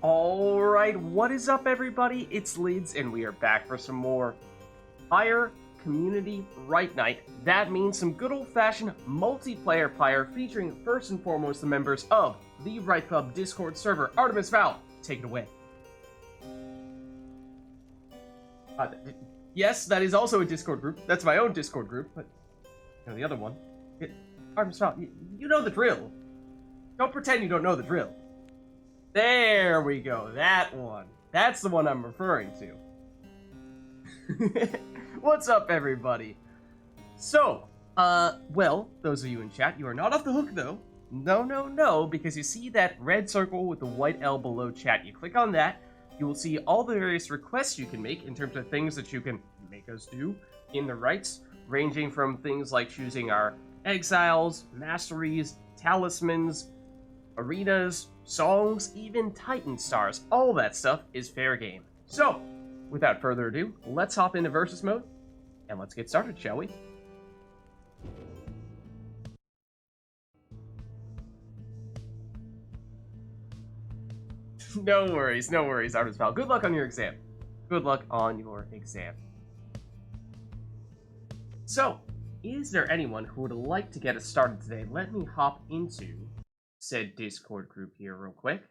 Alright, what is up everybody? It's Lids, and we are back for some more Pyre Community RITE Night. That means some good old-fashioned multiplayer Pyre featuring first and foremost the members of the RITE Club Discord server. Artemis Val, take it away. Yes, that is also a Discord group. That's my own Discord group, but you know, the other one. Artemis Val, you know the drill. Don't pretend you don't know the drill. There we go, that one. That's the one I'm referring to. What's up, everybody? So, well, those of you in chat, you are not off the hook, though. No, because you see that red circle with the white L below chat. You click on that, you will see all the various requests you can make in terms of things that you can make us do in the rites, ranging from things like choosing our exiles, masteries, talismans, arenas, songs, even Titan stars. All that stuff is fair game. So, without further ado, let's hop into versus mode, and let's get started, shall we? No worries, Artemis Val. Good luck on your exam. Good luck on your exam. So, is there anyone who would like to get us started today? Let me hop into said Discord group here real quick.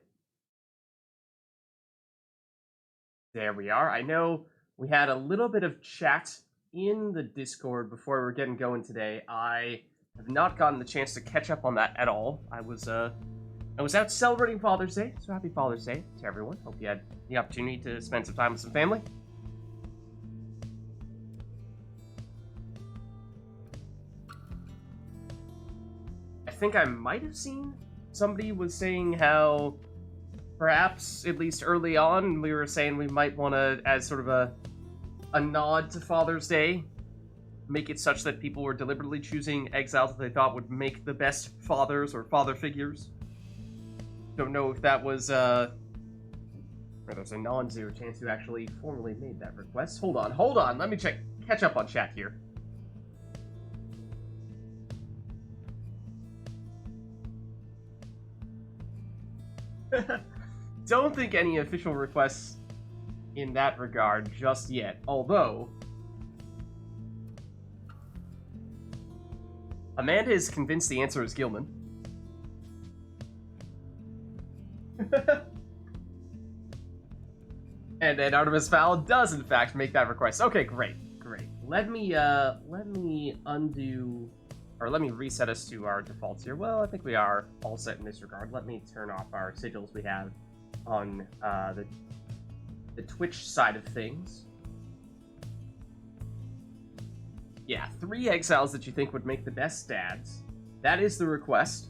There we are. I know we had a little bit of chat in the Discord before we were getting going today. I have not gotten the chance to catch up on that at all. I was out celebrating Father's Day, so happy Father's Day to everyone. Hope you had the opportunity to spend some time with some family. I think I might have seen somebody was saying how perhaps, at least early on, we were saying we might want to, as sort of a nod to Father's Day, make it such that people were deliberately choosing exiles that they thought would make the best fathers or father figures. Don't know if that was, or there's a non-zero chance you actually formally made that request. Hold on, let me catch up on chat here. Don't think any official requests in that regard just yet, although Amanda is convinced the answer is Gilman. And then Artemis Fowl does in fact make that request. Okay, great. Let me undo, or let me reset us to our defaults here. Well, I think we are all set in this regard. Let me turn off our sigils we have on the Twitch side of things. Yeah, 3 exiles that you think would make the best dads. That is the request.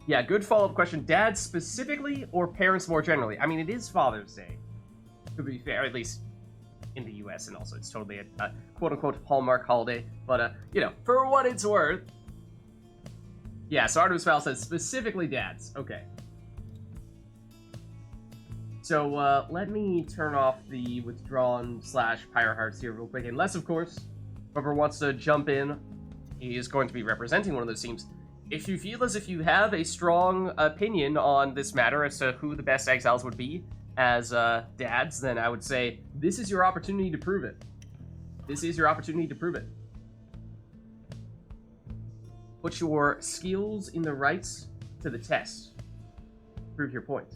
Yeah, good follow-up question. Dads specifically, or parents more generally? I mean, it is Father's Day, to be fair, at least in the US, and also it's totally a quote-unquote Hallmark holiday, but, you know, for what it's worth. Yeah, so Artemis Val says specifically dads. Okay. So, let me turn off the withdrawn / Pyre Hearts here real quick, unless, of course, whoever wants to jump in is going to be representing one of those teams. If you feel as if you have a strong opinion on this matter as to who the best exiles would be as dads, then I would say this is your opportunity to prove it. This is your opportunity to prove it. Put your skills in the rites to the test. Prove your point.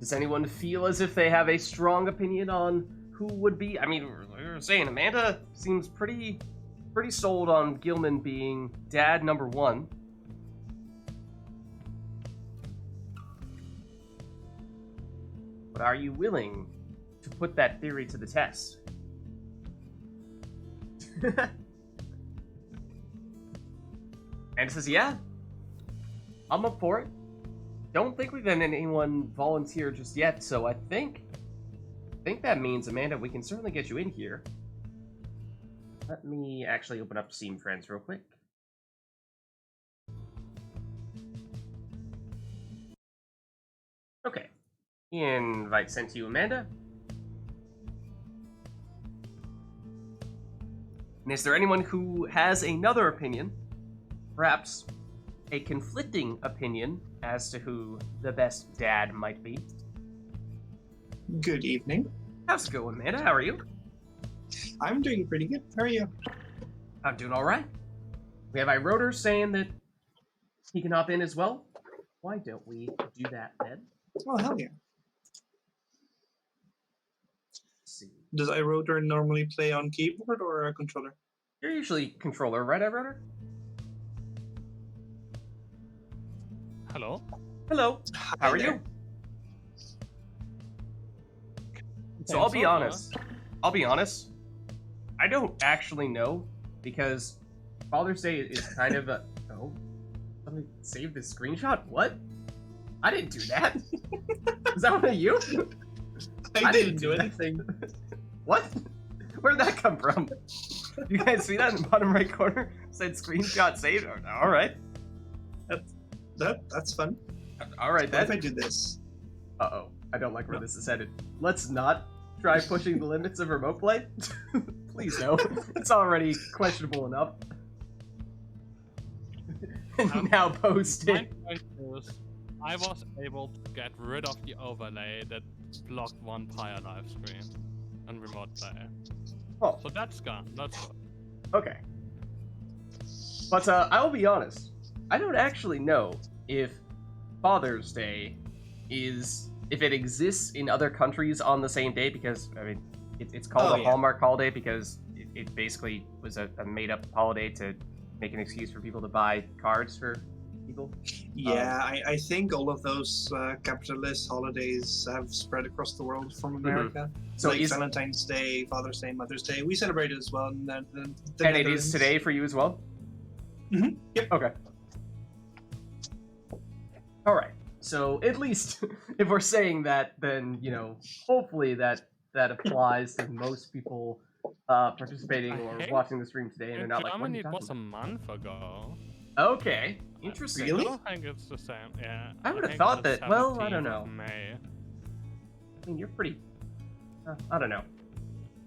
Does anyone feel as if they have a strong opinion on who would be? I mean, we were saying Amanda seems pretty sold on Gilman being dad number 1. But are you willing to put that theory to the test? And says, yeah, I'm up for it. Don't think we've had anyone volunteer just yet, so I think that means, Amanda, we can certainly get you in here. Let me actually open up Steam Friends real quick. Okay. Invite sent to you, Amanda. And is there anyone who has another opinion? Perhaps a conflicting opinion as to who the best dad might be? Good evening. How's it going, Amanda? How are you? I'm doing pretty good. How are you? I'm doing alright. We have iRotor saying that he can hop in as well. Why don't we do that then? Oh, hell yeah. Let's see. Does iRotor normally play on keyboard or a controller? You're usually controller, right, iRotor? Hello. Hello. How are you? So I'll be honest. I don't actually know, because Father's Day is kind of a... Oh, somebody saved this screenshot? What? I didn't do that. Is that one of you? I didn't do anything. What? Where'd that come from? You guys see that in the bottom right corner? It said screenshot saved? All right. That's fun. All right, What then. if I do this? Uh-oh. I don't like where this is headed. Let's not try pushing the limits of remote play. Please no. It's already questionable enough. Now post My it. point is, I was able to get rid of the overlay that blocked one Pyre live stream on remote play. Oh, So that's gone. That's good. okay. But I will be honest. I don't actually know if Father's Day if it exists in other countries on the same day, because I mean it's called a Hallmark holiday because it basically was a made-up holiday to make an excuse for people to buy cards for people. Yeah, I think all of those capitalist holidays have spread across the world from America. So like Valentine's Day, Father's Day, Mother's Day. We celebrate it as well. And it is today for you as well? Mm-hmm. Yep. Okay. All right. So at least if we're saying that, then, you know, hopefully that applies to most people participating or watching the stream today, and they're In not like, what are Germany, you it was a talking month ago. about? Okay. Interesting. I Really? don't think it's the same. Yeah. I would have think thought it's that, well, I 17th don't of know. May. I mean, you're pretty... I don't know.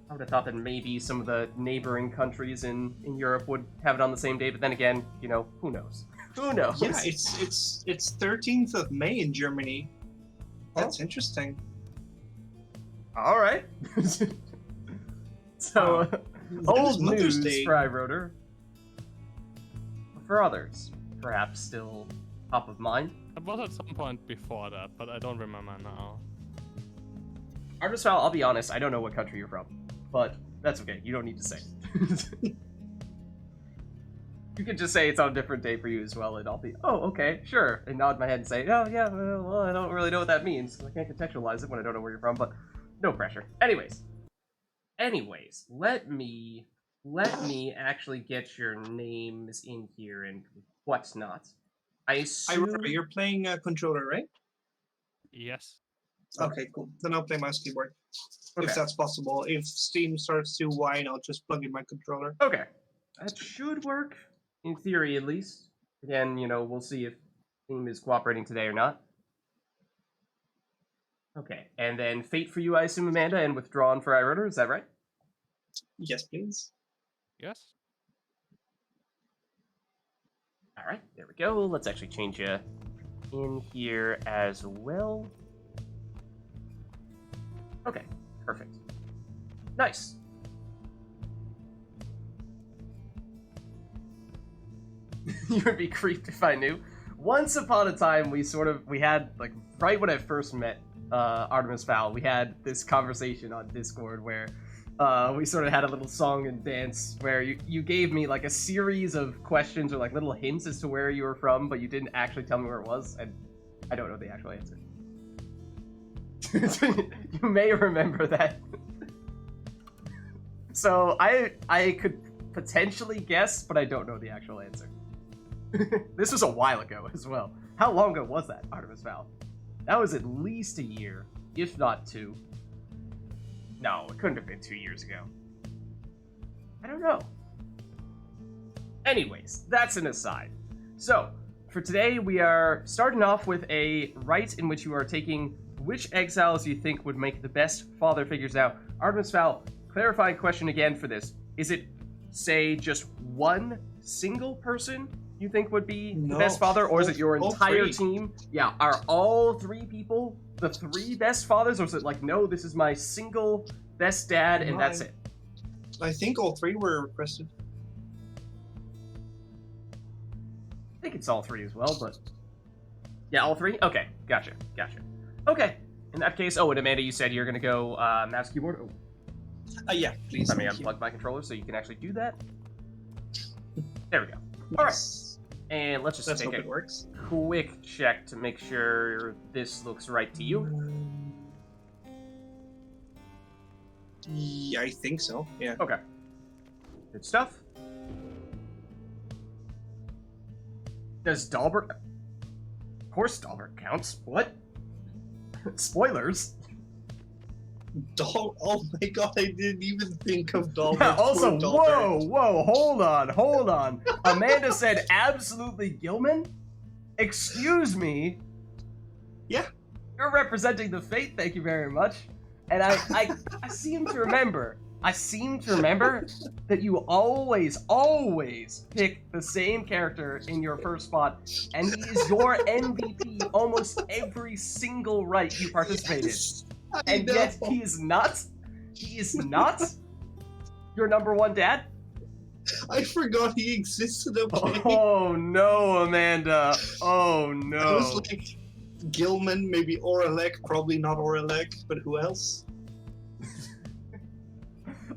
I would have thought that maybe some of the neighboring countries in Europe would have it on the same day, but then again, you know, who knows? Who knows? Yeah, it's 13th of May in Germany. That's interesting. All right. So, That old is Mother's news Day. for iRotor. For others, perhaps still top of mind. It was at some point before that, but I don't remember now. Artemis Fowl, I'll be honest, I don't know what country you're from, but that's okay. You don't need to say it. You can just say it's on a different day for you as well, and I'll be, oh, okay, sure, and nod my head and say, oh, yeah, well, I don't really know what that means. I can't contextualize it when I don't know where you're from, but no pressure. Anyways, let me actually get your names in here and whatnot. I assume... You're playing a controller, right? Yes. Okay, cool. Then I'll play mouse keyboard. Okay. If that's possible. If Steam starts to whine, I'll just plug in my controller. Okay. That should work, in theory at least. Again, you know, we'll see if Steam is cooperating today or not. Okay, and then Fate for you, I assume, Amanda, and Withdrawn for iRotor, is that right? Yes, please. Yes. Alright, there we go. Let's actually change you in here as well. Okay, perfect. Nice. You would be creeped if I knew. Once upon a time, we had, like, right when I first met Artemis Fowl, we had this conversation on Discord where we sort of had a little song and dance where you gave me, like, a series of questions or, like, little hints as to where you were from, but you didn't actually tell me where it was, and I don't know the actual answer. You may remember that. So I could potentially guess, but I don't know the actual answer. This was a while ago as well. How long ago was that, Artemis Fowl? That was at least a year, if not 2. No, it couldn't have been 2 years ago. I don't know. Anyways, that's an aside. So, for today, we are starting off with a rite in which you are taking which exiles you think would make the best father figures. Now, Artemis Fowl, clarifying question again for this. Is it, say, just one single person you think would be the No, best father, or is it your all entire three. team? Yeah, are all 3 people the 3 best fathers, or is it like, no, this is my single best dad, and that's it? I think all 3 were requested. I think it's all 3 as well, but... Yeah, all 3? Okay, gotcha. Okay, in that case... Oh, and Amanda, you said you're going to go mouse keyboard? Oh, Yeah, please. let me thank you. unplug my controller so you can actually do that. There we go. Nice. And let's just Let's take hope a it works. quick check to make sure this looks right to you. Yeah, I think so. Yeah. Okay. Good stuff. Does Dalbert... Of course Dalbert counts. What? Spoilers. Oh my god, I didn't even think of Dalbert. Yeah, also, Poor Dalbert. whoa, hold on. Amanda said absolutely Gilman? Excuse me? Yeah. You're representing the fate, thank you very much. And I seem to remember that you always pick the same character in your first spot, and he is your MVP almost every single right you participate in. And yet he is not your number 1 dad? I forgot he existed, okay? Oh no, Amanda. Oh I was no. like, Gilman, maybe Oralek, probably not Oralek, but who else?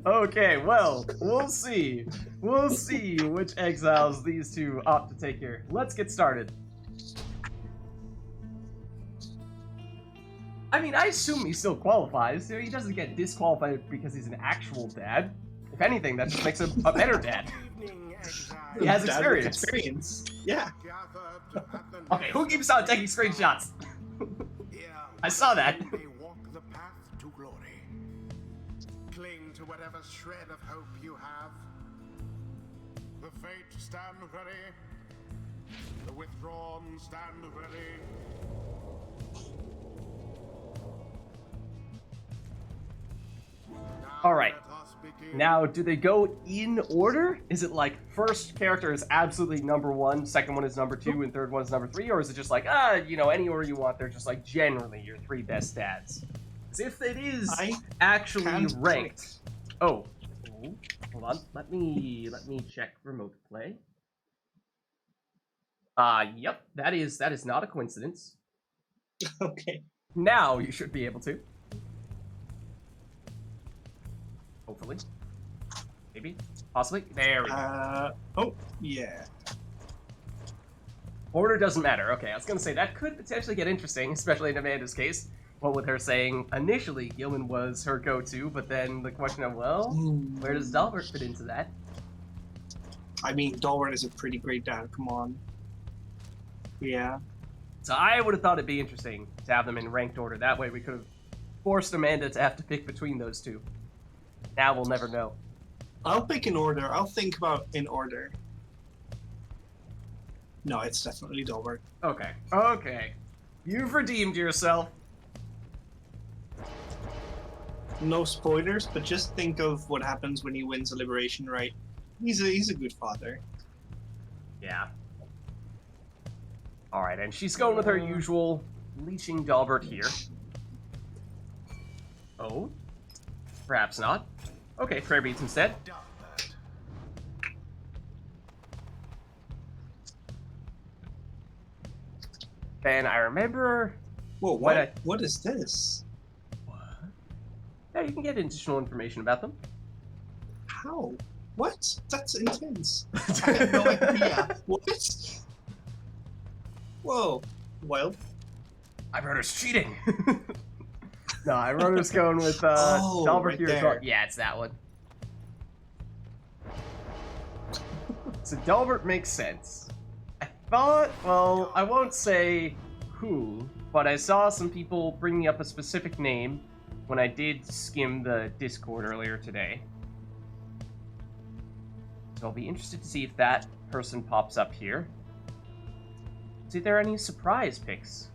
Okay, well, we'll see. We'll see which exiles these 2 opt to take here. Let's get started. I mean, I assume he still qualifies. He doesn't get disqualified because he's an actual dad. If anything, that just makes him a better dad. He has Dad with experience. Yeah. Okay, who keeps on taking screenshots? I saw that. They walk the path to glory. Cling to whatever shred of hope you have. The fate stand ready. The withdrawn stand ready. All right. Let us begin. Now, do they go in order? Is it like first character is absolutely number 1, second one is number 2, and third one is number 3? Or is it just like, any order you want, they're just like generally your 3 best dads? As if it is I actually can't ranked. Oh, hold on. Let me check remote play. Yep, that is not a coincidence. Okay. Now you should be able to. Hopefully. Maybe. Possibly. There we go. Oh, yeah. Order doesn't matter. Okay, I was going to say that could potentially get interesting, especially in Amanda's case. What with her saying initially Gilman was her go-to, but then the question of, well, where does Dalbert fit into that? I mean, Dalbert is a pretty great dad, come on. Yeah. So I would have thought it'd be interesting to have them in ranked order. That way we could have forced Amanda to have to pick between those 2. Now we'll never know. I'll pick in order. I'll think about in order. No, it's definitely Dalbert. Okay. You've redeemed yourself. No spoilers, but just think of what happens when he wins a liberation right. He's a good father. Yeah. Alright, and she's going with her usual leeching Dalbert here. Oh? Perhaps not. Okay, prayer beads instead. Dalbert. And I remember... Whoa, What what is this? What? Yeah, you can get additional information about them. How? What? That's intense. I have no idea. What? Whoa. Wild. Ironner's cheating! No, Ironner's going with Oh, Dalbert right here as there. well. Yeah, it's that one. So Dalbert makes sense. I thought, well, I won't say who, but I saw some people bringing up a specific name when I did skim the Discord earlier today. So I'll be interested to see if that person pops up here. See if there are any surprise picks.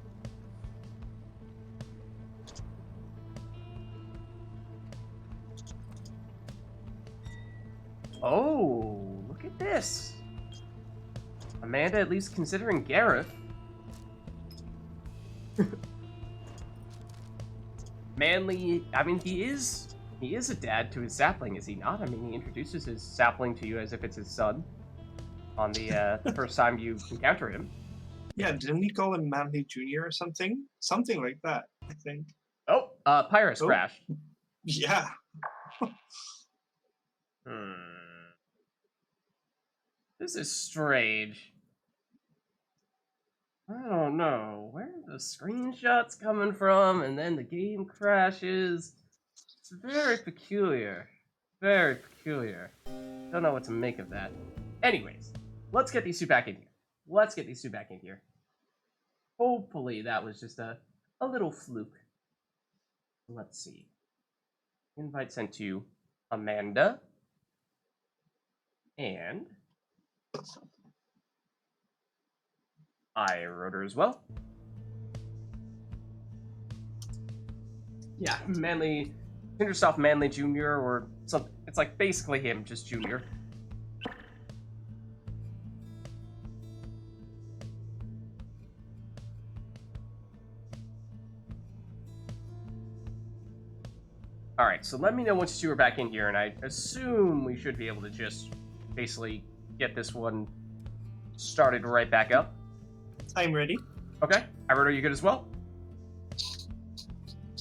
Oh, look at this. Amanda at least considering Gareth. Manly, I mean, he is a dad to his sapling, is he not? I mean, he introduces his sapling to you as if it's his son on the first time you encounter him. Yeah, didn't we call him Manly Jr. or something? Something like that, I think. Oh, Pyre crashed. Yeah. This is strange. I don't know. Where are the screenshots coming from? And then the game crashes. It's very peculiar. Very peculiar. Don't know what to make of that. Anyways, let's get these two back in here. Hopefully that was just a little fluke. Let's see. Invite sent to Amanda. And I wrote her as well. Yeah, Manly, Tindersoft Manly Jr. or something. It's like basically him, just Junior. Alright, so let me know once you two are back in here, and I assume we should be able to just basically get this one started right back up. I'm ready. Okay, Iroto, are you good as well?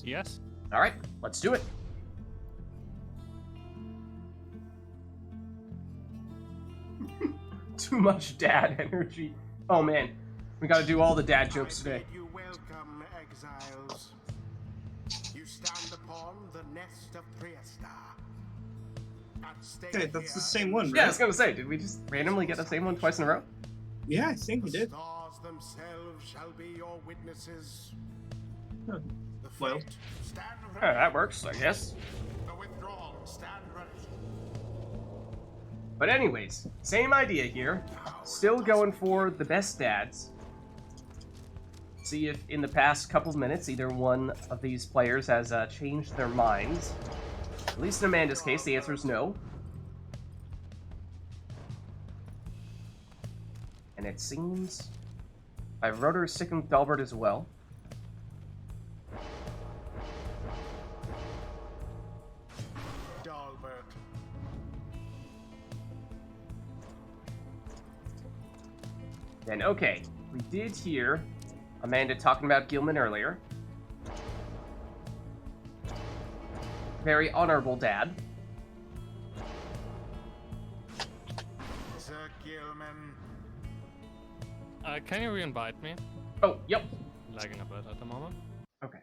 Yes. Alright, let's do it. Too much dad energy. Oh man, we gotta do all the dad jokes today. You welcome, exiles. You stand upon the nest of Priesta. Okay, that's the same one, right? Yeah, I was gonna say, did we just randomly get the same one twice in a row? Yeah, I think we did. The stars themselves shall be your witnesses. Huh. The Well. fate, stand Yeah, ready. that works, I guess. The withdrawal, stand ready. But anyways, same idea here. Still going for the best dads. See if in the past couple of minutes either one of these players has changed their minds. At least in Amanda's case, the answer is no. And it seems I wrote her sticking with Dalbert as well. Dalbert. Then, okay, we did hear Amanda talking about Gilman earlier. Very honorable dad. Sir Gilman. Can you re-invite me? Oh, yep. Lagging a bit at the moment. Okay.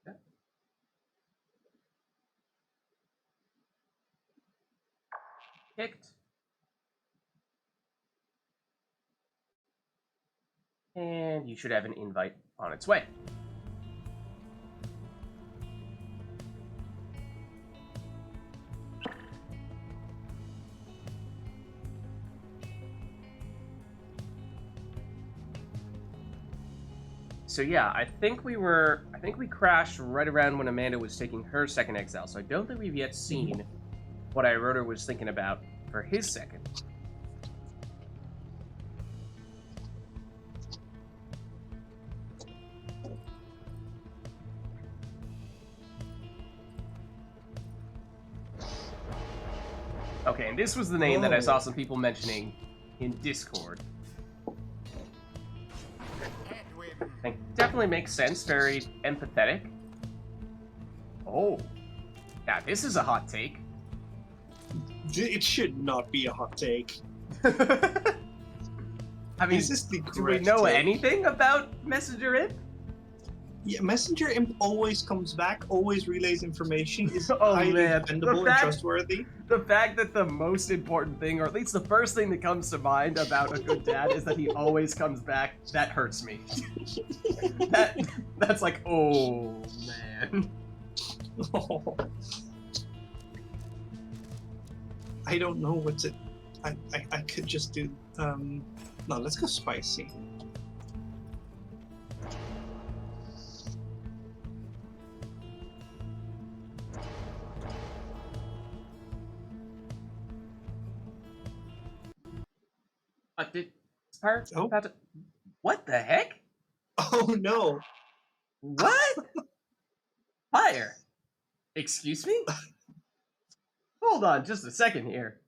Yeah. Kicked. And you should have an invite on its way. So yeah, I think we crashed right around when Amanda was taking her second exile, so I don't think we've yet seen what Iroto was thinking about for his second. Okay, and this was the name that I saw some people mentioning in Discord. It definitely makes sense, very empathetic. Oh. Now, this is a hot take. It should not be a hot take. I mean, Is this the do we correct know take? anything about Messenger Imp? Yeah, Messenger Imp always comes back, always relays information, is Oh, highly man. dependable The and fact- trustworthy. The fact that the most important thing, or at least the first thing that comes to mind about a good dad is that he always comes back, that hurts me. That's like, oh, man. I don't know what to... I could just do... No, let's go spicy. Did Pyre Oh. about to... What the heck? Oh no! What? Pyre? Excuse me? Hold on just a second here.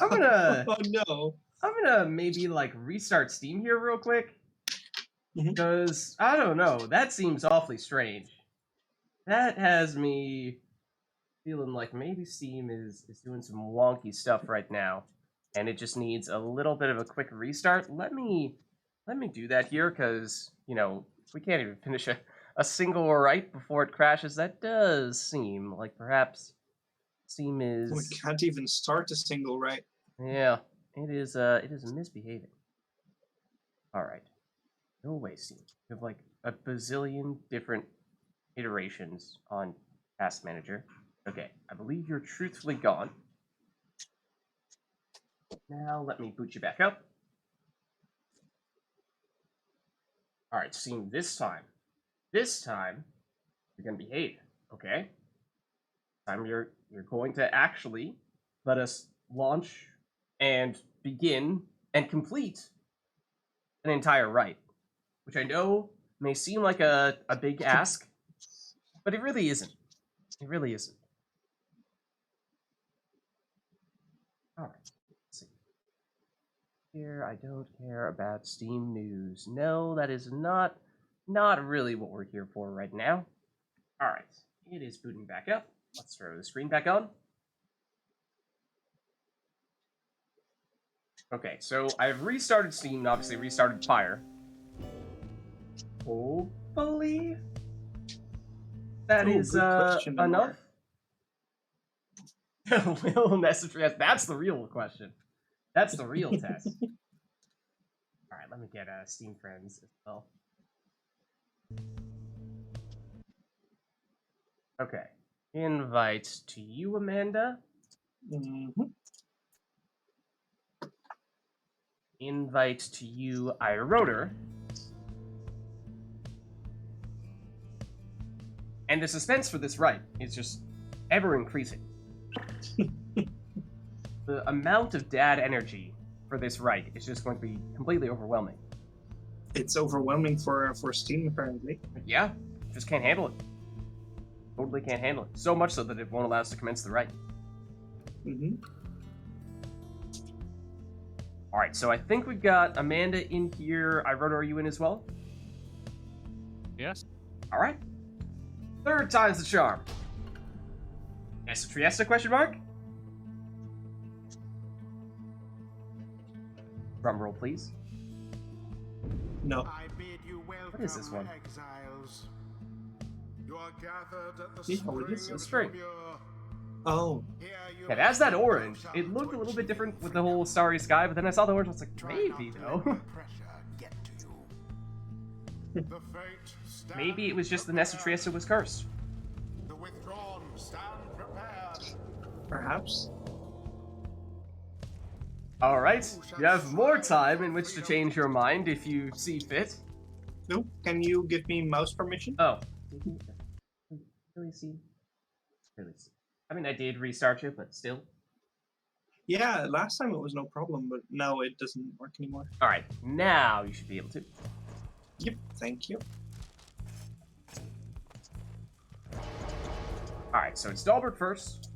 I'm gonna Oh no! maybe like restart Steam here real quick. Mhm. Because I don't know, that seems awfully strange. That has me feeling like maybe Steam is doing some wonky stuff right now. And it just needs a little bit of a quick restart. Let me do that here, because, you know, we can't even finish a single write before it crashes. That does seem like perhaps Steam is... We can't even start a single, right? Yeah, it is misbehaving. Alright. No way, Steam. You have like a bazillion different iterations on Task Manager. Okay, I believe you're truthfully gone. Now let me boot you back up. Alright, Steam, this time you're gonna behave, okay? This time you're going to actually let us launch and begin and complete an entire write, which I know may seem like a big ask, but it really isn't. It really isn't. Alright, let's see. Here, I don't care about Steam news. No, that is not really what we're here for right now. Alright, it is booting back up. Let's throw the screen back on. Okay, so I've restarted Steam and obviously restarted Pyre. Hopefully that is enough. Will necessary? That's the real question. That's the real test. All right, let me get Steam friends as well. Okay, invite to you, Amanda. Mm-hmm. Invite to you, iRotor. And the suspense for this write is just ever increasing. The amount of dad energy for this write is just going to be completely overwhelming. It's overwhelming for Steam, apparently. Yeah, just can't handle it. Totally can't handle it. So much so that it won't allow us to commence the write. Mm-hmm. Alright, so I think we've got Amanda in here. iRotor, are you in as well? Yes. Alright. Third time's the charm. Yes, Trieste, question mark? Drum roll, please. No. I bid you welcome, What is this one? exiles. You are gathered at the Yeah, what is spring this? of Spring. Tumur. Oh. Here you Yeah, it may has that find orange. yourself It looked a little bit achieve different with the whole freedom. starry sky, but then I saw the orange, I was like, Try maybe, not to though. let the pressure get to you. The fate stand Maybe it was just the prepared. Nessa Trieste was cursed. The withdrawn stand prepared. Perhaps. Alright, you have more time in which to change your mind if you see fit. No. Can you give me mouse permission? Oh. Really see? Really see. I mean, I did restart you, but still. Yeah, last time it was no problem, but now it doesn't work anymore. Alright, now you should be able to. Yep, thank you. Alright, so it's Dalbert first.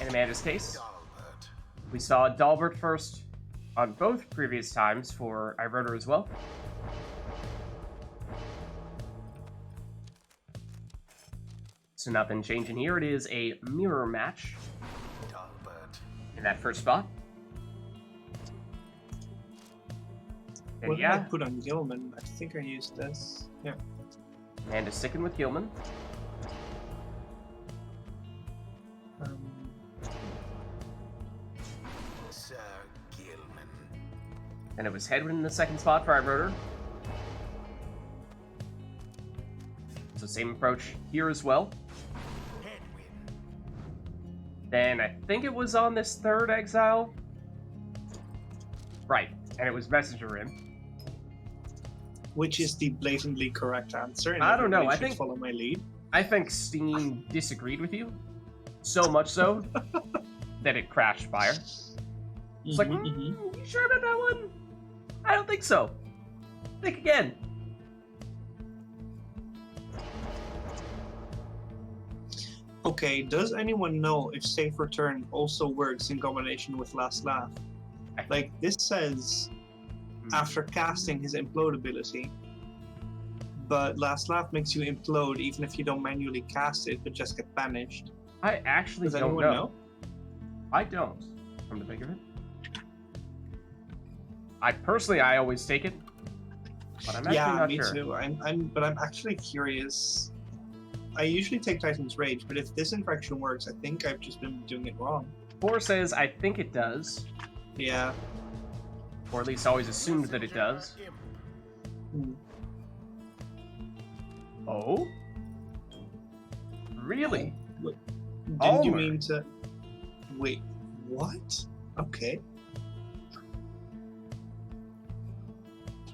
In Amanda's case, Dalbert. we saw Dalbert first on both previous times for iRotor as well. So nothing changing here. It is a mirror match Dalbert. in that first spot. And What did I yeah, put on Gilman? I think I used this. Yeah. Amanda's sticking with Gilman. Um, Sir Gilman. And it was Hedwin in the second spot for iRotor. So same approach here as well. Hedwin. Then I think it was on this third exile. Right, and it was Messenger Rim. which is the blatantly correct answer? And I don't know, everybody I should think- follow my lead. I think Steam disagreed with you. So much so that it crashed Pyre. It's like, Mhm, mhm. you sure about that one? I don't think so. Think again. Okay, does anyone know if Safe Return also works in combination with Last Laugh? Like, this says, after casting his implode ability, but Last Laugh makes you implode even if you don't manually cast it, but just get banished. I actually Does don't anyone know? I don't, from the big of it. I always take it, but I'm actually not sure. Yeah, me too. But I'm actually curious. I usually take Titan's Rage, but if this infection works, I think I've just been doing it wrong. 4 says, I think it does. Yeah. Or at least always assumed that it does. Hmm. Oh? Really? Didn't you mean to... Wait, what? Okay.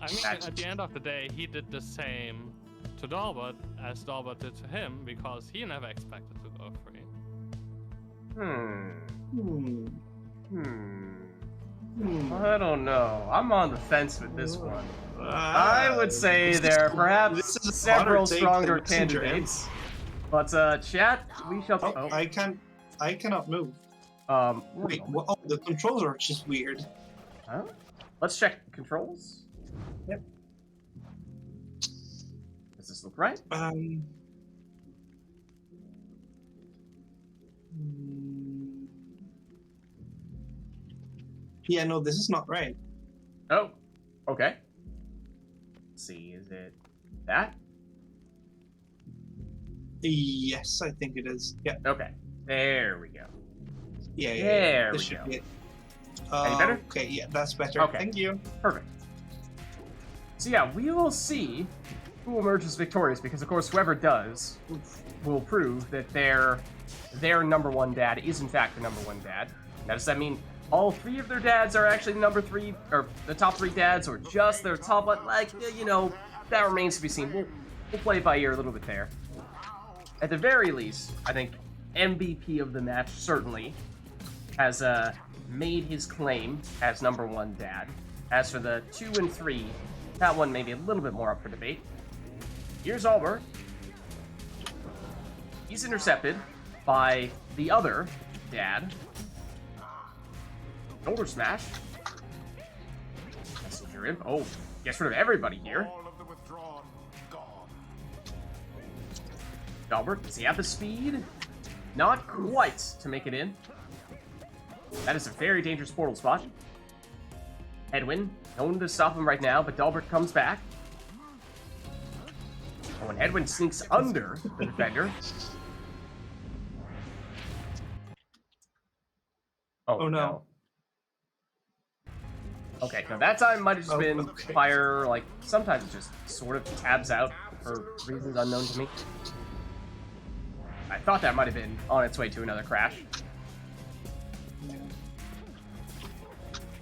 I mean, at the end of the day, he did the same to Dalbert as Dalbert did to him because he never expected to go free. I don't know. I'm on the fence with this one. I would say there are perhaps several stronger candidates. But chat, we shall. Oh, I cannot move. Wait, oh, the controls are just weird. Huh? Let's check controls. Yep. Does this look right? Yeah, no, this is not right. Oh, okay. Let's see, is it that? Yes, I think it is. Yeah. Okay, there we go. Yeah. There This we should go. be it. Any better? Okay, yeah, that's better. Okay. Thank you. Perfect. So yeah, we will see who emerges victorious because, of course, whoever does will prove that their number one dad is in fact the number one dad. Now, does that mean all 3 of their dads are actually the number 3 or the top 3 dads, or just their top one? Like, you know, that remains to be seen. We'll play it by ear a little bit there. At the very least, I think MVP of the match certainly has made his claim as number 1 dad. As for the 2 and 3, that one may be a little bit more up for debate. Here's Albert. He's intercepted by the other dad. Shoulder smash. Messenger imp. Oh, gets rid of everybody here. All of the withdrawn, gone. Albert, does he have the speed? Not quite to make it in. That is a very dangerous portal spot. Edwin, no one to stop him right now, but Dalbert comes back. Oh, and Edwin sneaks under the defender. Oh no. Okay, now that time might have just been Pyre, like, sometimes it just sort of tabs out for reasons unknown to me. I thought that might have been on its way to another crash.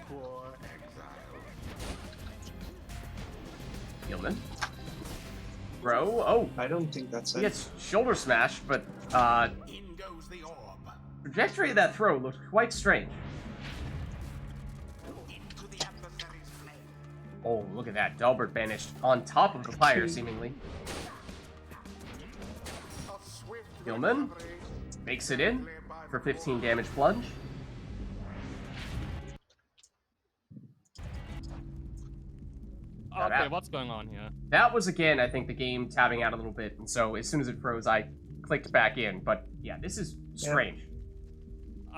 Poor exile. Gilman. Bro, oh, I don't think that's he it. gets shoulder smash, but In goes the orb. trajectory of that throw looked quite strange. Into the adversary's flame. Oh, look at that. Dalbert banished on top of the Pyre, seemingly. A swift Gilman recovery. makes it in for 15 damage plunge. Now Okay, that- what's going on here? That was, again, I think, the game tabbing out a little bit, and so as soon as it froze, I clicked back in. But, yeah, this is strange.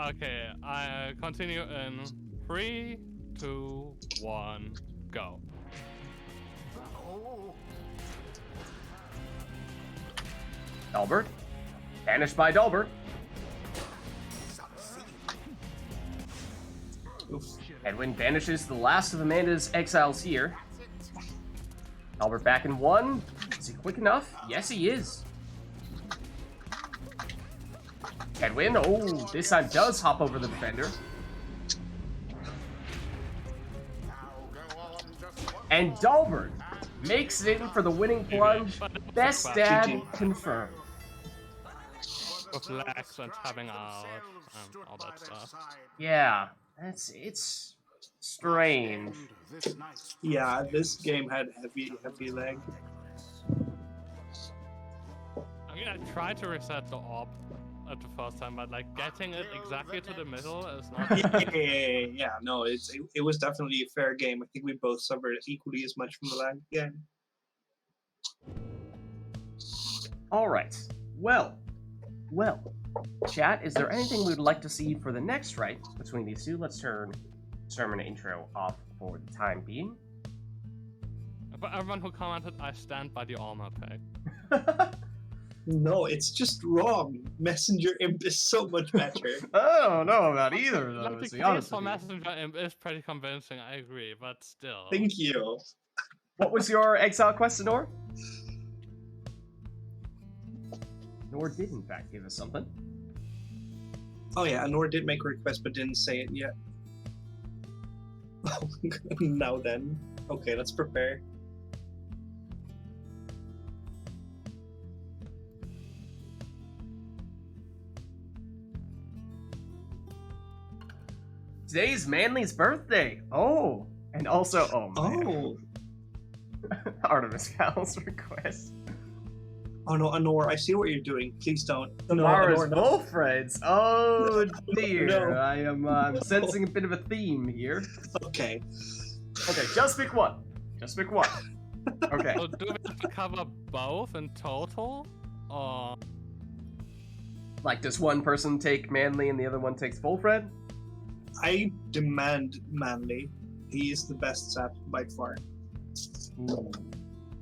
Okay, I continue in 3, 2, 1, go. Oh, Dalbert. Banished by Dalbert. succeed. Oof. Edwin banishes the last of Amanda's exiles here. Dalbert back in 1. Is he quick enough? Yes, he is. Edwin, oh, this time does hop over the defender. Now go on just one And Dalbert makes it in for the winning plunge. Best dad confirmed. With lags and tabbing out and all that stuff. Yeah, it's strange. This night's Yeah, this game had heavy lag. I mean, I tried to reset the orb at the first time, but like getting it exactly to the middle is not. Yeah, no, it was definitely a fair game. I think we both suffered equally as much from the lag. Yeah. All right. Well. Chat, is there anything we would like to see for the next rite between these two? Let's turn sermon intro off for the time being. For everyone who commented, I stand by the armor pack. No, it's just wrong. Messenger Imp is so much better. I don't know about either, though, Like, to the be honest case for with you. Messenger Imp is pretty convincing, I agree, but still. Thank you. What was your exile quest, Nor? Nor did, in fact, give us something. Oh yeah, Anor did make a request but didn't say it yet. Now then. Okay, let's prepare. Today's Manly's birthday. Oh, and also, oh man. Oh. Artemis Val's request. Oh no, Anor, I see what you're doing. Please don't. Tomorrow's Anor, no. Wolfreds. Oh dear, No. I am I'm sensing a bit of a theme here. Okay. Okay, just pick one. Just pick one. Okay. So do we have to cover both in total? Or Like, does one person take Manly and the other one takes Wolfred? I demand Manly. He is the best sap by far. Ooh.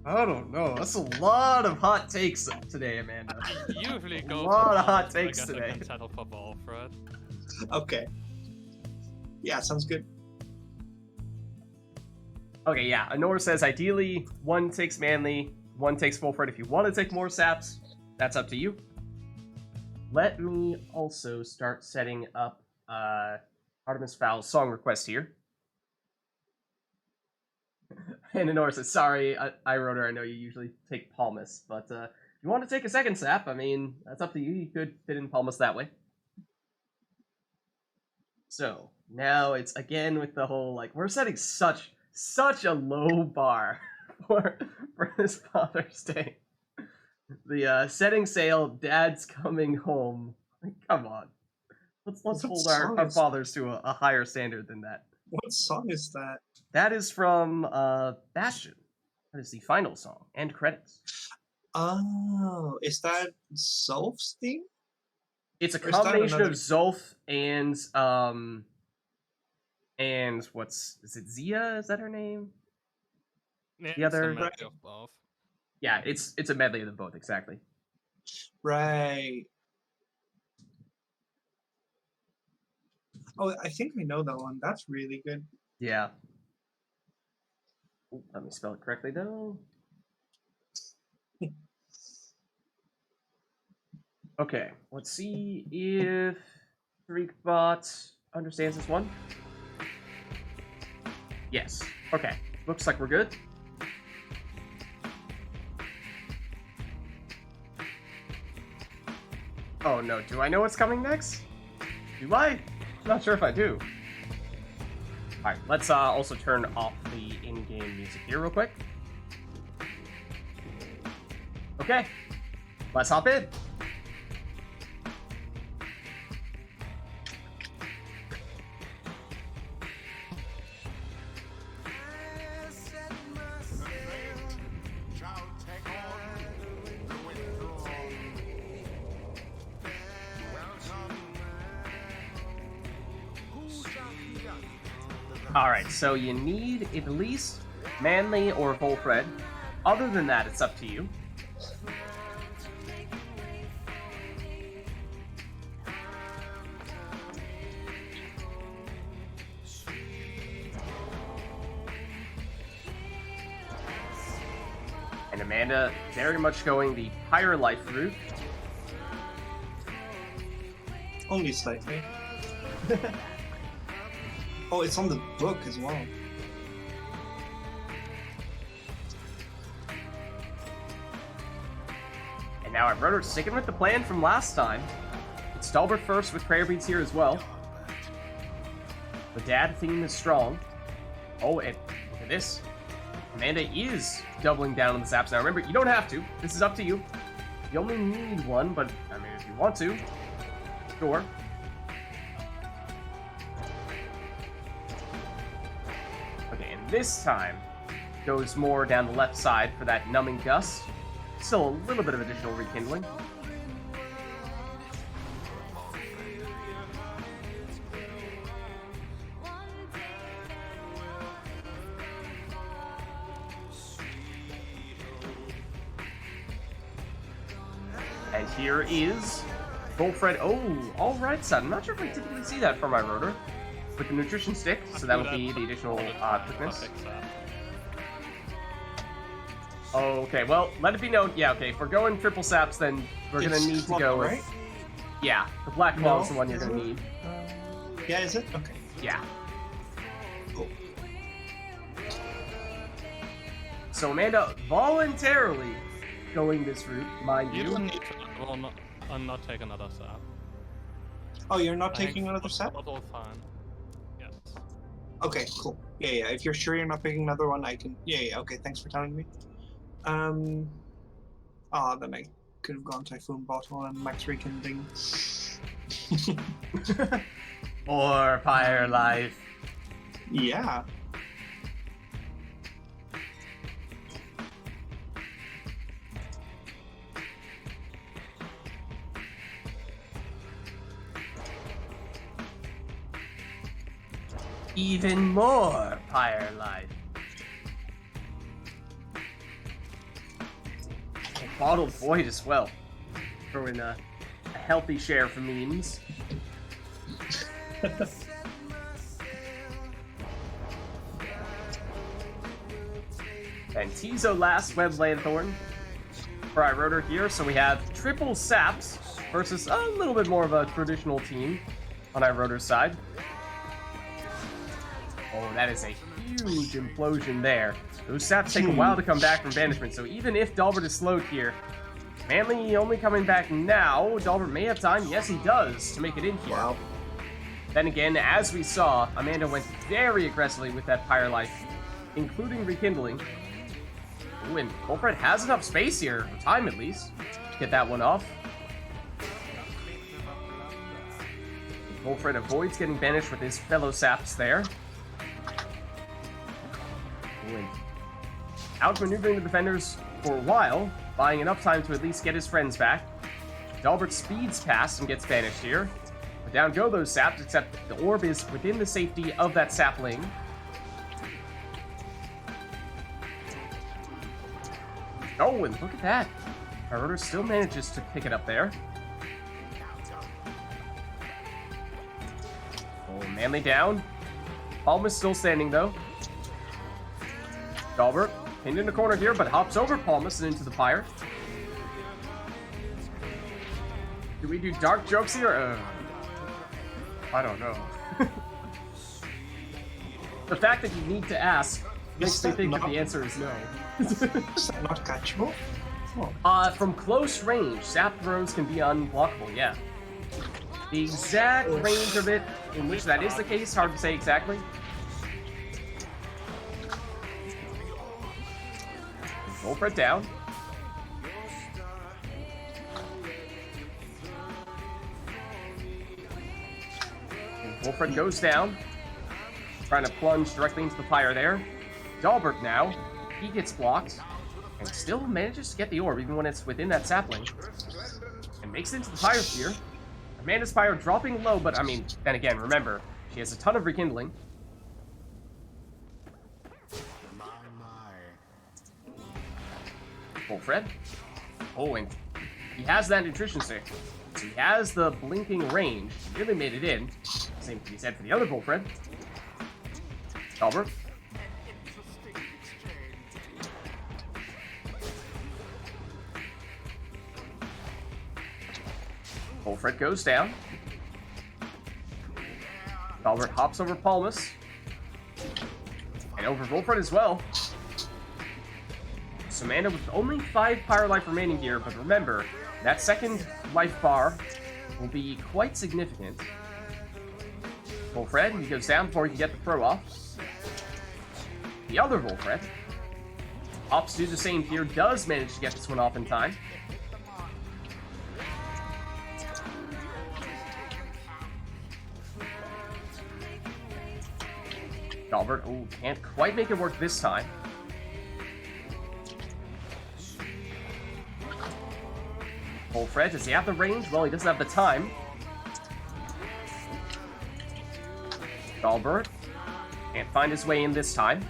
I don't know. That's a lot of hot takes today, Amanda. I usually go A for lot of both, hot so I takes guess today. I can settle for both, right? Okay. Yeah, sounds good. Okay, yeah. Honor says ideally one takes Manly, one takes Wolfred. If you want to take more saps, that's up to you. Let me also start setting up Artemis Foul's song request here. And Honor says, sorry, I wrote her. I know you usually take Palmas, but if you want to take a second sap, I mean, that's up to you. You could fit in Palmas that way. So, now it's again with the whole, like, we're setting such a low bar for this Father's Day. The setting sail, Dad's coming home. Like, come on. Let's What hold song our is fathers to a higher standard than that. What song is that? That is from Bastion. That is the final song and credits. Oh, is that Zolf's theme? It's a Or is that combination of another- Zolf and what's is it Zia? Is that her name? Yeah, The other- it's a medley of both. Yeah, it's a medley of them both, exactly. Right. Oh, I think I know that one. That's really good. Yeah. Ooh, let me spell it correctly though. Okay, let's see if Freakbot understands this one. Yes. Okay, looks like we're good. Oh no, do I know what's coming next? Do I? I'm not sure if I do. Alright, let's also turn off the in-game music here real quick. Okay, let's hop in. The fate shall take on the withdrawn. Welcome. Who shall conduct? Alright, so you need at least Manly or Volfred. Other than that, it's up to you. And Amanda very much going the Pyre life route. Only slightly. Oh, it's on the book as well. And now our brother's sticking with the plan from last time. It's Stalbert first with prayer beads here as well. The dad theme is strong. Oh, and look at this. Amanda is doubling down on the saps. Now remember, you don't have to. This is up to you. You only need one, but I mean, if you want to, sure. Okay, and this time goes more down the left side for that numbing gust. Still a little bit of additional rekindling. And here is Bullfred. Oh, all right, son. I'm not sure if we typically see that from my rotor with the nutrition stick, so that'll be the additional quickness. Okay, well, let it be known. Yeah, okay, if we're going triple saps, then we're gonna need to go with. Right? Yeah, the black claw is the one you're gonna need. Yeah, is it? Okay. Yeah. Cool. So Amanda voluntarily going this route, mind You you. don't need to not take another sap. Oh, you're not taking another sap? That's all fine. Yes. Okay, cool. Yeah. If you're sure you're not picking another one, I can. Yeah. Okay, thanks for telling me. Then I could have gone Typhoon Bottle and Max Rekindling. Or Pyre Life. Yeah. Even more Pyre Life. A bottled void as well. Throw in a healthy share for memes. And Tizo last Web Lanthorn for our rotor here. So we have triple saps versus a little bit more of a traditional team on our rotor side. Oh, that is a huge implosion there. Those saps take a while to come back from banishment, so even if Dalbert is slowed here, Manly only coming back now. Dalbert may have time. Yes, he does, to make it in here. Wow. Then again, as we saw, Amanda went very aggressively with that Pyre Life, including rekindling. Ooh, and Bullfred has enough space here, for time at least, to get that one off. Bullfred avoids getting banished with his fellow saps there. Outmaneuvering the defenders for a while, buying enough time to at least get his friends back. Dalbert speeds past and gets banished here. But down go those saps, except the orb is within the safety of that sapling. Oh, and look at that. Our rotor still manages to pick it up there. Oh, Manly down. Palmer's still standing though. Dalbert pinned in the corner here, but hops over Palmas and into the Pyre. Do we do dark jokes here? I don't know. The fact that you need to ask makes me think that the answer is no. Is that not catchable? Oh. From close range, sap throws can be unblockable, yeah. The exact range of it in which that is the case, hard to say exactly. Bullfred down. And Bullfred goes down. Trying to plunge directly into the Pyre there. Dalbert now. He gets blocked. And still manages to get the orb, even when it's within that sapling. And makes it into the Pyre sphere. Amanda's Pyre dropping low, but I mean, then again, remember, she has a ton of rekindling. Bullfred. Oh, and he has that nutrition stick. So he has the blinking range. He really made it in. Same can be said for the other Bullfred. Dalbert. Bullfred goes down. Dalbert hops over Palmas. And over Bullfred as well. Amanda with only 5 Pyre Life remaining here, but remember, that second life bar will be quite significant. Wolfred, he goes down before he can get the throw off. The other Wolfred opts to do the same here, does manage to get this one off in time. Dalbert, oh, can't quite make it work this time. Wolfred, does he have the range? Well, he doesn't have the time. Dalbert can't find his way in this time.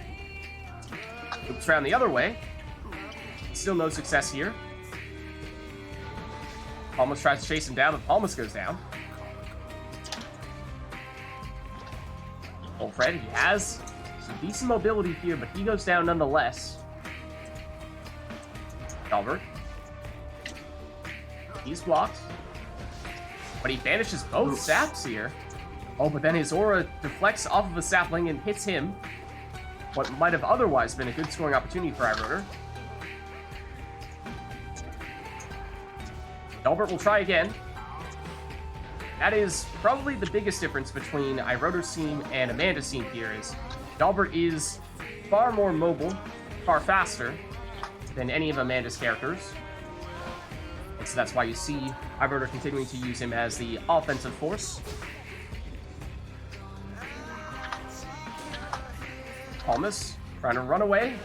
Loops around the other way. Still no success here. Palmas tries to chase him down, but Palmas goes down. Wolfred, he has some decent mobility here, but he goes down nonetheless. Dalbert. He's blocked. But he banishes both saps here. Oh, but then his aura deflects off of a sapling and hits him. What might have otherwise been a good scoring opportunity for iRotor. Dalbert will try again. That is probably the biggest difference between iRotor's team and Amanda's team here is Dalbert is far more mobile, far faster than any of Amanda's characters. And so that's why you see iRotor continuing to use him as the offensive force. Palmas trying to run away.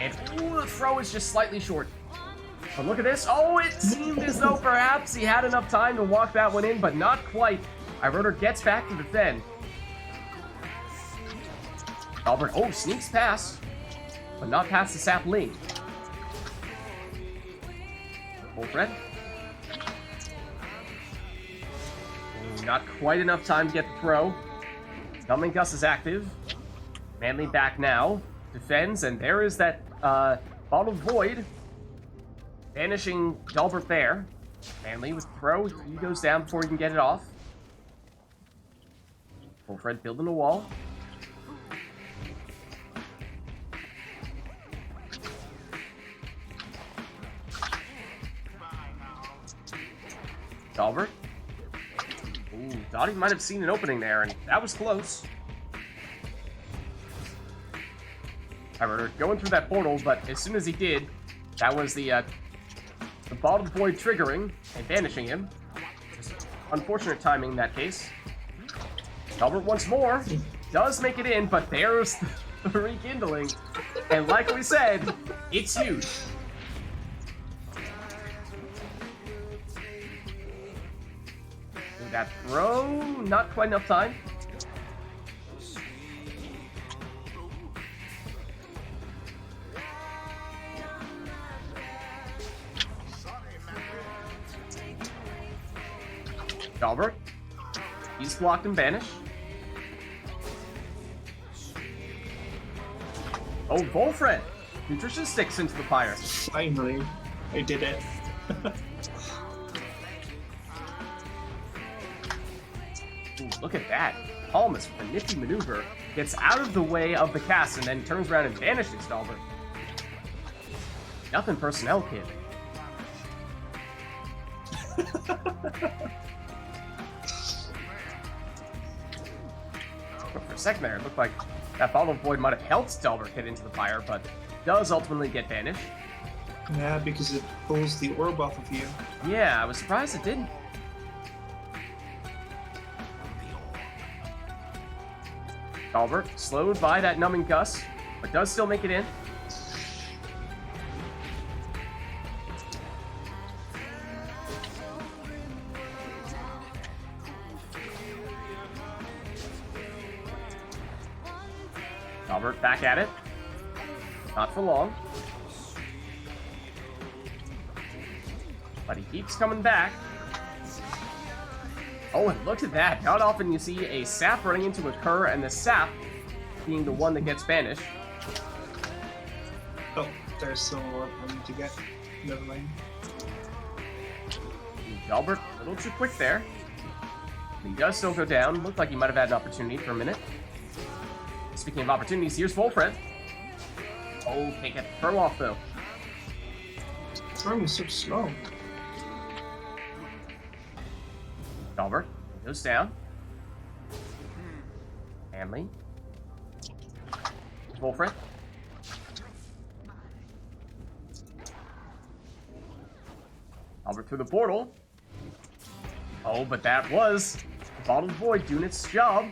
And ooh, the throw is just slightly short. But look at this. Oh, it seemed as though perhaps he had enough time to walk that one in, but not quite. iRotor gets back to defend. Dalbert, oh, sneaks past, but not past the sapling. Wolfred. Not quite enough time to get the throw. Dumbling Gus is active. Manly back now. Defends, and there is that Bottled Void. Banishing Dalbert there. Manly with throw. He goes down before he can get it off. Wolfred building a wall. Dalbert. Ooh, thought he might have seen an opening there, and that was close. iRotor going through that portal, but as soon as he did, that was the Bottled Void triggering and banishing him. Just unfortunate timing in that case. Dalbert once more does make it in, but there's the rekindling. And like we said, it's huge. That throw, not quite enough time. Dalbert. He's blocked and banished. Oh, Wolfred! Nutrition sticks into the Pyre. Finally, I did it. Ooh, look at that. Palmas with a nifty maneuver gets out of the way of the cast and then turns around and banishes Dalbert. Nothing personnel, kid. For a second there, it looked like that Bottled Void might have helped Dalbert hit into the Pyre, but does ultimately get banished. Yeah, because it pulls the orb off of you. Yeah, I was surprised it didn't. Dalbert slowed by that numbing gust, but does still make it in. Dalbert back at it. Not for long. But he keeps coming back. Oh, and look at that. Not often you see a sap running into a cur and the sap being the one that gets banished. Oh, there's still more I need to get. Never mind. Dalbert, a little too quick there. He does still go down. Looked like he might have had an opportunity for a minute. Speaking of opportunities, here's Wolfred. Oh, can't get the throw off though. Throwing is so slow. Dalbert goes down. Manly. Wolfred. Over through the portal. Oh, but that was the Bottled Void doing its job.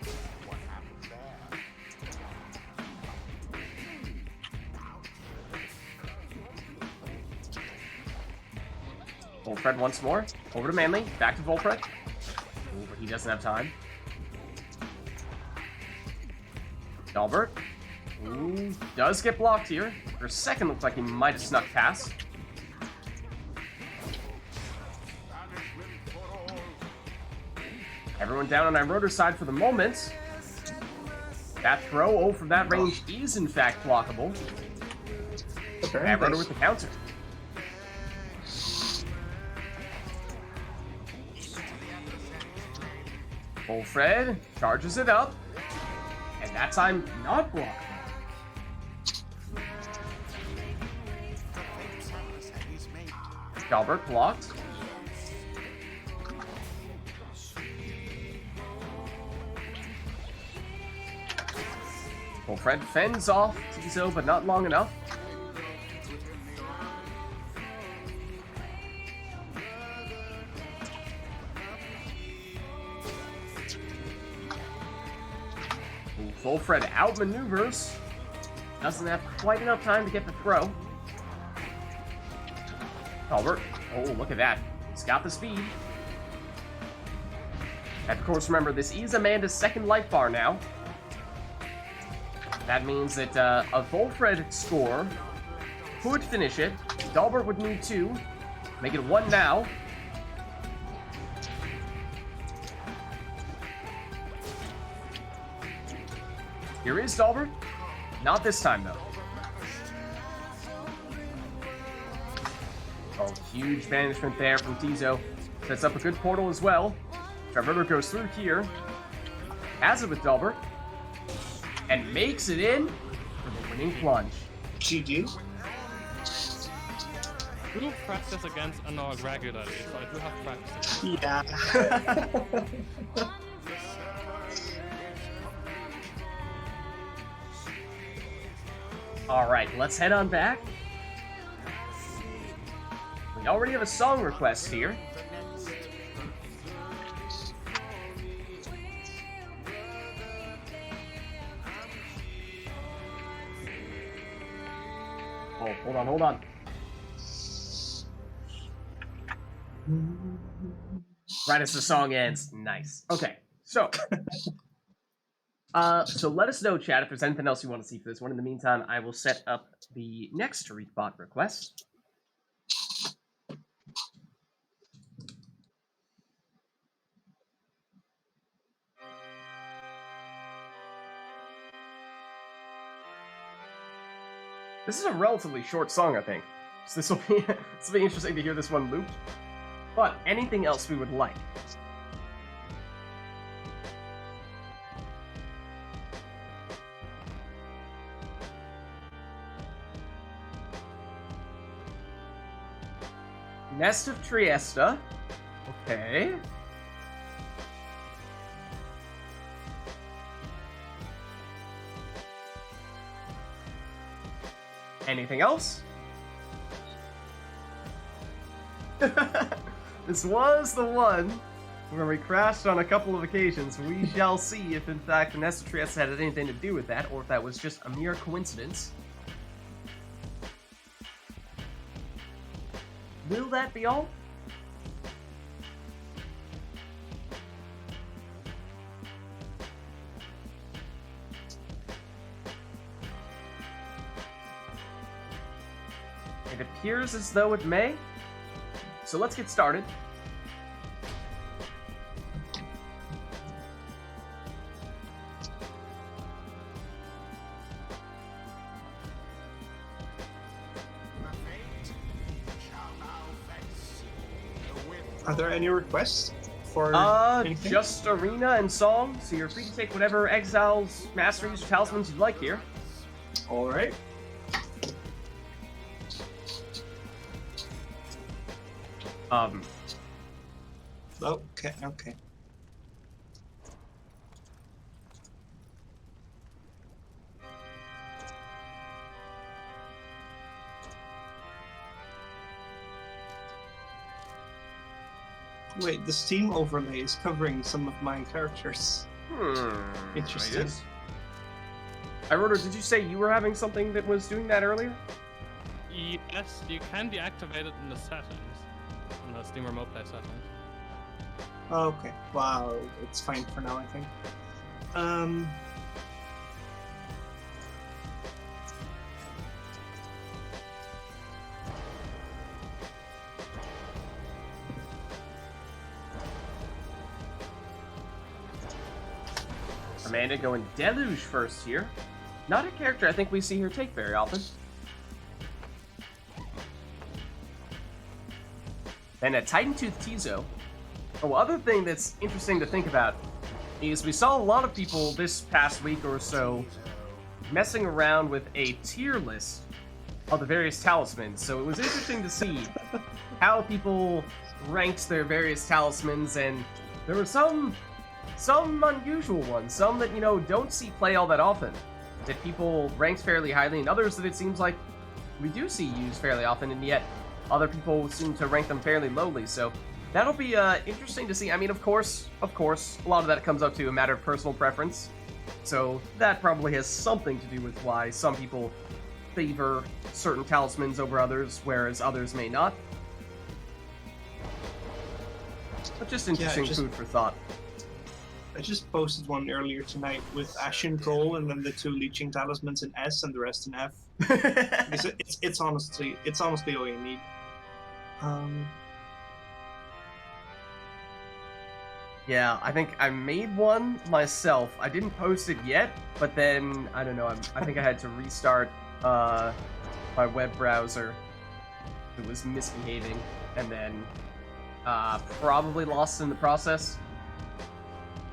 Volfred once more. Over to Manly. Back to Volfred. Ooh, but he doesn't have time. Dalbert. Ooh, does get blocked here. For a second, looks like he might have snuck past. Everyone down on Iroder's side for the moment. That throw, from that range is in fact blockable. Iroder with the counter. Volfred charges it up. And that time, not blocked. Dalbert blocked. Volfred fends off Tizo, but not long enough. Volfred outmaneuvers. Doesn't have quite enough time to get the throw. Dalbert. Oh, look at that. He's got the speed. And of course, remember, this is Amanda's second life bar now. That means that a Volfred score could finish it. Dalbert would need 2. Make it 1 now. Here is Dalbert. Not this time, though. Oh, huge banishment there from Tizo. Sets up a good portal as well. Traverter goes through here. Has it with Dalbert. And makes it in for the winning plunge. GG. We do practice against Anog regularly, so I do have practice. Yeah. Alright, let's head on back. We already have a song request here. Oh, hold on. Right as the song ends. Nice. Okay, so... so let us know, chat, if there's anything else you want to see for this one. In the meantime, I will set up the next RITE request. This is a relatively short song, I think. So this will be interesting to hear this one looped. But anything else we would like? Nest of Triesta. Okay. Anything else? This was the one where we crashed on a couple of occasions. We shall see if in fact the Nest of Triesta had anything to do with that, or if that was just a mere coincidence. Will that be all? It appears as though it may. So let's get started. Are there any requests for anything? Just arena and song, so you're free to take whatever exiles, masteries, or talismans you'd like here. Alright. Okay. Wait, the Steam overlay is covering some of my characters. Interesting. I guess. Iroda, did you say you were having something that was doing that earlier? Yes, you can deactivate it in the settings, in the Steam Remote Play settings. Okay, wow, it's fine for now, I think. Amanda going Deluge first here. Not a character I think we see her take very often. Then a Titan Tooth Tizo. Oh, other thing that's interesting to think about is we saw a lot of people this past week or so messing around with a tier list of the various talismans. So it was interesting to see how people ranked their various talismans, and there were some unusual ones, some that, you know, don't see play all that often, that people ranked fairly highly, and others that it seems like we do see used fairly often, and yet other people seem to rank them fairly lowly. So that'll be interesting to see. I mean, of course, a lot of that comes up to a matter of personal preference. So that probably has something to do with why some people favor certain talismans over others, whereas others may not. But just interesting food for thought. I just posted one earlier tonight with Ashen Goal and then the 2 Leeching Talismans in S and the rest in F. Because it's honestly all you need. Yeah, I think I made one myself. I didn't post it yet, but then, I don't know, I think I had to restart my web browser. It was misbehaving, and then probably lost in the process.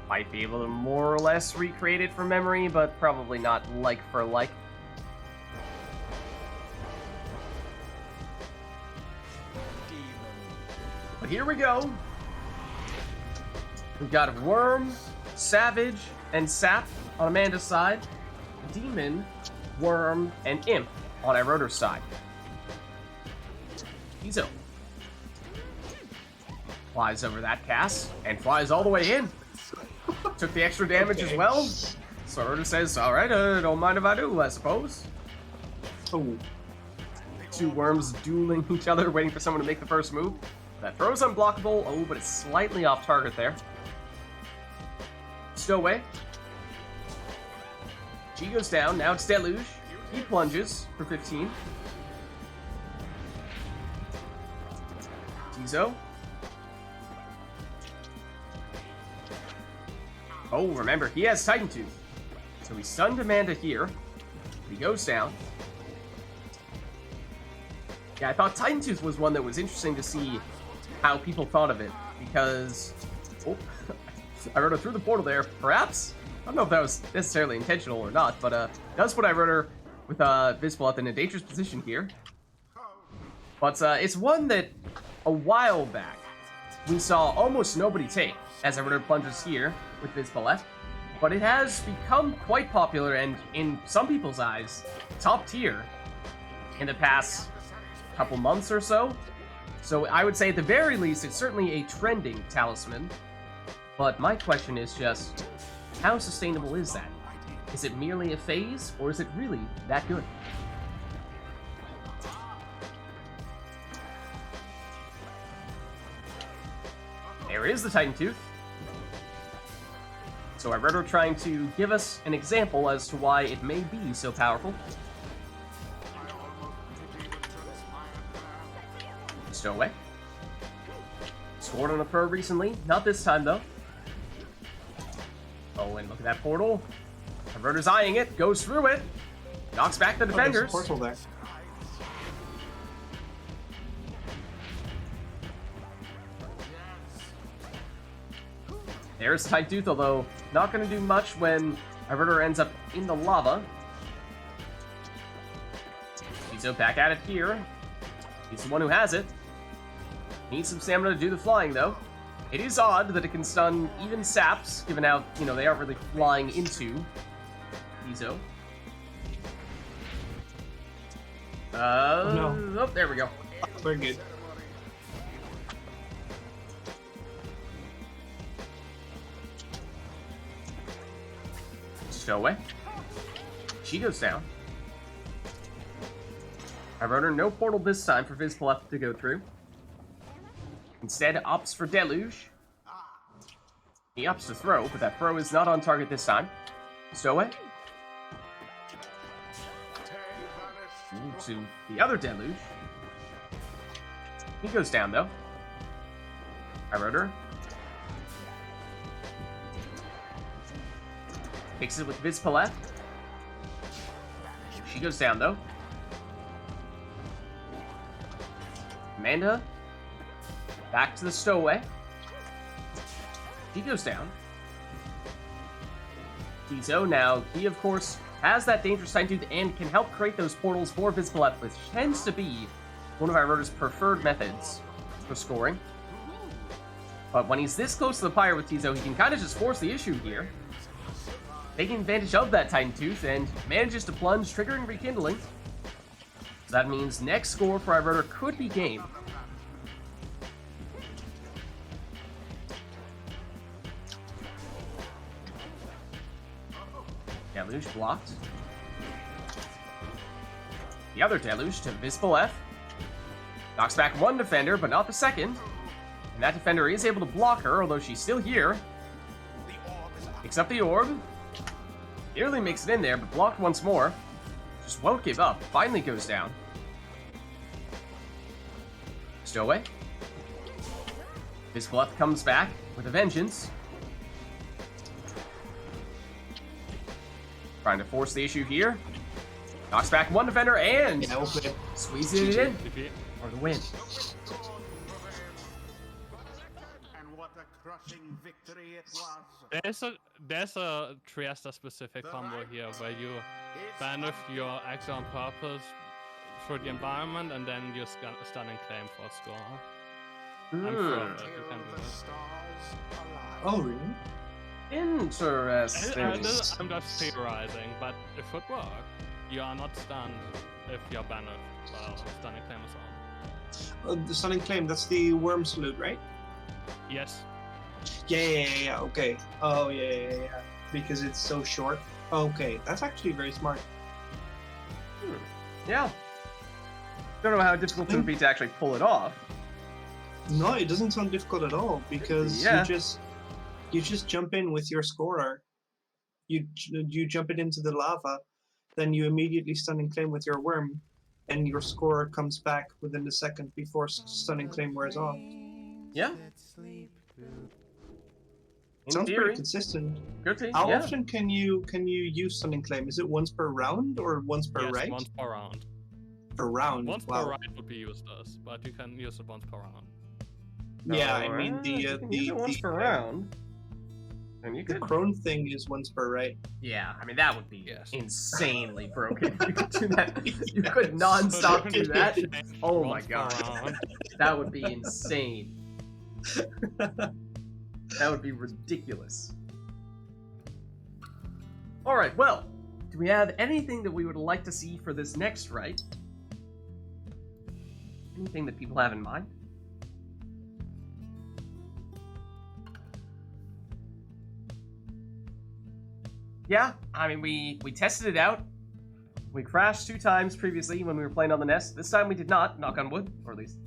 Might be able to more or less recreate it from memory, but probably not like for like. But here we go. We've got Worm, Savage, and Sap on Amanda's side. Demon, Worm, and Imp on Iroder's side. Tizo flies over that cast and flies all the way in. Took the extra damage as well. So Iroder says, alright, don't mind if I do, I suppose. Oh. 2 worms dueling each other, waiting for someone to make the first move. That throw's unblockable. Oh, but it's slightly off target there. Stowaway. G goes down. Now it's Deluge. He plunges for 15. Tizo. Oh, remember, he has Titan Tooth. So he stunned Amanda here. He goes down. Yeah, I thought Titan Tooth was one that was interesting to see how people thought of it, because... Oh, I wrote her through the portal there, perhaps? I don't know if that was necessarily intentional or not, but does put Iroder with Vidsblood in a dangerous position here. But it's one that, a while back, we saw almost nobody take, as Iroder plunges here with Vidsblood, but it has become quite popular and, in some people's eyes, top tier in the past couple months or so. So I would say at the very least, it's certainly a trending talisman. But my question is just, how sustainable is that? Is it merely a phase, or is it really that good? There is the Titan Tooth. So Iroder trying to give us an example as to why it may be so powerful. Stowaway. Scored on a pro recently. Not this time, though. Oh, and look at that portal. Iroder's eyeing it. Goes through it. Knocks back the defenders. There's a portal there. There's Titan Tooth, although not going to do much when Iroder ends up in the lava. Tizo back at it here. He's the one who has it. Needs some stamina to do the flying, though. It is odd that it can stun even saps, given how, you know, they aren't really flying into Tizo. No. Oh, there we go. We're good. Stowaway. She goes down. I wrote her no portal this time for Vids to go through. Instead, opts for Deluge. He opts to throw, but that throw is not on target this time. Stowaway. To the other Deluge. He goes down, though. I wrote her. Takes it with Vids. She goes down, though. Amanda. Back to the Stowaway. He goes down. Tizo now, he of course has that dangerous Time Tooth and can help create those portals for Vids, which tends to be one of Irota's preferred methods for scoring. But when he's this close to the Pyre with Tizo, he can kind of just force the issue here. Taking advantage of that Titan Tooth and manages to plunge, triggering Rekindling. So that means next score for Irota could be game. Deluge blocked. The other Deluge to Vids. Knocks back one defender, but not the second. And that defender is able to block her, although she's still here. Picks up the orb. Nearly makes it in there, but blocked once more. Just won't give up. Finally goes down. Stowaway. Vids comes back with a vengeance. Trying to force the issue here. Knocks back one defender and squeezes it in for the win. And what a crushing victory it was. There's a Triesta specific combo here where you banish your action on purpose for the environment and then you stun and claim for a score. I'm sure that you can do it. Oh, really? Interesting. I'm just theorizing, but it would work. You are not stunned if you're banished while stun and claim is on. The Sun and Claim, that's the worm salute, right? Yes. Yeah, okay. Oh, yeah. Because it's so short. Okay, that's actually very smart. Yeah. Don't know how difficult it would be to actually pull it off. No, it doesn't sound difficult at all, because you just jump in with your scorer. You jump it into the lava, then you immediately stun and claim with your worm, and your scorer comes back within the second before stun and claim wears off. Yeah. Sounds pretty consistent. Good thing. How often can you use stun and claim? Is it once per round or once per Yes, right? once per round. Per round. Once wow. per right would be useless, but you can use it once per round. Yeah, I mean you can use it once per round. And you the could. crone thing is once per right. Yeah, I mean that would be Yes. insanely broken. You could do that. You could non-stop do that. Oh my god, that would be insane. That would be ridiculous. All right, well, do we have anything that we would like to see for this next rite? Anything that people have in mind? Yeah, I mean, we tested it out. We crashed 2 times previously when we were playing on the Nest. This time we did not, knock on wood, or at least,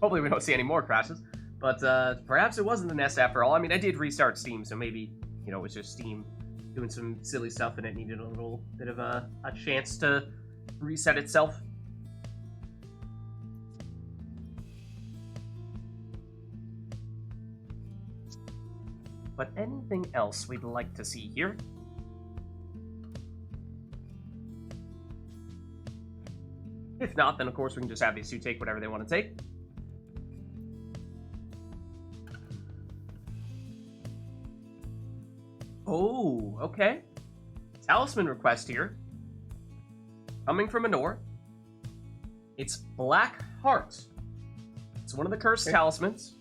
hopefully we don't see any more crashes. But perhaps it wasn't the Nest after all. I mean, I did restart Steam, so maybe, you know, it was just Steam doing some silly stuff and it needed a little bit of a chance to reset itself. But anything else we'd like to see here? If not, then of course we can just have these 2 take whatever they want to take. Oh, okay. Talisman request here. Coming from Anor. It's Black Heart. It's one of the cursed talismans.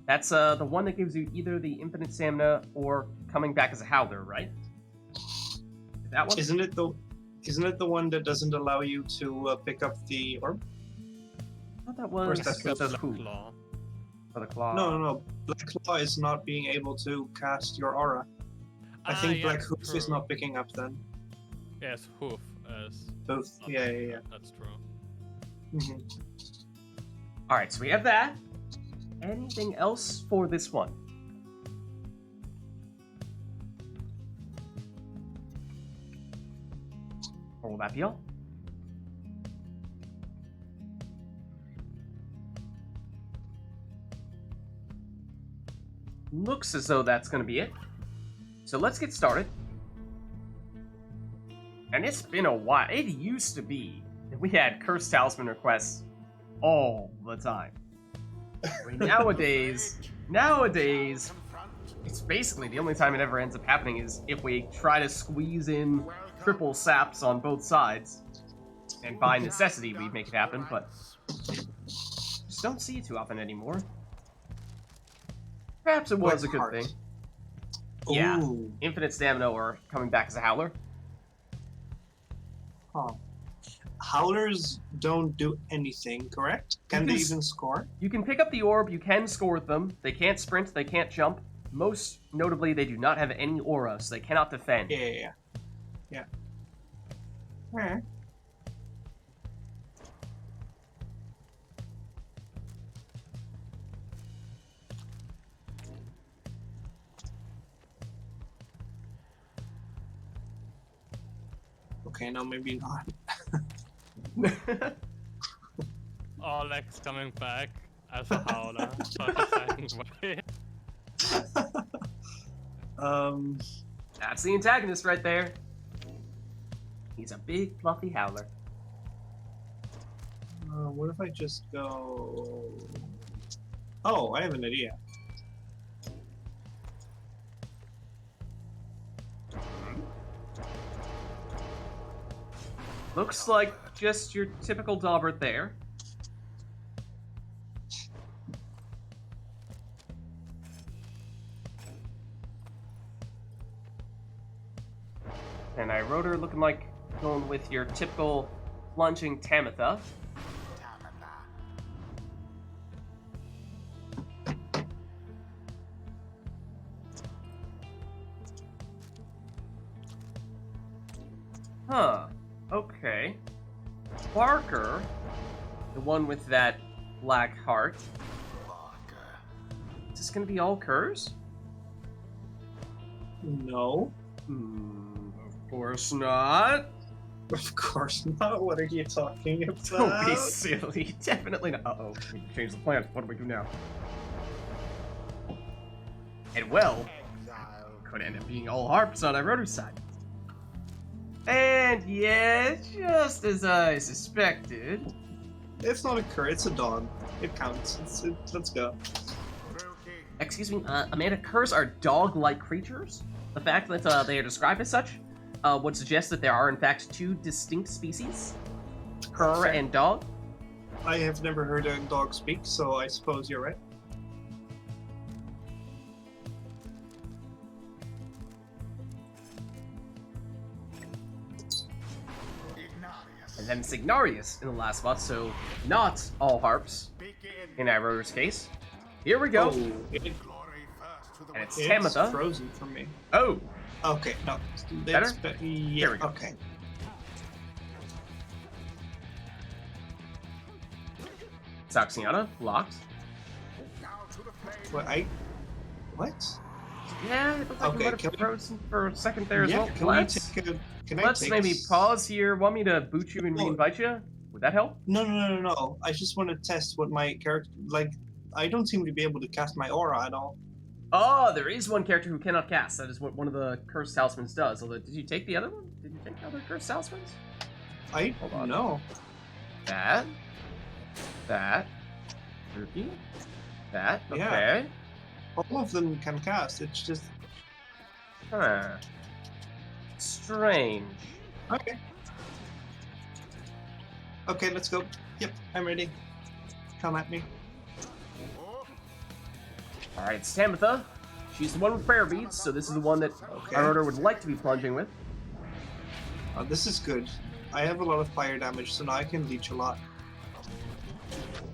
That's the one that gives you either the infinite stamina or coming back as a howler, right? That one? Isn't it the one that doesn't allow you to pick up the orb? I thought that was the Claw. For the claw. No. Black Claw is not being able to cast your aura. I think yeah, Black Hoof is true. not picking up then. Yes, hoof is. Both. not Yeah, picking yeah, up, That's true. yeah. All right, so we have that. Anything else for this one? Or will that be all? Looks as though that's going to be it. So let's get started. And it's been a while. It used to be that we had Cursed Talisman requests all the time. I mean, nowadays, it's basically the only time it ever ends up happening is if we try to squeeze in triple saps on both sides. And by necessity, we make it happen, but just don't see it too often anymore. Perhaps it was a good thing. Yeah, Ooh. infinite stamina or coming back as a howler. Huh. Howlers don't do anything, correct? Can they even score? You can pick up the orb, you can score with them. They can't sprint, they can't jump. Most notably, they do not have any aura, so they cannot defend. Yeah. Alright. Okay, no, maybe not. Alex coming back as a howler for the second way. That's the antagonist right there. He's a big, fluffy howler. What if I just go... Oh, I have an idea. Looks like just your typical Daubert there. And I wrote her looking like going with your typical plunging Tamitha. Huh. Okay. Barker, the one with that black heart. Is this gonna be all Curse? No. Of course not. Of course not. What are you talking about? Don't be silly. Definitely not. Uh-oh. We can change the plan. What do we do now? And well, could end up being all harps on our rotor side. And yeah, just as I suspected. It's not a cur, it's a dog. It counts. Let's go. Excuse me, Amanda, curs are dog-like creatures. The fact that they are described as such would suggest that there are in fact two distinct species, cur and dog. I have never heard a dog speak, so I suppose you're right. And then Signarius in the last spot, so not all harps in Iroder's case. Here we go. Oh, And it's it's Tamitha. frozen for me. Oh, Okay, no. Better? Yeah, There we go. okay. Saxiana, locked. What? What? Yeah, it looks like Okay, we might can have we- frozen for a second there as Yeah, well. can we Let's, take a... Can I let's take maybe s- pause here. Want me to boot you and No. re-invite you? Would that help? No. I just want to test what my character... Like, I don't seem to be able to cast my aura at all. Oh, there is one character who cannot cast. That is what one of the Cursed Talismans does. Although, did you take the other one? Did you take the other Cursed Talismans? I Hold on. know. That. Turkey. That. Yeah. Okay. All of them can cast. It's just... Huh. Strange. Okay. Okay, let's go. Yep, I'm ready. Come at me. Alright, it's Tamitha. She's the one with prayer beads, so this is the one that Okay. Iroder would like to be plunging with. This is good. I have a lot of fire damage, so now I can leech a lot.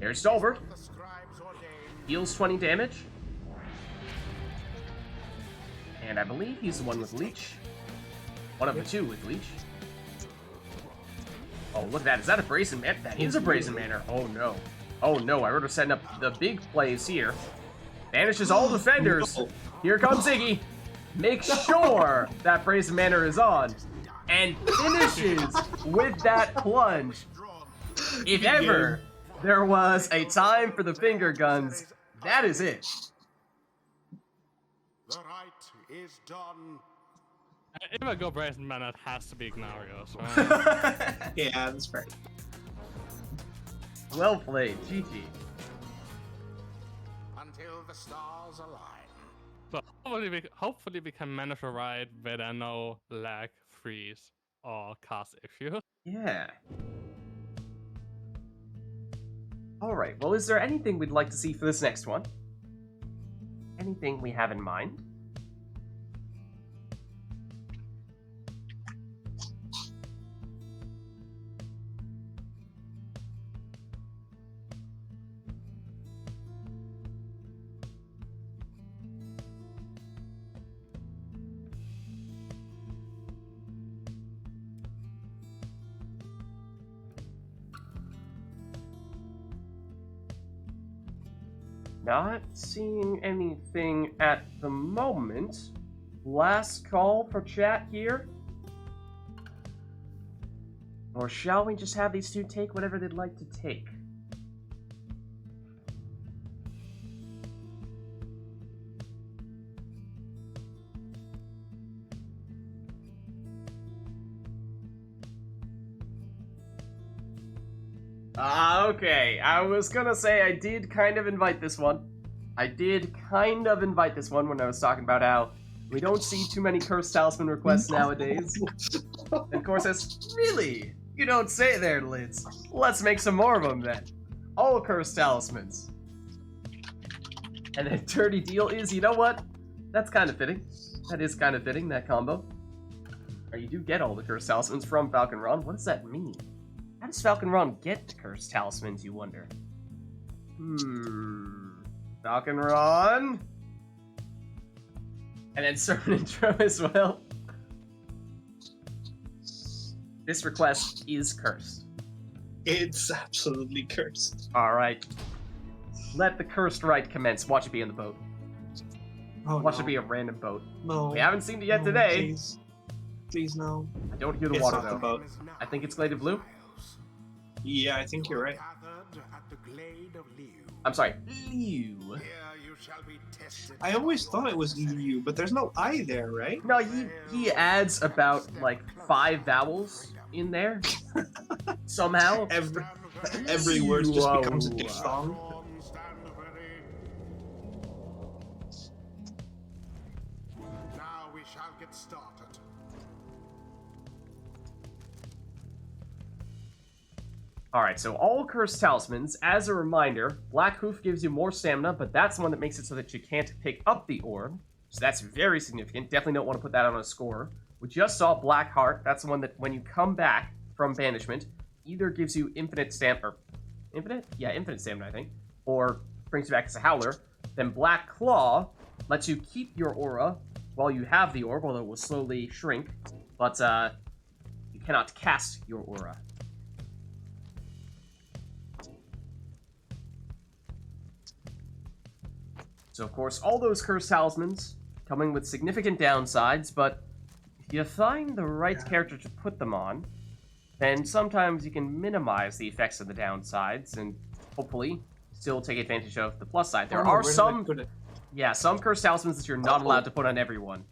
There's Dolbert. Deals 20 damage. And I believe he's the one with Leech. One of the two with Leech. Oh, look at that. Is that a Brazen Man? That is a Brazen Manor. Oh, no. Oh, no. I heard setting up the big plays here. Banishes all defenders. No. Here comes Iggy. Make sure that Brazen Manor is on. And finishes with that plunge. If ever there was a time for the finger guns, that is it. The rite is done. If I go Brazen Man, it has to be Ignarios, right? Yeah, that's fair. Well played, GG. Until the stars align. So hopefully we can manage a ride where there are no lag, freeze, or cast issues. Yeah. Alright, well, is there anything we'd like to see for this next one? Anything we have in mind? Not seeing anything at the moment. Last call for chat here. Or shall we just have these two take whatever they'd like to take? Okay. I was gonna say I did kind of invite this one. when I was talking about how we don't see too many Cursed Talisman requests nowadays. And Core says, really? You don't say there, Lids. Let's make some more of them then. All Cursed Talismans. And then Dirty Deal is, you know what? That's kind of fitting. That is kind of fitting, that combo. Or you do get all the Cursed Talismans from Falcon Ron. What does that mean? How does Falcon Ron get the Cursed Talismans, you wonder? Falcon Ron? And then Sermon Intro as well. This request is cursed. It's absolutely cursed. Alright. Let the cursed rite commence. Watch it be in the boat. Oh, Watch no. it be a random boat. No. We haven't seen it yet No, today. Please. Please, no. I don't hear the It's water not the though. boat. I think it's Glade of Blue. Yeah, I think you're right. Gathered at the glade of Liu. I'm sorry. Liu. Here you shall be tested. I always thought it was EU, but there's no I there, right? No, he adds about like 5 vowels in there. Somehow. Every word just Whoa. becomes a diphthong. Stand ready. Now we shall get started. Alright, so all Cursed Talismans, as a reminder, Black Hoof gives you more stamina, but that's the one that makes it so that you can't pick up the orb. So that's very significant. Definitely don't want to put that on a score. We just saw Black Heart. That's the one that when you come back from banishment, either gives you infinite stamina, or infinite? Yeah, infinite stamina, I think. Or brings you back as a Howler. Then Black Claw lets you keep your aura while you have the orb, although it will slowly shrink. But you cannot cast your aura. So, of course, all those Cursed Talismans coming with significant downsides, but if you find the right character to put them on, then sometimes you can minimize the effects of the downsides and hopefully still take advantage of the plus side. There are some Cursed Talismans that you're not allowed to put on everyone.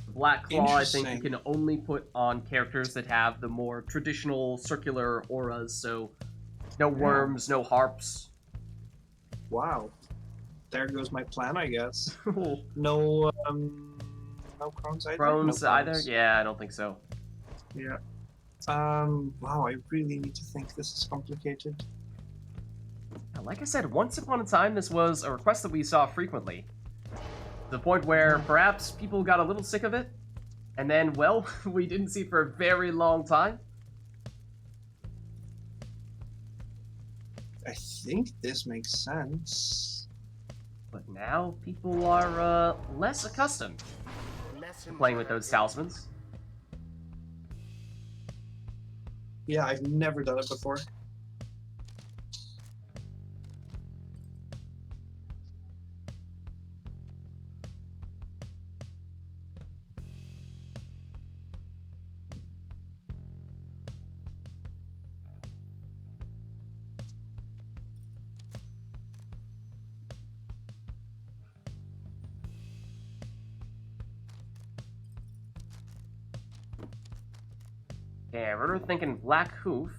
Black Claw, I think you can only put on characters that have the more traditional circular auras, so no worms, no harps. Wow. There goes my plan, I guess. No crones either? Crones No either? crones. Yeah, I don't think so. Yeah. Wow, I really need to think this is complicated. Like I said, once upon a time, this was a request that we saw frequently. To the point where perhaps people got a little sick of it, and then, well, we didn't see it for a very long time. I think this makes sense. But now people are less accustomed. playing with those talismans. Yeah, I've never done it before. Yeah, we're thinking Black Hoof.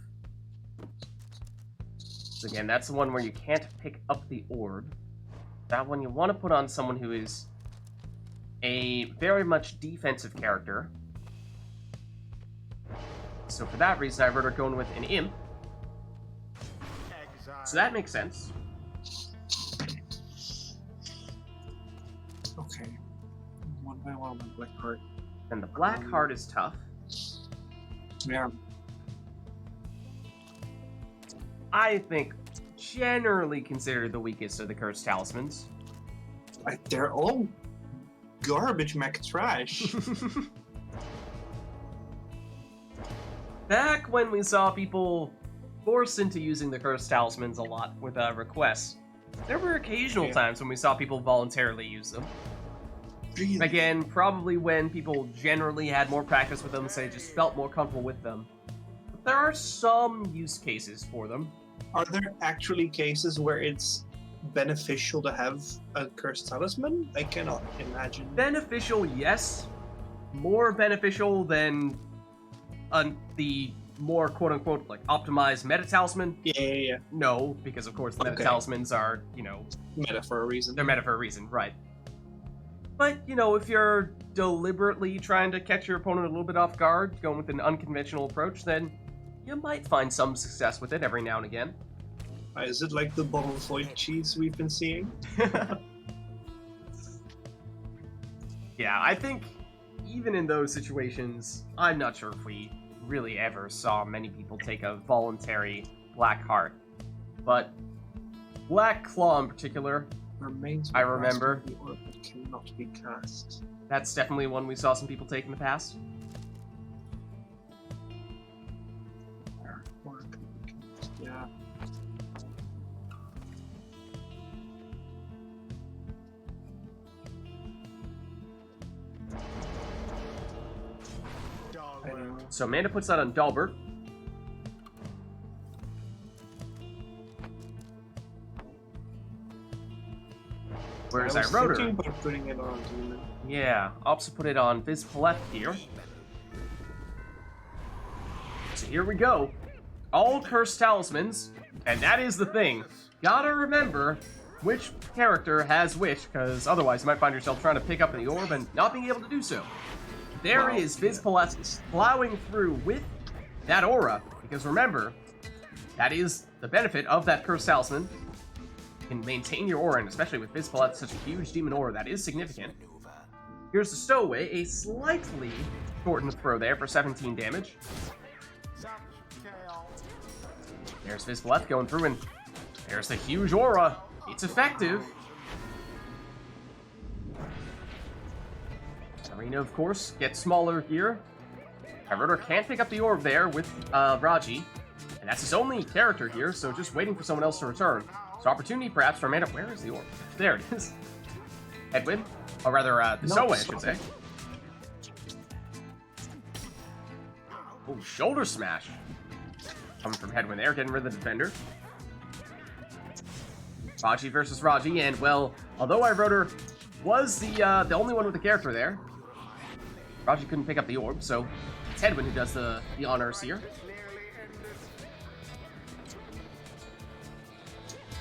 So again, that's the one where you can't pick up the orb. That one you want to put on someone who is a very much defensive character. So for that reason, I wrote her going with an imp. So that makes sense. Okay. One by one, my black heart. And the Black Heart is tough. Yeah. I think generally considered the weakest of the cursed talismans. They're all garbage mech trash. Back when we saw people forced into using the cursed talismans a lot with requests, there were occasional times when we saw people voluntarily use them. Really? Again, probably when people generally had more practice with them, so they just felt more comfortable with them. But there are some use cases for them. Are there actually cases where it's beneficial to have a cursed talisman? I cannot imagine. Beneficial, yes. More beneficial than the more quote-unquote like optimized meta talisman? Yeah. No, because of course meta talismans are, Meta for a reason. they're meta for a reason, right. But, if you're deliberately trying to catch your opponent a little bit off guard, going with an unconventional approach, then you might find some success with it every now and again. Is it like the bottle void cheese we've been seeing? Yeah, I think even in those situations, I'm not sure if we really ever saw many people take a voluntary Black Heart. But Black Claw in particular, Remains I remember. the orb that cannot be cast. That's definitely one we saw some people take in the past. Yeah. So Amanda puts that on Dalbert. Whereas I wrote her. thinking about putting it on Demon. Yeah, I'll also put it on Vids here. So here we go. All cursed talismans, and that is the thing. Gotta remember which character has which, because otherwise you might find yourself trying to pick up the orb and not being able to do so. There is Vids plowing through with that aura, because remember, that is the benefit of that cursed talisman. You can maintain your aura, and especially with Vids such a huge demon aura, that is significant. Here's the stowaway, a slightly shortened throw there for 17 damage. There's Vids going through, and there's the huge aura. It's effective. Arena, of course, gets smaller here. However, can't pick up the orb there with Raji, and that's his only character here, so just waiting for someone else to return. So opportunity perhaps for Amanda. Where is the orb? There it is. Edwin, or rather, the stowaway, I should say. Oh, shoulder smash. Coming from Hedwin there, getting rid of the defender. Raji versus Raji, and well, although I wrote her was the only one with the character there, Raji couldn't pick up the orb, so it's Hedwin who does the honors here.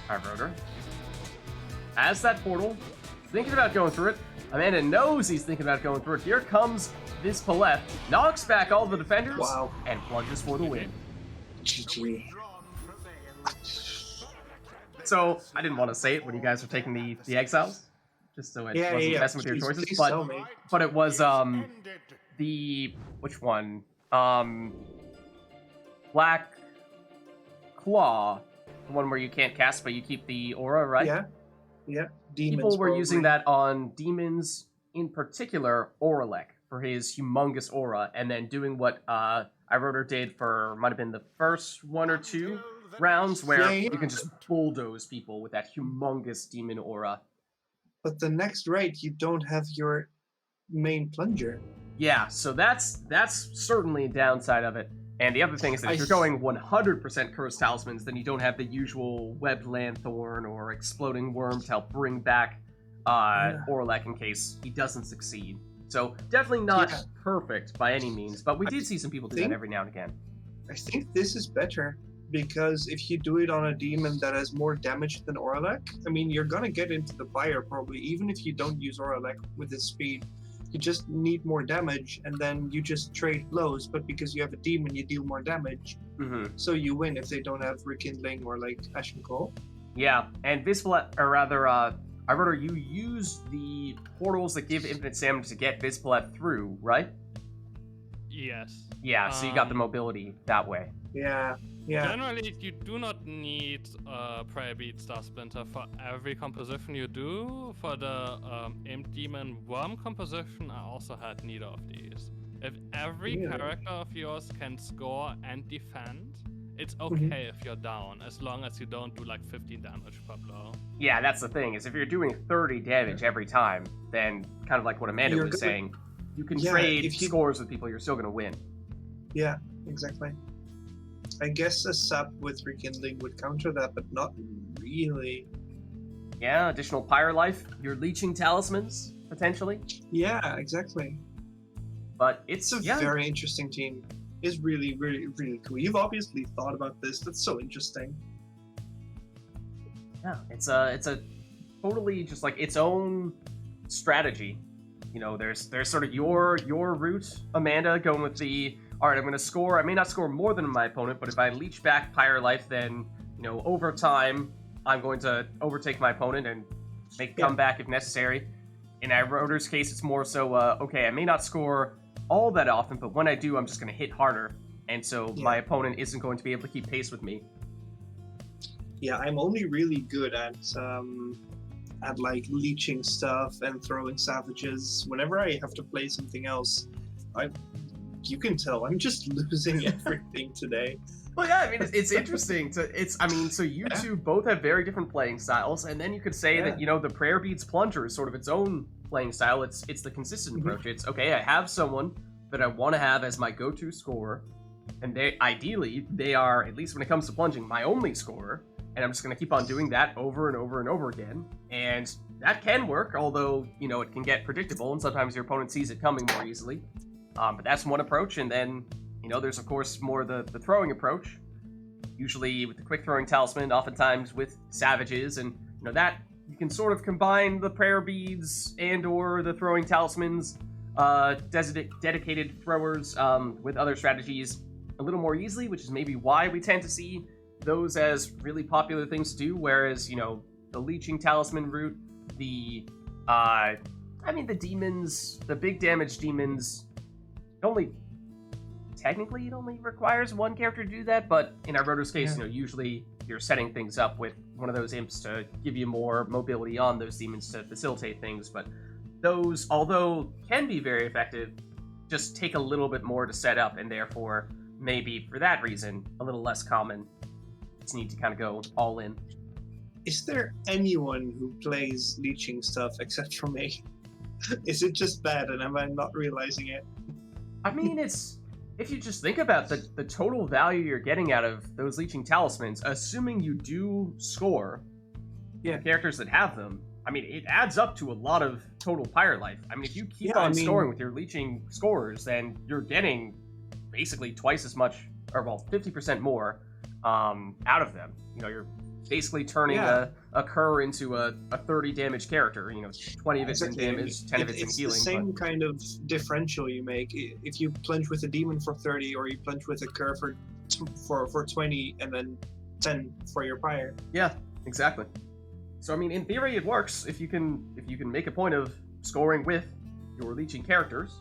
I wrote her. As that portal, thinking about going through it, Amanda knows he's thinking about going through it. Here comes this Palette, knocks back all the defenders, and plunges for the win. GG. So, I didn't want to say it when you guys were taking the exiles, just so it wasn't messing with your choices, but it was, which one? Black Claw, the one where you can't cast, but you keep the aura, right? Yeah. Demons, People were using that on demons in particular Oralek for his humongous aura, and then doing what Iroder did for, might have been the first 1 or 2 rounds, where you can just bulldoze people with that humongous demon aura. But the next raid, you don't have your main plunger. Yeah, so that's certainly a downside of it. And the other thing is that if you're going 100% Cursed Talismans, then you don't have the usual Webbed Lanthorn or Exploding Worm to help bring back Oralek in case he doesn't succeed. So definitely not perfect by any means, but we did see some people do that every now and again. I think this is better, because if you do it on a demon that has more damage than Oralek, I mean, you're gonna get into the Pyre probably, even if you don't use Oralek with his speed. You just need more damage, and then you just trade blows, but because you have a demon, you deal more damage. So you win if they don't have Rekindling or, like, Ashen Coal. Yeah, and Vispalet, or rather, Iroder, you use the portals that give infinite stamina to get Vispalet through, right? Yes. Yeah, so you got the mobility that way. Yeah. Generally, you do not need Prayer Bead Star Splinter for every composition you do. For the Imp Demon Worm composition, I also had neither of these. If every character of yours can score and defend, it's okay if you're down, as long as you don't do like 15 damage per blow. Yeah, that's the thing, is if you're doing 30 damage every time, then kind of like what Amanda was saying, you can trade scores with people, you're still going to win. Yeah, exactly. I guess a sap with Rekindling would counter that, but not really. Yeah, additional Pyre life, your leeching talismans, potentially. Yeah, exactly. But it's a very interesting team. It's really, really, really cool. You've obviously thought about this. That's so interesting. Yeah, it's a totally just like its own strategy. You know, there's sort of your route, Amanda, going with the, all right, I'm going to score. I may not score more than my opponent, but if I leech back Pyre life, then, you know, over time, I'm going to overtake my opponent and make a comeback if necessary. In Iroder's case, it's more so, okay, I may not score all that often, but when I do, I'm just going to hit harder. And so my opponent isn't going to be able to keep pace with me. Yeah, I'm only really good at like leeching stuff and throwing savages. Whenever I have to play something else, you can tell I'm just losing everything today. Well, yeah, I mean, it's interesting. So you two both have very different playing styles, and then you could say that, you know, the Prayer Beads Plunger is sort of its own playing style. It's the consistent approach. It's, okay, I have someone that I want to have as my go-to scorer, and they are, at least when it comes to plunging, my only scorer, and I'm just going to keep on doing that over and over and over again, and that can work, although, you know, it can get predictable, and sometimes your opponent sees it coming more easily. But that's one approach, and then, you know, there's, of course, more the throwing approach, usually with the quick throwing talisman, oftentimes with savages, and, you know, that you can sort of combine the prayer beads and or the throwing talismans, dedicated throwers, with other strategies a little more easily, which is maybe why we tend to see those as really popular things to do, whereas, you know, the leeching talisman route, the demons, the big damage demons, technically it only requires one character to do that, but in Iroder's case, you know, usually you're setting things up with one of those imps to give you more mobility on those demons to facilitate things, but those, although can be very effective, just take a little bit more to set up, and therefore, maybe for that reason, a little less common. It's need to kind of go all in. Is there anyone who plays leeching stuff except for me? Is it just bad and am I not realizing it? I mean, it's, if you just think about the total value you're getting out of those leeching talismans, assuming you do score characters that have them, I mean, it adds up to a lot of total Pyre life. I mean, if you keep on scoring with your leeching scores, then you're getting basically twice as much, or well, 50% more out of them. You know, you're basically turning a cur into a 30 damage character. You know, 20 of it's in damage, 10 of it's in healing. It's the same kind of differential you make. If you plunge with a demon for 30, or you plunge with a cur for 20, and then 10 for your Pyre. Yeah, exactly. So I mean, in theory, it works if you can make a point of scoring with your leeching characters.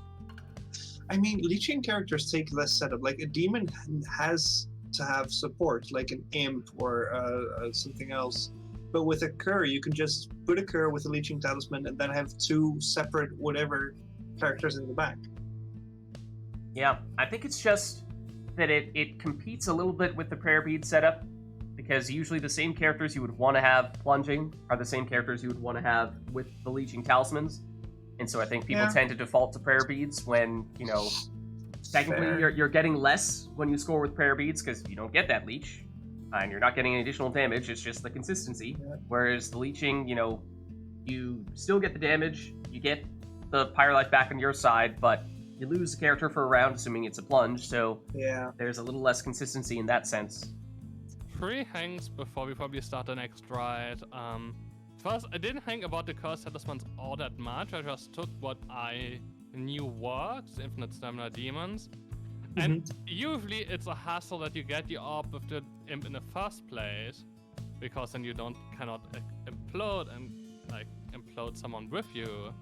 I mean, leeching characters take less setup. Like a demon has to have support, like an imp or something else. But with a cur, you can just put a cur with a leeching talisman and then have 2 separate whatever characters in the back. Yeah, I think it's just that it competes a little bit with the prayer bead setup, because usually the same characters you would want to have plunging are the same characters you would want to have with the leeching talismans. And so I think people tend to default to prayer beads when, you know, technically you're getting less when you score with prayer beads because you don't get that leech. And you're not getting any additional damage, it's just the consistency. Yeah. Whereas the leeching, you know, you still get the damage, you get the Pyre life back on your side, but you lose the character for a round, assuming it's a plunge, so there's a little less consistency in that sense. 3 things before we probably start the next ride. First, I didn't think about the curse talismans all that much, I just took what I knew works, Infinite Stamina Demons. And usually it's a hassle that you get the orb with the imp in the first place, because then you cannot implode and like implode someone with you.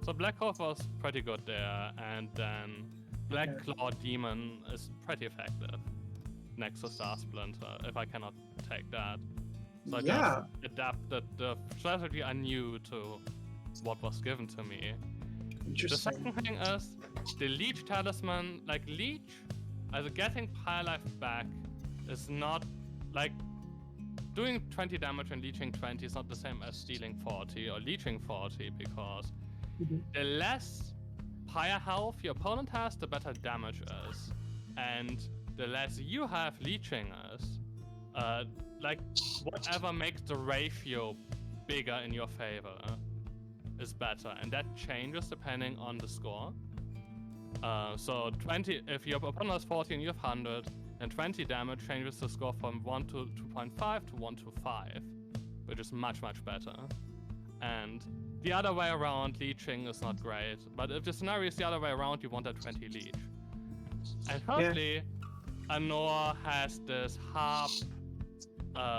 So Black Hole was pretty good there, and then Black Claw Demon is pretty effective next to Star Splinter if I cannot take that. So I just adapted the strategy I knew to what was given to me. The second thing is the Leech Talisman, like Leech, as getting Pyre life back is not like doing 20 damage and leeching 20 is not the same as stealing 40 or leeching 40, because the less Pyre health your opponent has, the better damage is. And the less you have leeching is, like whatever makes the ratio bigger in your favor is better, and that changes depending on the score. So 20, if your opponent has 40 and you have 100, then 20 damage changes the score from 1 to 2.5 to 1 to 5, which is much, much better. And the other way around, leeching is not great, but if the scenario is the other way around, you want a 20 leech. And thirdly, Anor has this harp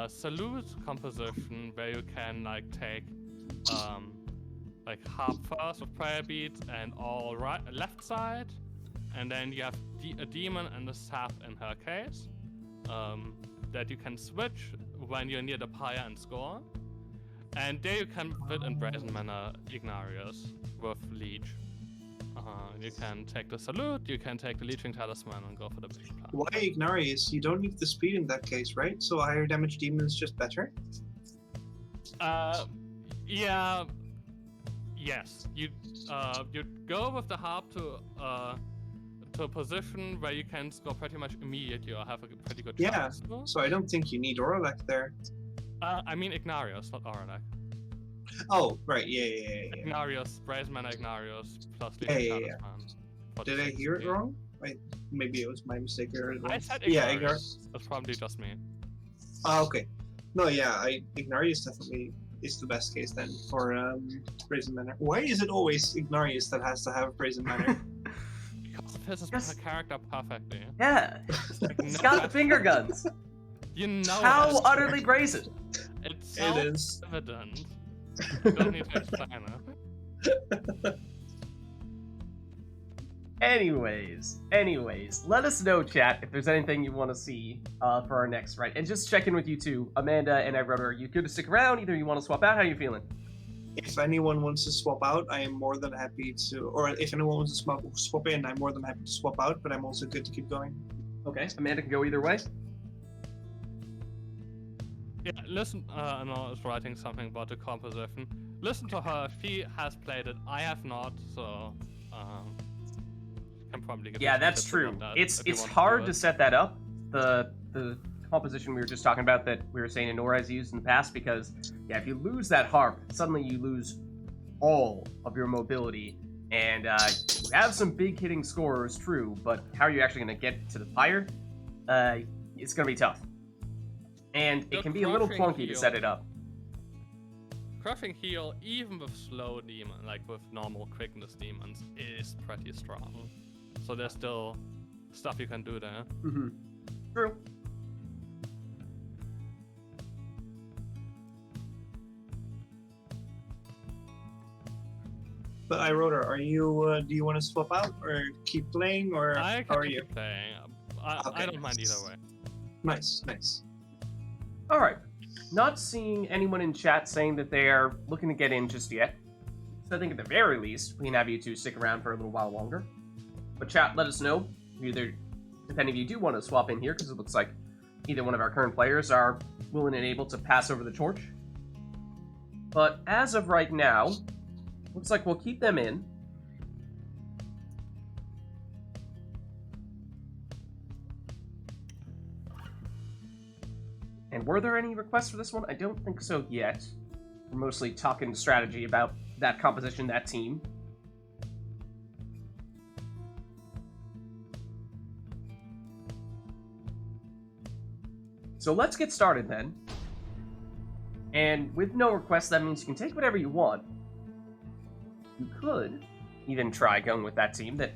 salute composition where you can like take like harp first with prayer beads and all left side, and then you have a demon and a sap in her case that you can switch when you're near the Pyre and score. And there you can fit in Brazen Manor Ignarius with Leech. You can take the Salute, you can take the Leeching Talisman and go for the big plan. Why Ignarius? You don't need the speed in that case, right? So a higher damage demon is just better? Yeah. Yes. You go with the harp to a position where you can score pretty much immediately or have a pretty good chance. Yeah, so I don't think you need Oralak there. I mean Ignarius, not Oralak. Oh, right, yeah. Ignarius, Brazen Manor Ignarius, plus Talisman. Did I hear it wrong? Maybe it was my mistake. I said Ignarius. That's probably just me. Okay. No, yeah, Ignarius definitely is the best case then for Brazen Manor. Why is it always Ignarius that has to have Brazen Manor? Because it fits his character perfectly. Yeah. It's got the finger guns. You know how utterly brazen. It's it is evident. You don't need to explain it. Anyways, let us know, chat, if there's anything you want to see for our next ride. And just check in with you two, Amanda and Everett. Are you good to stick around? Either you want to swap out? How are you feeling? If anyone wants to swap out, I am more than happy to. Or if anyone wants to swap in, I'm more than happy to swap out. But I'm also good to keep going. Okay, Amanda can go either way. Yeah, listen, Anna is writing something about the composition. Listen to her, she has played it, I have not, so can probably get that's true. It's hard to set that up, the composition we were just talking about that we were saying Anor has used in the past, because if you lose that harp, suddenly you lose all of your mobility, and you have some big hitting scorers, true, but how are you actually going to get to the Pyre? It's going to be tough. And it can be a little clunky to set it up. Crushing heal, even with slow demon, like with normal quickness demons, is pretty strong. So there's still stuff you can do there. Mm-hmm. True. But Iroda, are you? Do you want to swap out or keep playing, or how are you? Keep playing. I don't mind either way. Nice. All right. not seeing anyone in chat saying that they are looking to get in just yet. So I think at the very least, we can have you two stick around for a little while longer. But chat, let us know either if any of you do want to swap in here, because it looks like either one of our current players are willing and able to pass over the torch. But as of right now, looks like we'll keep them in. And were there any requests for this one? I don't think so yet. We're mostly talking strategy about that composition, that team. So let's get started then. And with no requests, that means you can take whatever you want. You could even try going with that team that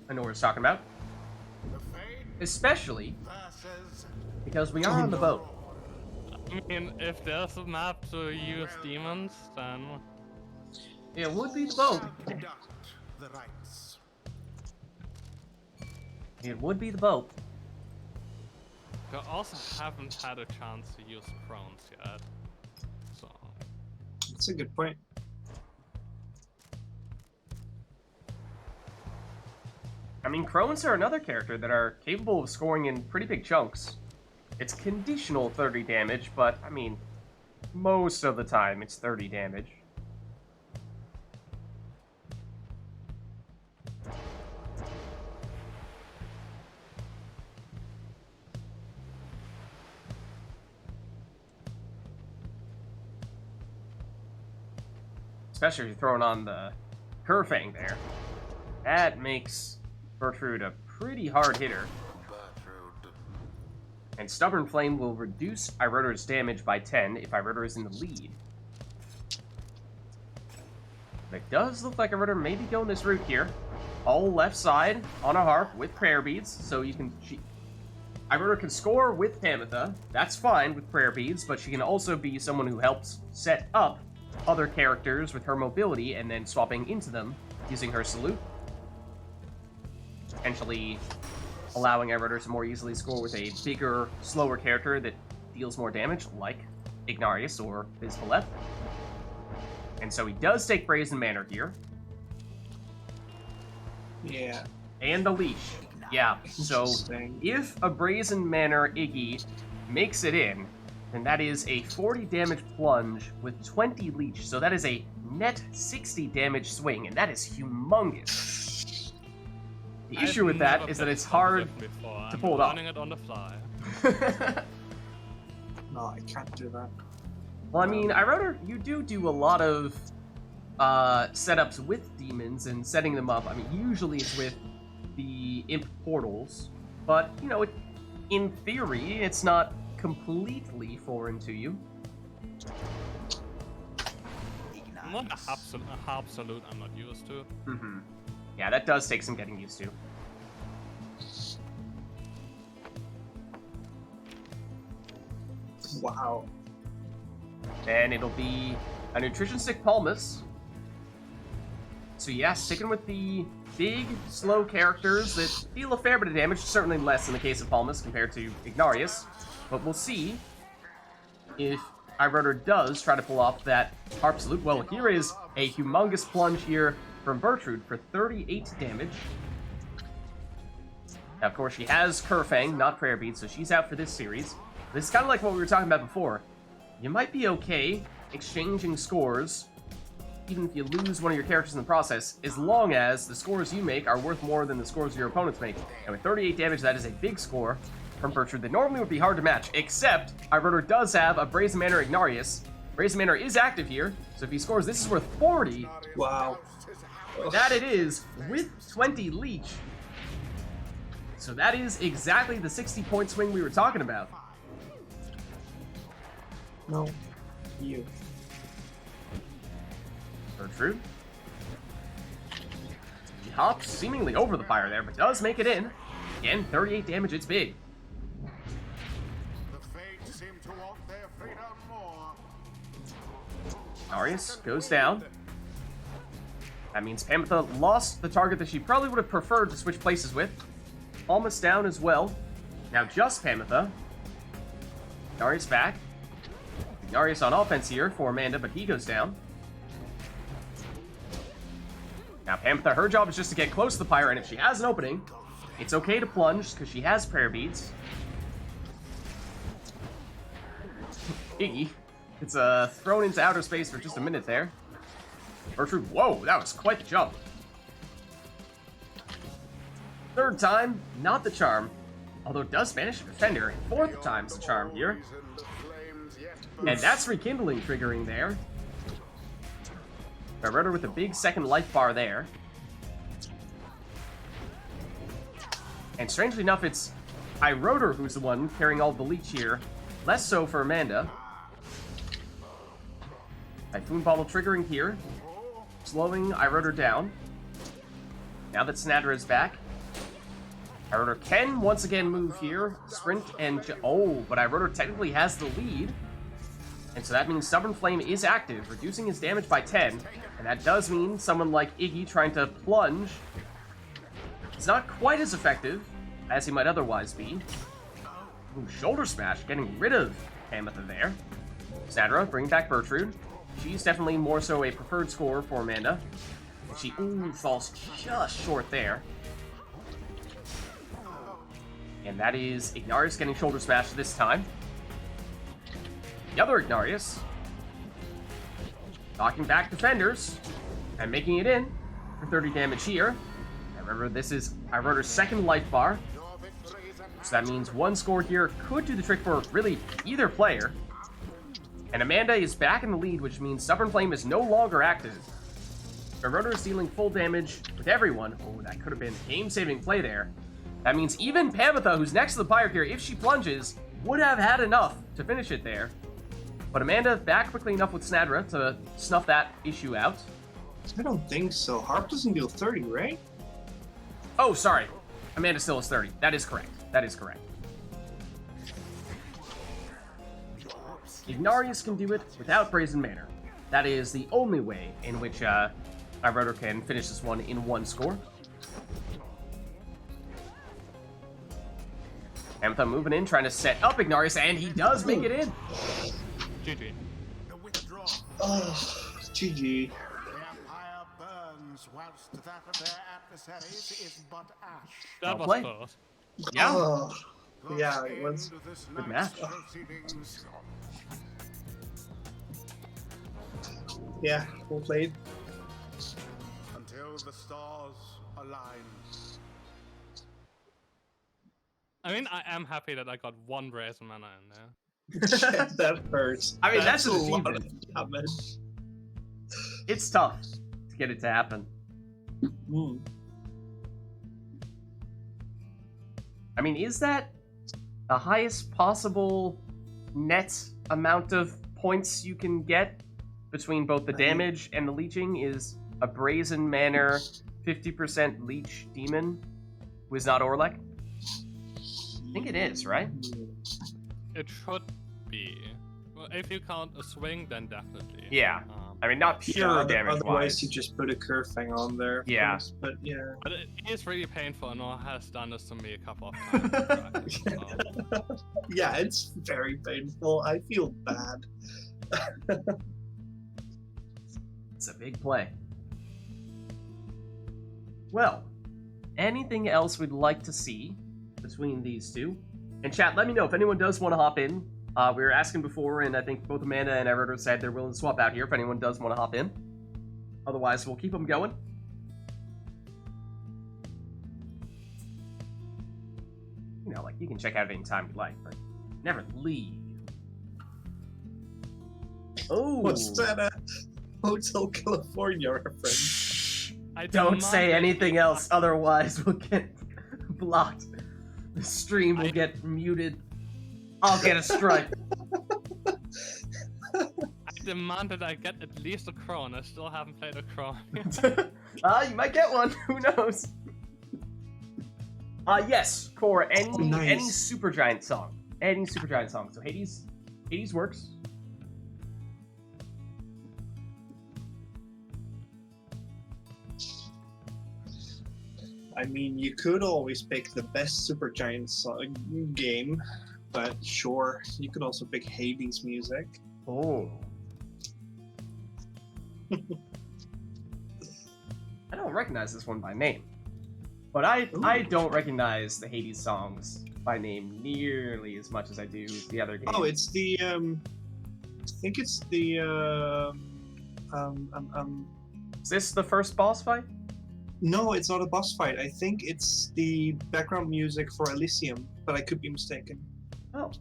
Anora's talking about. Especially because we are on the boat. I mean, if there's a map to use demons, then... It would be the boat. It would be the boat. I also haven't had a chance to use Crones yet. So... That's a good point. I mean, Crones are another character that are capable of scoring in pretty big chunks. It's conditional 30 damage, but, I mean, most of the time it's 30 damage. Especially if you're throwing on the Kerfang there. That makes Bertrude a pretty hard hitter. And Stubborn Flame will reduce Iroder's damage by 10 if Iroder is in the lead. But it does look like Iroder may be going this route here. All left side on a harp with prayer beads, so you can... Iroder can score with Pamitha, that's fine with prayer beads, but she can also be someone who helps set up other characters with her mobility and then swapping into them using her salute. Potentially allowing Iroder to more easily score with a bigger, slower character that deals more damage, like Ignarius or Vizbaleth. And so he does take Brazen Manor here. Yeah. And the leash. Yeah, so if a Brazen Manor Iggy makes it in, then that is a 40 damage plunge with 20 leech. So that is a net 60 damage swing, and that is humongous. The issue with that is that it's hard to pull it off. Running it on the fly. No, I can't do that. Well, I mean, Iroder, you do a lot of setups with demons and setting them up. I mean, usually it's with the imp portals, but, you know, in theory, it's not completely foreign to you. Not a absolute I'm not used to. Mm-hmm. Yeah, that does take some getting used to. Wow. Then it'll be a Nutrition Stick Palmus. So yeah, sticking with the big, slow characters that deal a fair bit of damage, certainly less in the case of Palmus compared to Ignarius. But we'll see if Iroder does try to pull off that Harp Salute. Well, here is a humongous plunge here from Bertrude for 38 damage. Now, of course, she has Kerfang, not Prayer Bead, so she's out for this series. This is kind of like what we were talking about before. You might be okay exchanging scores, even if you lose one of your characters in the process, as long as the scores you make are worth more than the scores your opponents make. And with 38 damage, that is a big score from Bertrude that normally would be hard to match, except Iroder does have a Brazen Manor Ignarius. Brazen Manor is active here, so if he scores, this is worth 40. Wow. That it is, with 20 leech. So that is exactly the 60-point swing we were talking about. No. You. Bertrude. He hops seemingly over the fire there, but does make it in. Again, 38 damage, it's big. The Fates seem to want their freedom more. Arius goes down. That means Pamitha lost the target that she probably would have preferred to switch places with. Almost down as well. Now just Pamitha. Darius back. Ignarius on offense here for Amanda, but he goes down. Now, Pampa, her job is just to get close to the Pyre, and if she has an opening, it's okay to plunge, because she has prayer beads. Iggy. It's thrown into outer space for just a minute there. Bertrude, whoa, that was quite the jump. Third time, not the charm. Although it does manage to defend her. Fourth time's the charm here. And that's rekindling triggering there. I wrote her with a big second life bar there. And strangely enough, it's I wrote her who's the one carrying all the leech here. Less so for Amanda. Typhoon Bottle triggering here. Slowing I wrote her down. Now that Snadra is back. I wrote her can once again move here. Sprint and... oh, but I wrote her technically has the lead. And so that means Stubborn Flame is active, reducing his damage by 10. And that does mean someone like Iggy trying to plunge is not quite as effective as he might otherwise be. Ooh, Shoulder Smash, getting rid of Ametha there. Snadra, bringing back Bertrude. She's definitely more so a preferred scorer for Amanda. And she, ooh, falls just short there. And that is Ignarius getting Shoulder Smash this time. The other Ignarius knocking back defenders and making it in for 30 damage here. And remember, this is Pyrota's second life bar. So that means one score here could do the trick for really either player. And Amanda is back in the lead, which means Stubborn Flame is no longer active. Pyrota is dealing full damage with everyone. Oh, that could have been a game-saving play there. That means even Pamitha, who's next to the Pyre here, if she plunges, would have had enough to finish it there. But Amanda back quickly enough with Snadra to snuff that issue out. I don't think so. Harp doesn't deal 30, right? Oh, sorry. Amanda still is 30. That is correct. That is correct. Ignarius can do it without Brazen Manor. That is the only way in which Iroder can finish this one in one score. Ametha moving in, trying to set up Ignarius, and he does make it in. GG. Oh, GG. The empire burns whilst that of their adversaries is but ash. That Well was played. close. Yeah. Oh, yeah, it was. Good match. Yeah, well played. Until the stars align. I mean, I am happy that I got one Brazen Mana in there. That hurts. I mean, that's a an lot of achievement. damage. It's tough to get it to happen. Mm. I mean, is that the highest possible net amount of points you can get between both the damage and the leeching? Is a Brazen Manor 50% leech demon who is not Orlek? I think it is, right? It should be. Well, if you count a swing, then definitely. Yeah. I mean, not pure Yeah, damage otherwise wise. you just put a curve thing on there. Yeah. first, but yeah. But it is really painful, and Noah has done this to me a couple of times. So. Yeah, it's very painful. I feel bad. It's a big play. Well, anything else we'd like to see between these two? And chat, let me know if anyone does want to hop in. We were asking before, and I think both Amanda and Everett said they're willing to swap out here if anyone does want to hop in. Otherwise, we'll keep them going. You know, like, you can check out any time you like, but never leave. Oh! Was that a Hotel California reference? I Don't say demanded- anything else, otherwise we'll get blocked. The stream will get muted. I'll get a strike. I demanded I get at least a crown. I still haven't played a crown. You might get one. Who knows? Yes, Core. Any Nice. Supergiant song. Any Supergiant song. So Hades works. I mean, you could always pick the best Supergiant song game, but sure, you could also pick Hades music. Oh. I don't recognize this one by name. But I don't recognize the Hades songs by name nearly as much as I do the other games. Oh, it's the I think it's the Is this the first boss fight? No, it's not a boss fight. I think it's the background music for Elysium, but I could be mistaken. Oh.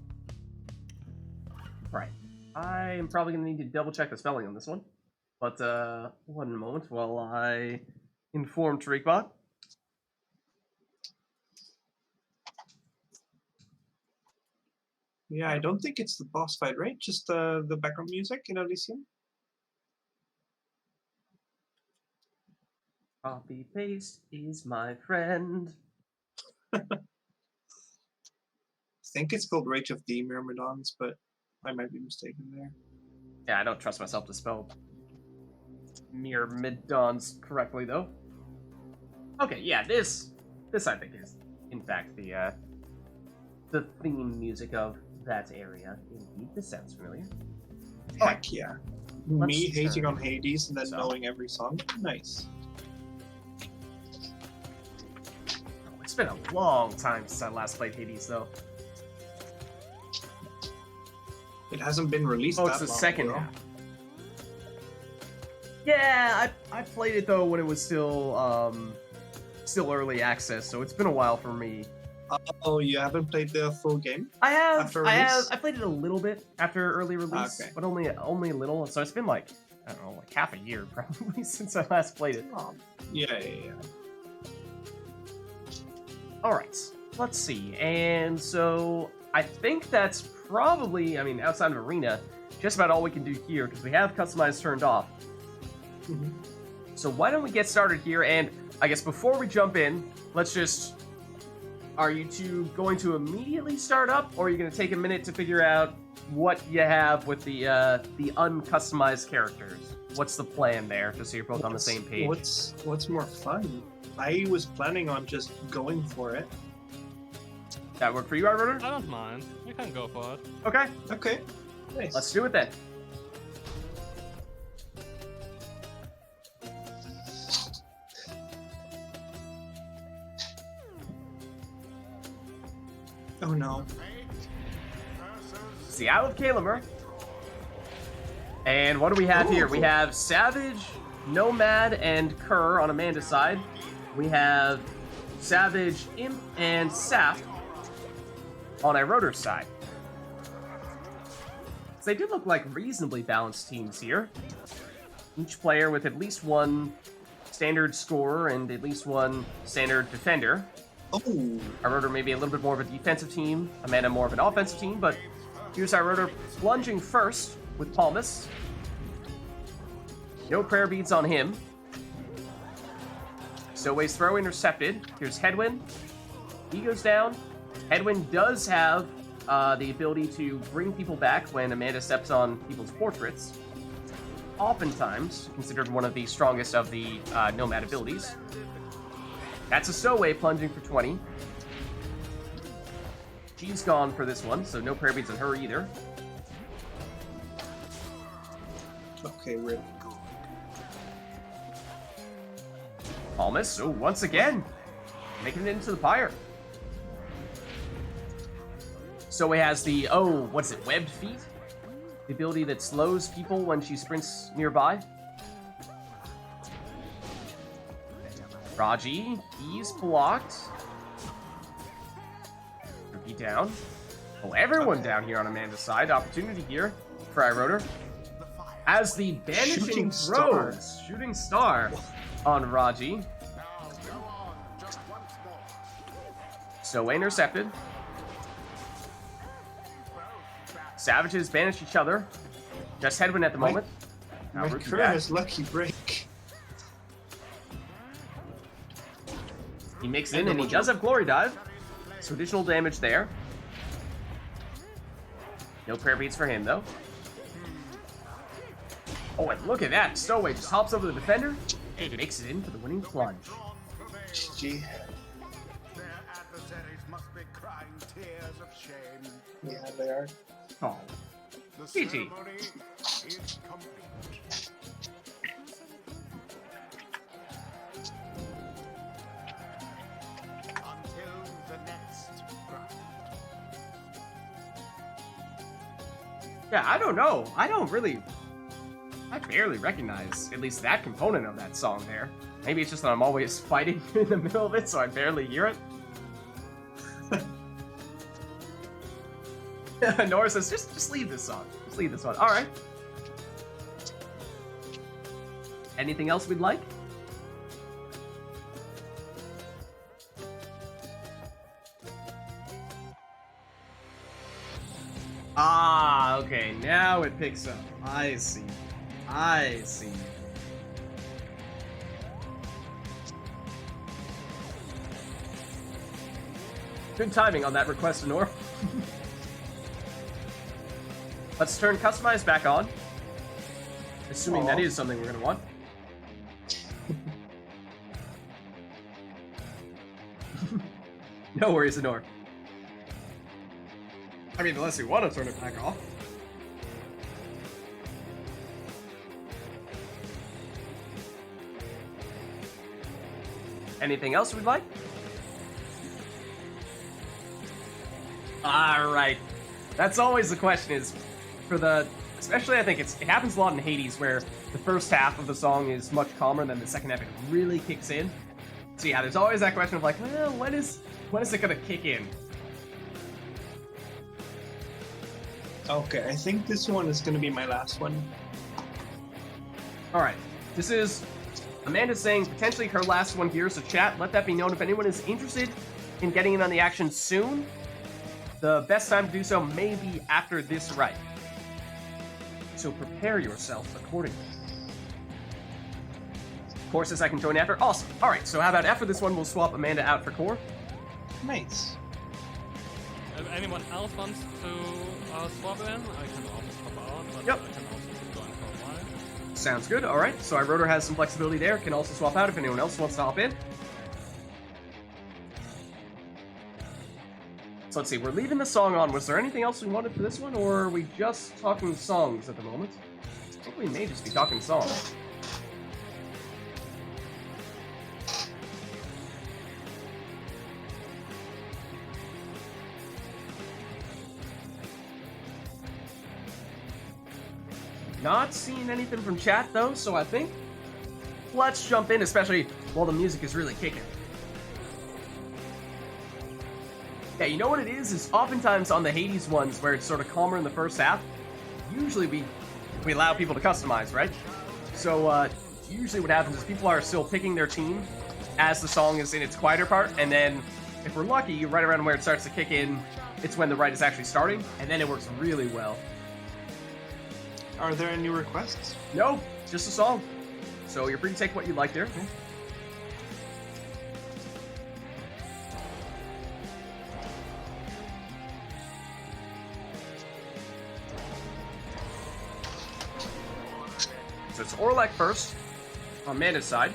Right. I am probably going to need to double check the spelling on this one. But, one moment while I inform Tariqbot. Yeah, I don't think it's the boss fight, right? Just the background music in Elysium? Copy paste is my friend. I think it's called Rage of the Myrmidons, but I might be mistaken there. Yeah, I don't trust myself to spell Myrmidons correctly, though. Okay, yeah, this I think is, in fact, the theme music of that area. Indeed, this sounds familiar. Heck yeah. Me Let's hating turn on Hades and then this knowing every song? Nice. It's been a long time since I last played Hades, though. It hasn't been released Oh, that it's the long second ago. half. Yeah, I played it though when it was still early access, so it's been a while for me. Oh, you haven't played the full game? I After release? I played it a little bit after early release, Okay. but only a little. So it's been like, I don't know, like half a year probably since I last played it. Yeah. All right, let's see. And so I think that's probably, I mean, outside of Arena, just about all we can do here because we have customized turned off. Mhm. So why don't we get started here? And I guess before we jump in, let's just... Are you two going to immediately start up, or are you going to take a minute to figure out what you have with the uncustomized characters? What's the plan there, just so you're both on the same page? What's more fun? I was planning on just going for it. That work for you, Rotor? I don't mind. You can go for it. Okay, Okay. Nice. let's do it then. Oh no. It's the Isle of Kalamer. And what do we have here? We have Savage, Nomad, and Kerr on Amanda's side. We have Savage, Imp, and Saft on Iroder's side. So they do look like reasonably balanced teams here. Each player with at least one standard scorer and at least one standard defender. Oh. Iroder may be a little bit more of a defensive team, Amanda more of an offensive team, but here's Iroder plunging first with Palmas. No prayer beads on him. Stowaway's throw intercepted. Here's Headwind. He goes down. Headwind does have the ability to bring people back when Amanda steps on people's portraits. Oftentimes considered one of the strongest of the Nomad abilities. That's a Stowaway plunging for 20. She's gone for this one, so no prayer beads on her either. Okay, rip. Palmas, oh, once again, making it into the Pyre. Stowaway has the, what is it, webbed feet? The ability that slows people when she sprints nearby. Raji, he's blocked. Rookie down. Oh, everyone down here on Amanda's side. Opportunity here for Iroder. As the banishing Shooting star. throws, shooting star on Raji. So intercepted. Savages banish each other. Just Headwind at the moment. Now My Rookie crew back. has lucky break. He makes it in, and he does have Glory Dive. So additional damage there. No prayer beads for him, though. Oh, and look at that. Stowaway just hops over the defender and makes it in for the winning plunge. GG. Their adversaries must be crying tears of shame. Yeah, they are. Oh. The PT. ceremony is complete. Until the next round. Yeah, I don't know. I barely recognize at least that component of that song there. Maybe it's just that I'm always fighting in the middle of it, so I barely hear it. Nora says, just leave this song. Just leave this one. All right. Anything else we'd like? Ah, okay. Now it picks up. I see. I see. Good timing on that request, Nora. Let's turn Customize back on. Assuming that is something we're going to want. No worries, Nora. I mean, unless you want to turn it back off. Anything else we'd like? Alright. That's always the question is, for the... Especially, I think it happens a lot in Hades, where the first half of the song is much calmer than the second half. It really kicks in. So yeah, there's always that question of like, well, when is it gonna kick in? Okay, I think this one is going to be my last one. Alright, this is Amanda saying potentially her last one here, so chat, let that be known. If anyone is interested in getting in on the action soon, the best time to do so may be after this rite. So prepare yourself accordingly. Core says I can join after. Awesome. Alright, so how about after this one, we'll swap Amanda out for Core? Nice. If anyone else wants to swap in, I can always swap out, but Yep. I can also keep going for a while. Sounds good. Alright, so our rotor has some flexibility there. Can also swap out if anyone else wants to hop in. So let's see, we're leaving the song on. Was there anything else we wanted for this one, or are we just talking songs at the moment? I think we may just be talking songs. Not seeing anything from chat though, so I think let's jump in, especially while the music is really kicking. Yeah, you know what it is oftentimes on the Hades ones where it's sort of calmer in the first half, usually we allow people to customize, right? So usually what happens is people are still picking their team as the song is in its quieter part, and then if we're lucky, right around where it starts to kick in, it's when the rite is actually starting, and then it works really well. Are there any requests? No, just a song. So you're free to take what you'd like there. So it's Orlek first, on Amanda's side.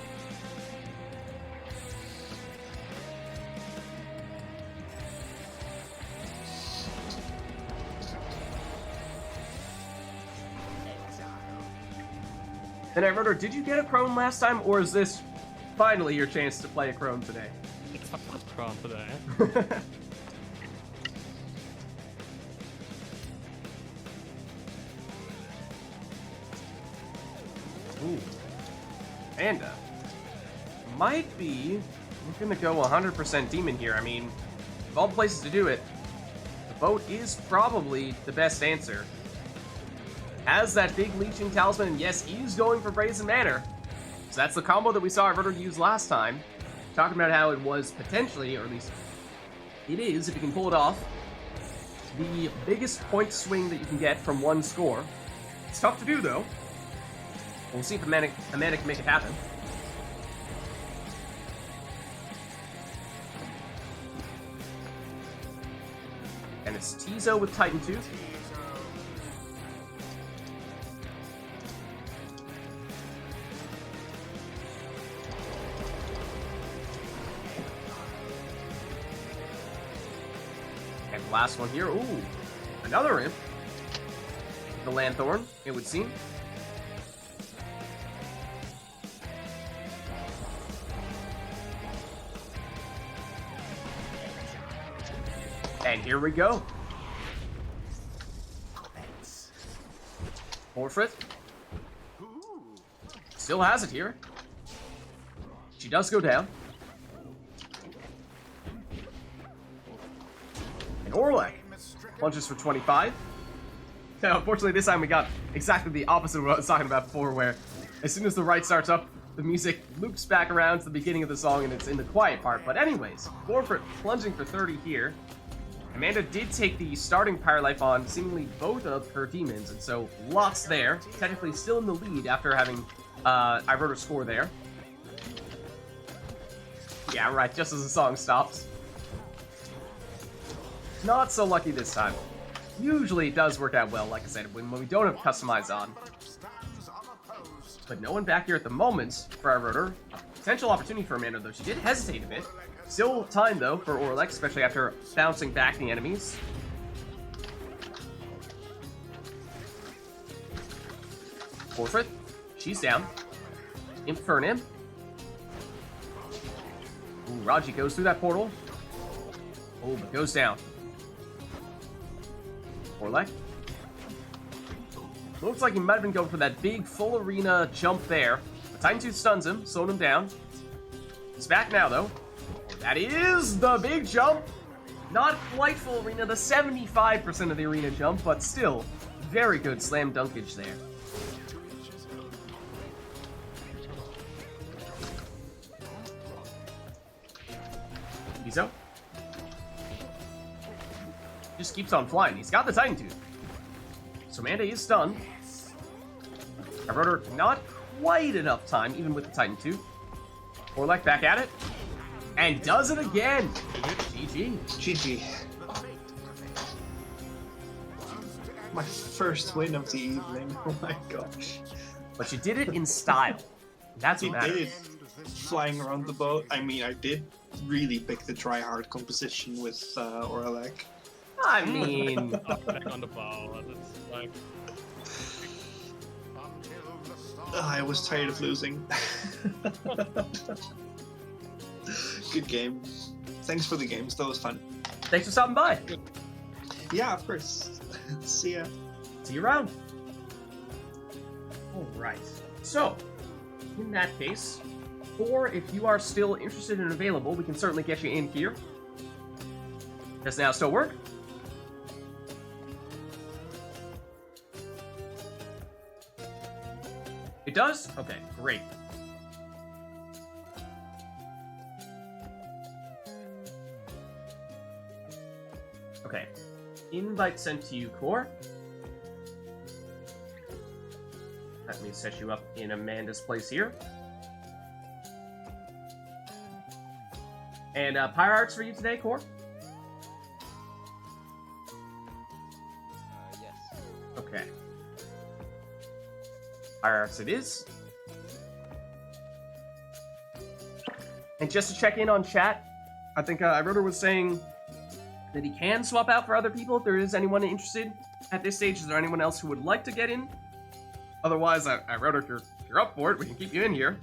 And I wrote her, did you get a Crone last time, or is this finally your chance to play a Crone today? It's my first crown today. Ooh. Amanda. Might be... We're gonna go 100% demon here. I mean, of all the places to do it, the boat is probably the best answer. Has that big leeching talisman, and yes, he's going for Brazen Manor. So that's the combo that we saw Ritter use last time. Talking about how it was potentially, or at least it is, if you can pull it off, the biggest point swing that you can get from one score. It's tough to do, though. We'll see if Amanda can make it happen. And it's Tizo with Titan 2. And last one here. Ooh, another imp. the Lanthorn, it would seem. And here we go. Porfrit. Still has it here. She does go down. And Orlek plunges for 25. Now, unfortunately, this time we got exactly the opposite of what I was talking about before, where as soon as the rite starts up, the music loops back around to the beginning of the song and it's in the quiet part. But anyways, Porfrit plunging for 30 here. Amanda did take the starting Pyre life on seemingly both of her demons, and so lots there. Technically still in the lead after having I wrote her score there. Yeah, right, just as the song stops. Not so lucky this time. Usually it does work out well, like I said, when we don't have Customize on. But no one back here at the moment for our rotor. A potential opportunity for Amanda, though. She did hesitate a bit. Still time, though, for Orlek, especially after bouncing back the enemies. Porfrit, she's down. Infernim. Ooh, Raji goes through that portal. Oh, but goes down. Orlek. Looks like he might have been going for that big full arena jump there. The Titan Tooth stuns him, slowing him down. He's back now, though. That is the big jump. Not quite full arena, the 75% of the arena jump, but still, very good slam dunkage there. Mizo. Just keeps on flying. He's got the Titan Tooth. So Amanda is stunned. I wrote her not quite enough time, even with the Titan Tooth. Orlek back at it. And does it again. GG. GG. My first win of the evening. Oh my gosh. But you did it in style. That's what matters. Did flying around the boat. I mean, I did really pick the try-hard composition with Orlek. I mean... Back on the bow. It's like... I was tired of losing. Good game. Thanks for the games. That was fun. Thanks for stopping by. Yeah, of course. See ya. See you around. Alright. So, in that case, or if you are still interested and available, we can certainly get you in here. Does now still work? It does? Okay, great. Okay. Invite sent to you, Core. Let me set you up in Amanda's place here. And Pyre Arts for you today, Core? Yes. Okay. Pyre Arts it is. And just to check in on chat, I think Iroder was saying that he can swap out for other people if there is anyone interested at this stage. Is there anyone else who would like to get in? Otherwise, Iroder, if you're up for it, we can keep you in here.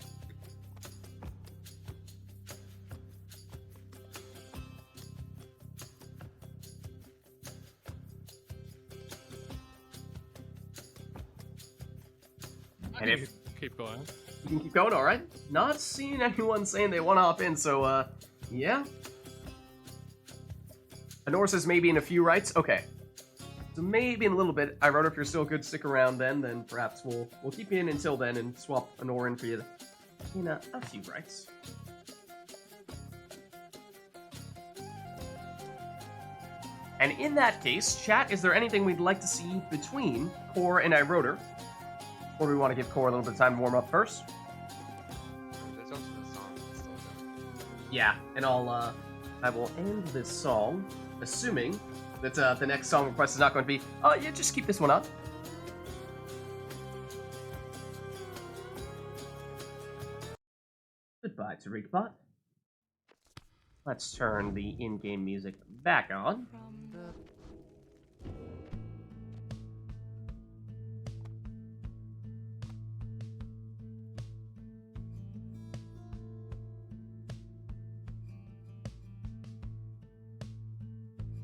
And if Keep going. you can keep going, all right. Not seeing anyone saying they want to hop in, so yeah. Honor says maybe in a few rights. Okay, so maybe in a little bit. I wrote if you're still good, stick around. Then perhaps we'll keep you in until then and swap Honor in for you in a few rights. And in that case, chat, is there anything we'd like to see between Core and Iroder? Or do we want to give Core a little bit of time to warm up first? There's also the song that's still done. Yeah, and I will end this song, assuming that the next song request is not going to be, oh yeah, just keep this one up. Goodbye to Rigbot. Let's turn the in-game music back on.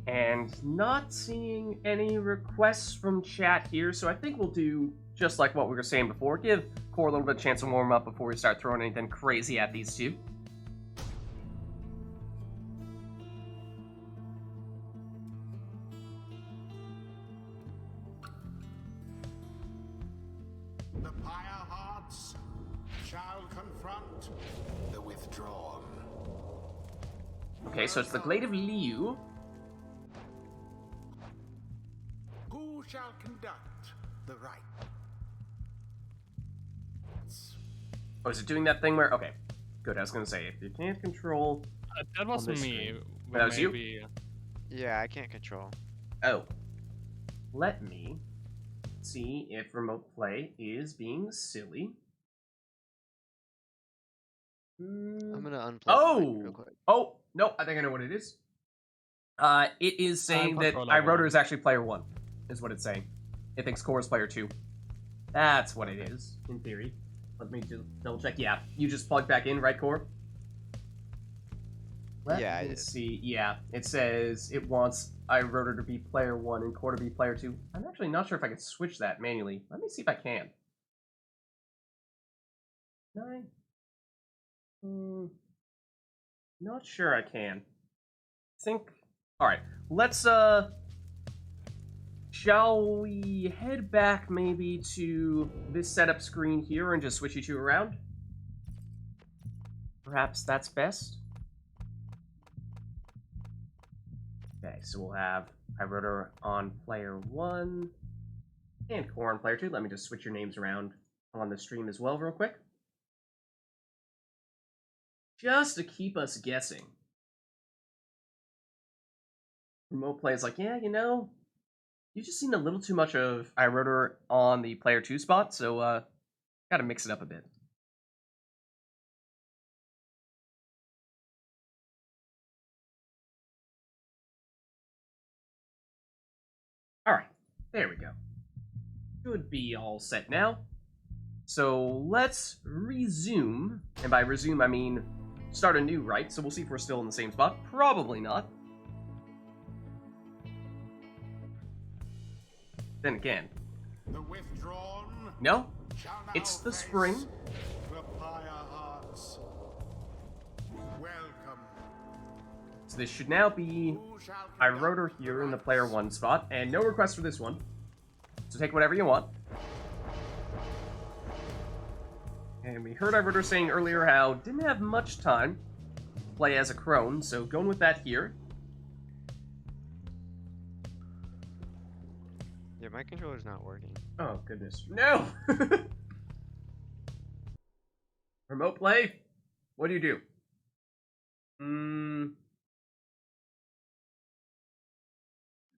And not seeing any requests from chat here, so I think we'll do just like what we were saying before. Give Core a little bit of chance to warm up before we start throwing anything crazy at these two. The Pyre hearts shall confront the withdrawn. Okay, so it's the Glade of Liu. Who shall conduct the rite? Oh, is it doing that thing where... Okay, good. I was going to say, if you can't control... That was on this me. screen. That was you? Maybe- Yeah, I can't control. Oh. Let me see if remote play is being silly. I'm gonna unplug Oh! real quick. Oh, no, I think I know what it is. It is saying that controller iRotor one. is actually player 1, is what it's saying. It thinks Core is player 2. That's what it is, in theory. Let me just double check. Yeah, you just plugged back in, right, Core? Yeah, I Let me did. see. Yeah, it says it wants iRotor to be player 1 and Core to be player 2. I'm actually not sure if I can switch that manually. Let me see if I can. Can I? Not sure I can. Think. Alright, let's, shall we head back maybe to this setup screen here and just switch you two around? Perhaps that's best. Okay, so we'll have iRotor on player 1 and Core on player 2. Let me just switch your names around on the stream as well real quick. Just to keep us guessing. Remote play is like, yeah, you know, you've just seen a little too much of iRotor on the player 2 spot, so gotta mix it up a bit. Alright, there we go. Should be all set now. So let's resume, and by resume I mean start a new rite, so we'll see if we're still in the same spot. Probably not. Then again, The withdrawn no, shall now it's the face spring. The Pyre hearts. Welcome. So this should now be Who shall iRotor conduct here the in the rites? player 1 spot, and no request for this one. So take whatever you want. And we heard iRotor saying earlier how didn't have much time to play as a crone, so going with that here. Yeah, my controller's not working. Oh, goodness. No! Remote play? What do you do?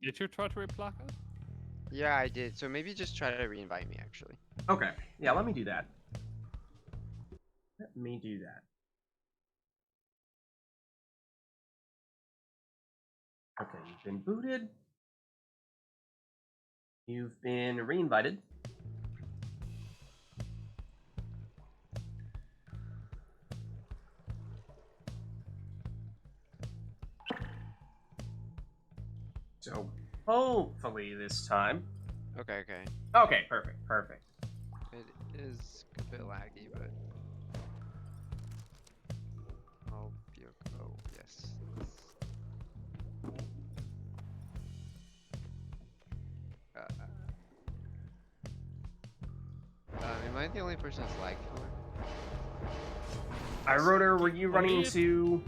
Did you try to repluck it? Yeah, I did. So maybe just try to re-invite me, actually. Okay. Yeah, let me do that. Let me do that. Okay, you've been booted. You've been re-invited. So, hopefully this time. Okay, okay. Okay, perfect, perfect. It is a bit laggy, but... Oh, oh, yes. Am I the only person that's lagged for? iRotor, were you running into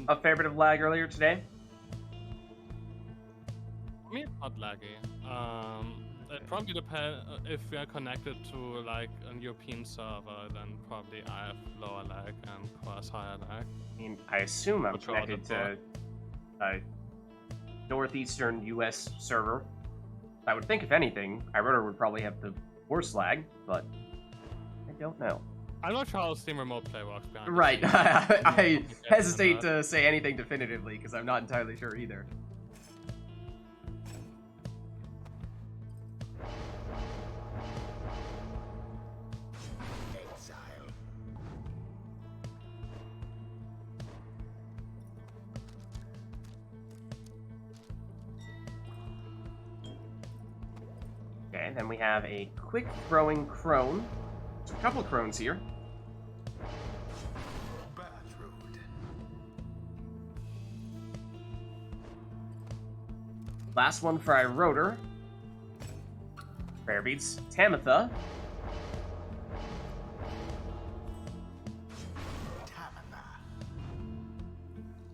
a fair bit of lag earlier today? For me, it's not laggy. It probably depends if we are connected to like a European server, then probably I have lower lag and Core's higher lag. I mean, I assume I'm Which are the connected to a northeastern US server. I would think, if anything, iRotor would probably have the worst lag, but I don't know. I'm not sure how Steam Remote Play works. behind the Right, scenes. I Yeah, hesitate that. to say anything definitively because I'm not entirely sure either. Exile. Okay, then we have a quick throwing crone. There's a couple crones here. Last one for Iroder. Prayer Beads, Tamitha.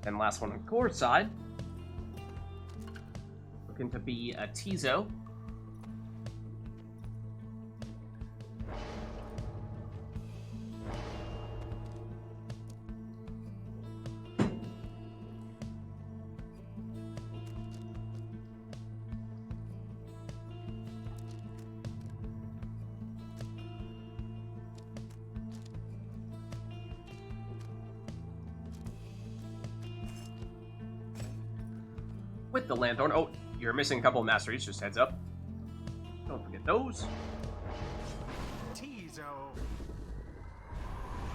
And last one on Core's side. Looking to be a Tizo. With the Lanthorn. Oh, you're missing a couple of masteries, just heads up. Don't forget those.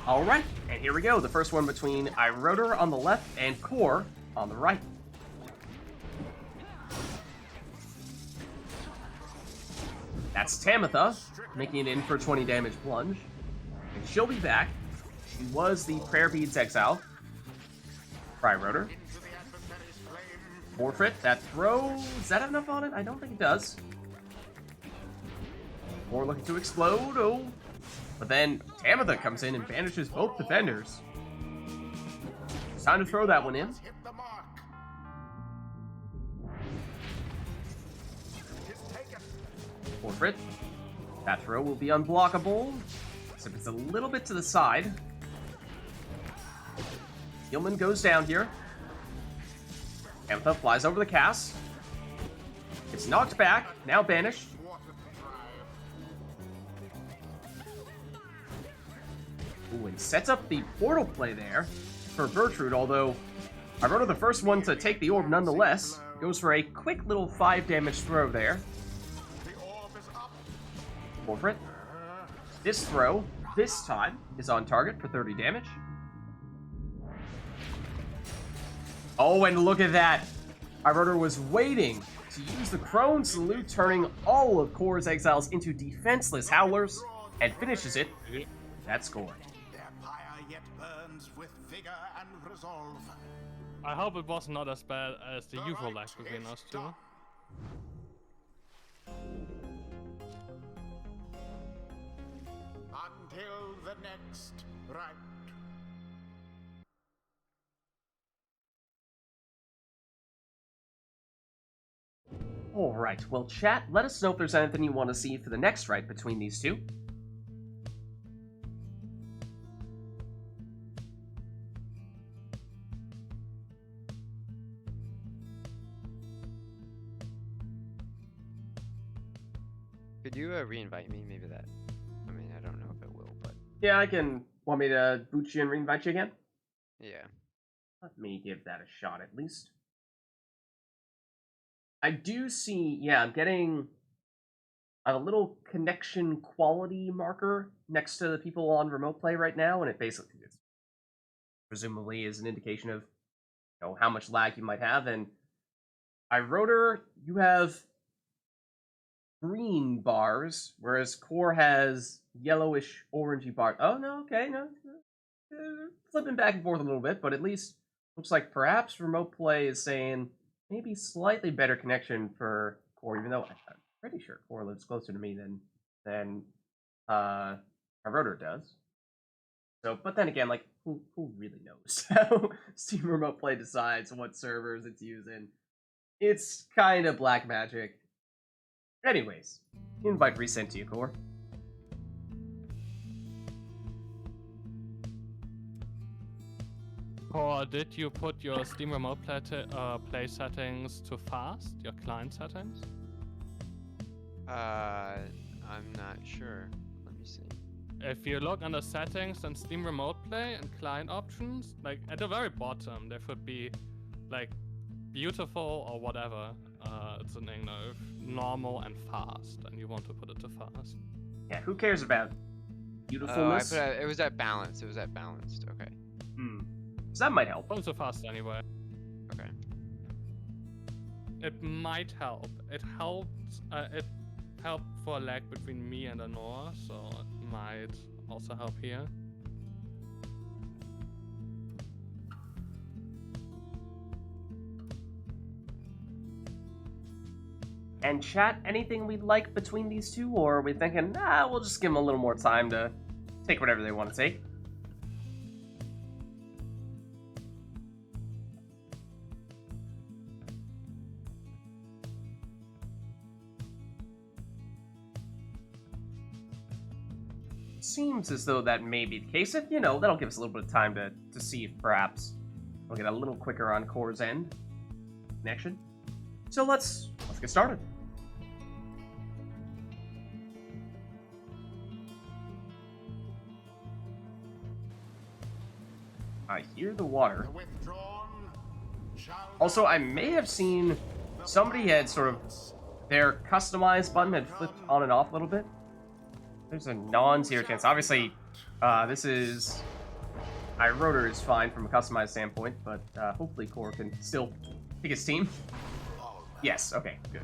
Alright, and here we go. The first one between Iroder on the left and Core on the right. That's Tamitha, making it in for 20 damage plunge. And she'll be back. She was the Prayer Beads exile for Iroder. Forfeit, that throw, does that have enough on it? I don't think it does. More looking to explode, oh. But then Tamitha comes in and banishes both defenders. It's time to throw that one in. Forfeit, that throw will be unblockable, except it's a little bit to the side. Gilman goes down here. Tamitha flies over the cast. It's knocked back, now banished. Ooh, and sets up the portal play there for Bertrude, although Iroder the first one to take the orb nonetheless. Goes for a quick little 5 damage throw there. Forfeit. This throw, this time, is on target for 30 damage. Oh, and look at that! Iroder was waiting to use the Crone Salute, turning all of Core's exiles into defenseless Howlers, and finishes it. That score. Their pyre yet burns with vigor and resolve. I hope it was not as bad as the usual lag between us two. Until the next rite. Alright, well chat, let us know if there's anything you want to see for the next rite between these two. Could you re-invite me? Maybe that. I mean, I don't know if it will, but Yeah, I can. Want me to boot you and reinvite you again? yeah. Let me give that a shot at least. I do see, yeah, I'm getting a little connection quality marker next to the people on remote play right now, and it basically presumably is an indication of how much lag you might have. And Iroder, you have green bars, whereas Core has yellowish orangey bars. Oh no, okay, no, flipping back and forth a little bit, but at least looks like perhaps remote play is saying maybe slightly better connection for Core, even though I'm pretty sure Core lives closer to me than Iroder does. So, but then again, like, who really knows how Steam Remote Play decides what servers it's using? It's kind of black magic. Anyways, invite resent to you, Core. Or did you put your Steam Remote Play settings to fast, your client settings? I'm not sure. Let me see. If you look under settings and Steam Remote Play and client options, like at the very bottom, there should be like beautiful or whatever. It's an English, normal and fast, and you want to put it to fast. Yeah, who cares about beautifulness? It was at balance. It was at balanced. Okay. So that might help. Put it to fast anyway. Okay. It might help. It helps. It help for a lag between me and Anora, so it might also help here. And chat, anything we'd like between these two, or are we thinking, nah, we'll just give them a little more time to take whatever they want to take? Seems as though that may be the case. If, that'll give us a little bit of time to see if perhaps we'll get a little quicker on Core's end connection. So let's get started. I hear the water. Also, I may have seen somebody had sort of their customized button had flipped on and off a little bit. There's a non-zero chance. Obviously, this is... iRotor is fine from a customized standpoint, but hopefully Core can still pick his team. Yes, okay, good.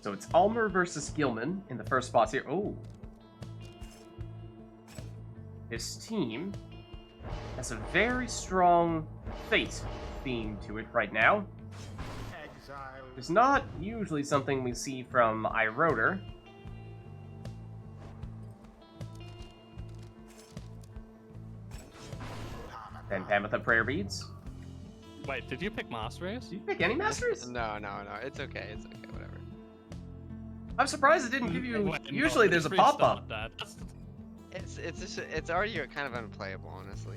So it's Almer versus Gilman in the first spots here. Oh. This team has a very strong fate theme to it right now. It's not usually something we see from iRotor. Then Pamitha Prayer Beads. Wait, did you pick Masteries? Did you pick any Masters? No, it's okay, whatever. I'm surprised it didn't give you... Wait, usually no, there's a please pop-up. stop that. It's already kind of unplayable, honestly.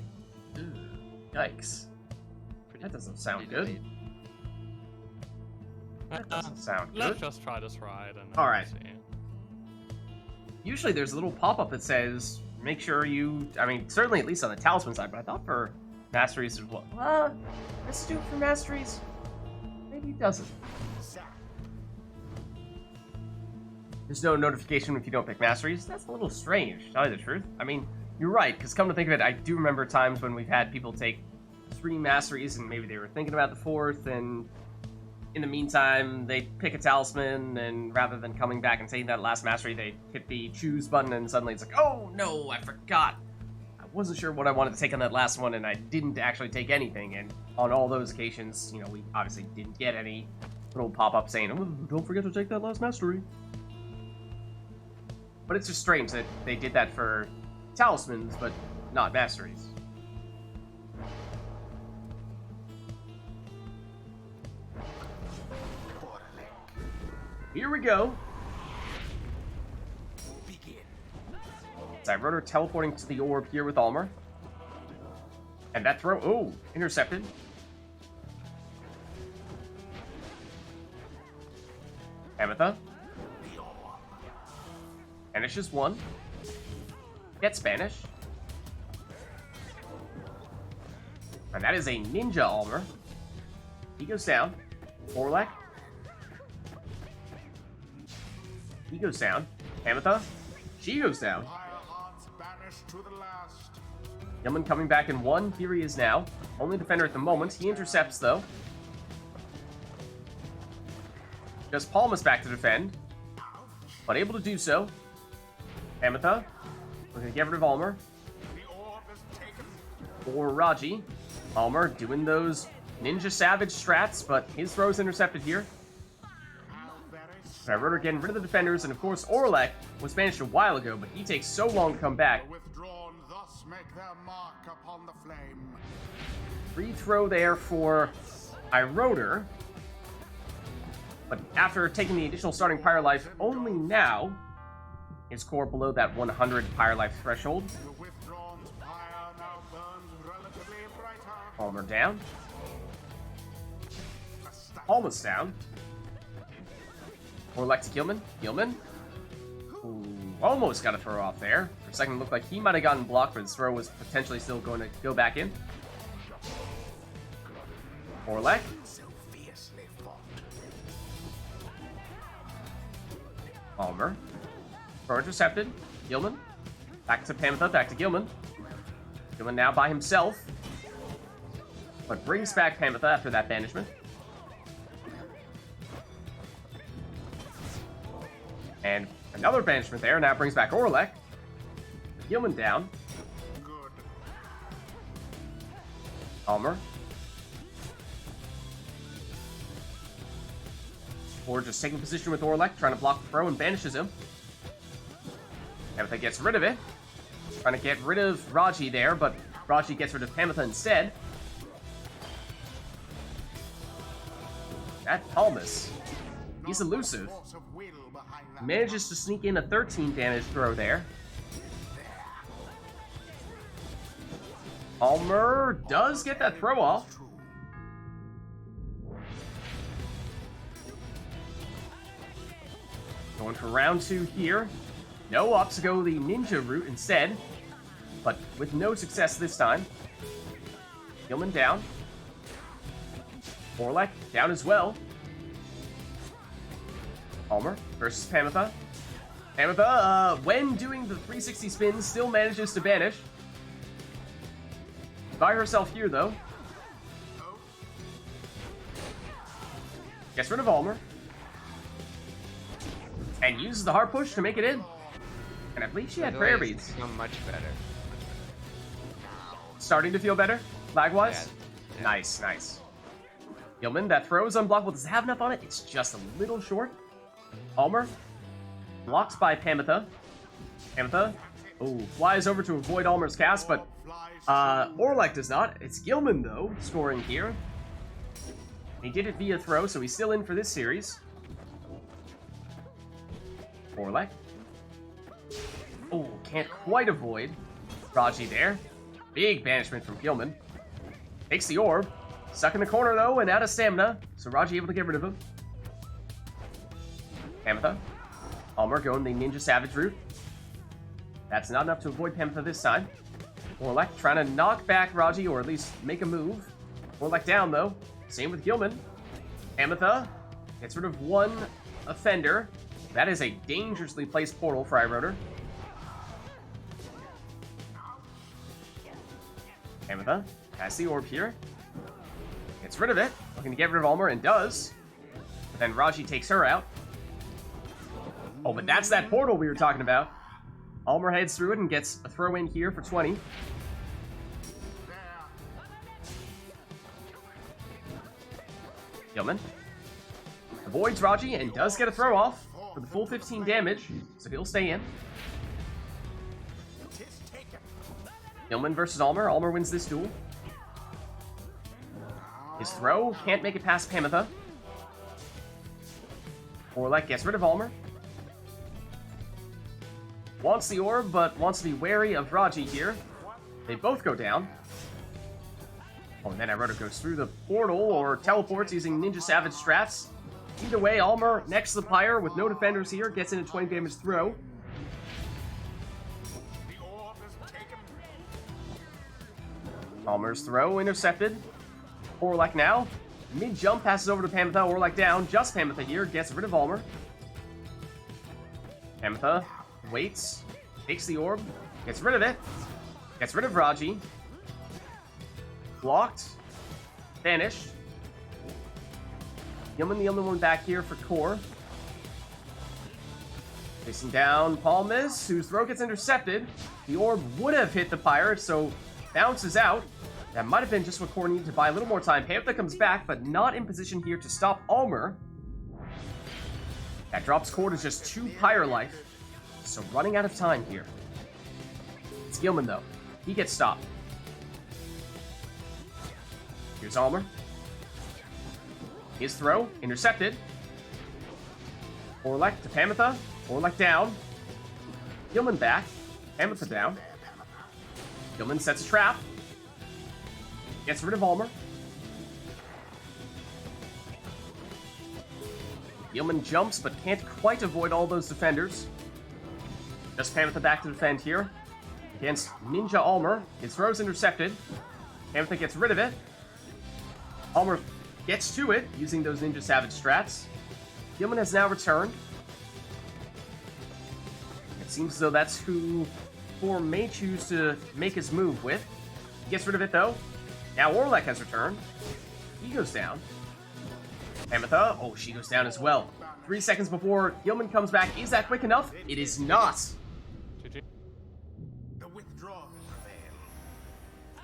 Yikes. That doesn't sound good. delayed. That doesn't sound good. Let's just try this ride and All right. see. Usually there's a little pop-up that says, make sure you... I mean, certainly at least on the Talisman side, but I thought for Masteries as well. Let's do it for Masteries. Maybe it doesn't. There's no notification if you don't pick Masteries. That's a little strange, to tell you the truth. I mean, you're right, because come to think of it, I do remember times when we've had people take 3 Masteries and maybe they were thinking about the 4th, and in the meantime, they pick a Talisman, and rather than coming back and taking that last Mastery, they hit the choose button, and suddenly it's like, oh no, I forgot. I wasn't sure what I wanted to take on that last one, and I didn't actually take anything, and on all those occasions, we obviously didn't get any little pop-up saying, oh, don't forget to take that last Mastery. But it's just strange that they did that for Talismans, but not Masteries. Here we go. It's iRotor teleporting to the orb here with Almer. And that throw, oh, intercepted. Pamitha. Banishes 1. Gets banished. And that is a Ninja Almer. He goes down. Orlek. He goes down. Pamitha. She goes down. Gilman coming back in 1. Here he is now. Only defender at the moment. He intercepts, though. Just Palmas back to defend. But able to do so. Pamitha. We're going to get rid of Almer. For Raji. Almer doing those Ninja Savage strats, but his throw's intercepted here. iRotor getting rid of the defenders, and of course Orlek was banished a while ago, but he takes so long to come back. Free throw there for iRotor. But after taking the additional starting Pyre life, only now is Core below that 100 Pyre life threshold. Palmer down. Almost down. Orlek to Gilman. Gilman. Ooh, almost got a throw off there. For a second, it looked like he might have gotten blocked, but his throw was potentially still going to go back in. Orlek. Almer. Throw intercepted. Gilman. Back to Panther, back to Gilman. Gilman now by himself. But brings back Panther after that banishment. And another banishment there, now brings back Orlek. Gilman down. Good. Almer. Or just taking position with Orlek, trying to block the throw and banishes him. Panther gets rid of it. Trying to get rid of Raji there, but Raji gets rid of Panther instead. That Palmas. He's elusive. Force of will behind that Manages to sneak in a 13 damage throw there. Almer does get that throw off. true. Going for round 2 here. No up to go the ninja route instead, but with no success this time. Gilman down. Orlek down as well. Almer versus Panther. Panther, when doing the 360 spin, still manages to banish. By herself here, though. Gets rid of Almer. And uses the hard push to make it in. And I believe she had prayer beads. So much better. Starting to feel better, lag-wise? Yeah. Nice, nice. Gilman, that throw is unblockable. Does it have enough on it? It's just a little short. Almer, blocked by Panther. Panther, flies over to avoid Almer's cast, but Orlek does not. It's Gilman, though, scoring here. He did it via throw, so he's still in for this series. Orlek. Oh, can't quite avoid Raji there. Big banishment from Gilman. Takes the orb. Stuck in the corner, though, and out of stamina. So Raji able to get rid of him. Panther. Almer going the Ninja Savage route. That's not enough to avoid Panther this time. Orlek trying to knock back Raji, or at least make a move. Orlek down, though. Same with Gilman. Panther gets rid of one offender. That is a dangerously placed portal for iRotor. Panther has the orb here. Gets rid of it. Looking to get rid of Almer, and does. But then Raji takes her out. Oh, but that's that portal we were talking about. Almer heads through it and gets a throw in here for 20. Gilman avoids Raji and does get a throw off for the full 15 damage, so he'll stay in. Gilman versus Almer. Almer wins this duel. His throw can't make it past Panther. Orlek gets rid of Almer. Wants the orb, but wants to be wary of Raji here. They both go down. Oh, and then iRotor goes through the portal or teleports using Ninja Savage strats. Either way, Almer next to the Pyre with no defenders here gets in a 20 damage throw. Almer's throw intercepted. Orlek now. Mid-jump passes over to Panther. Orlek down. Just Panther here. Gets rid of Almer. Panther waits. Takes the orb. Gets rid of it. Gets rid of Raji. Blocked. Banished. Gilman the only one back here for core. Facing down Palmas, whose throw gets intercepted. The orb would have hit the Pyre, so bounces out. That might have been just what core needed to buy a little more time. Panther comes back, but not in position here to stop Almer. That drops core to just 2 Pyre life. So running out of time here. It's Gilman, though. He gets stopped. Here's Almer. His throw, intercepted. Orlek to Panther. Orlek down. Gilman back. Panther down. Gilman sets a trap. Gets rid of Almer. Gilman jumps, but can't quite avoid all those defenders. Just Panther back to defend here. Against Ninja Almer. His throw's intercepted. Panther gets rid of it. Almer gets to it, using those Ninja Savage strats. Gilman has now returned. seems as though that's who Thor may choose to make his move with. He gets rid of it, though. Now Orlek has returned. He goes down. Ametha, oh, she goes down as well. 3 seconds before Gilman comes back. Is that quick enough? It is not. GG. The withdrawal prevail.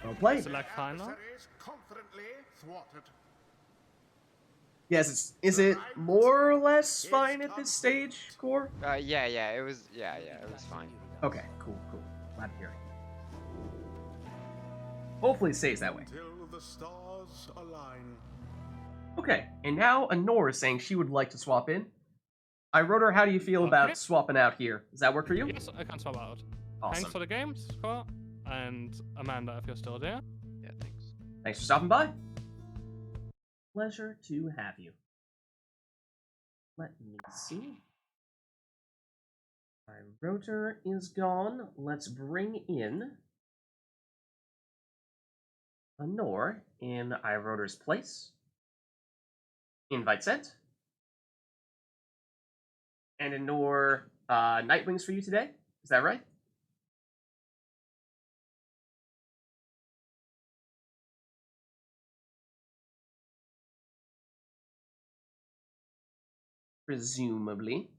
Well played. Select final. Adversaries confidently thwarted. Yes, is it more or less fine at this stage, Core? Yeah, it was fine. Okay, cool. Glad to hear it. Hopefully it stays that way. Till the stars align. Okay, and now Anor is saying she would like to swap in. I wrote her, how do you feel Okay. about swapping out here? Does that work for you? Yes, I can swap out. Awesome. Thanks for the games, Scott. And Amanda, if you're still there. Yeah, thanks. Thanks for stopping by. Pleasure to have you. Let me see. My rotor is gone. Let's bring in Anor in iRotor's place. Invite sent. And Anor, Nightwings for you today. Is that right? Presumably.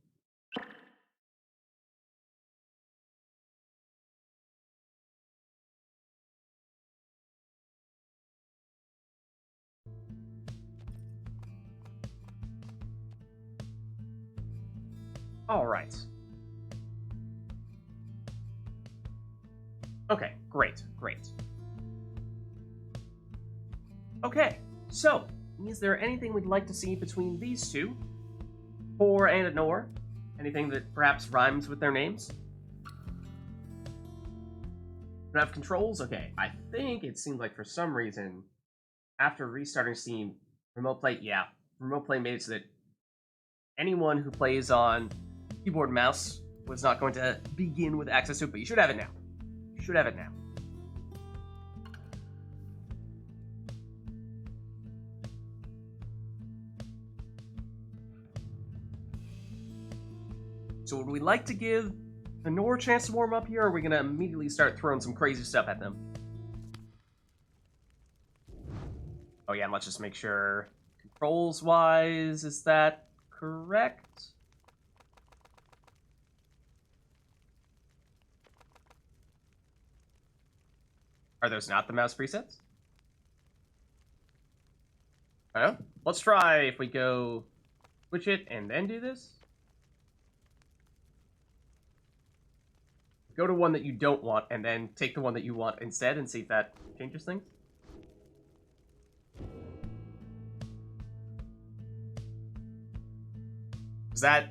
All right. Okay, great. Okay, so, is there anything we'd like to see between these two? Thor and Anor? Anything that perhaps rhymes with their names? Don't have controls? Okay, I think it seems like for some reason, after restarting Steam, Remote Play made it so that anyone who plays on keyboard and mouse was not going to begin with access to it, but you should have it now. You should have it now. So would we like to give Anor a chance to warm up here, or are we going to immediately start throwing some crazy stuff at them? Oh yeah, and let's just make sure, controls-wise, is that correct? Are those not the mouse presets? I don't know. Let's try if we go switch it and then do this. Go to one that you don't want and then take the one that you want instead and see if that changes things. Is that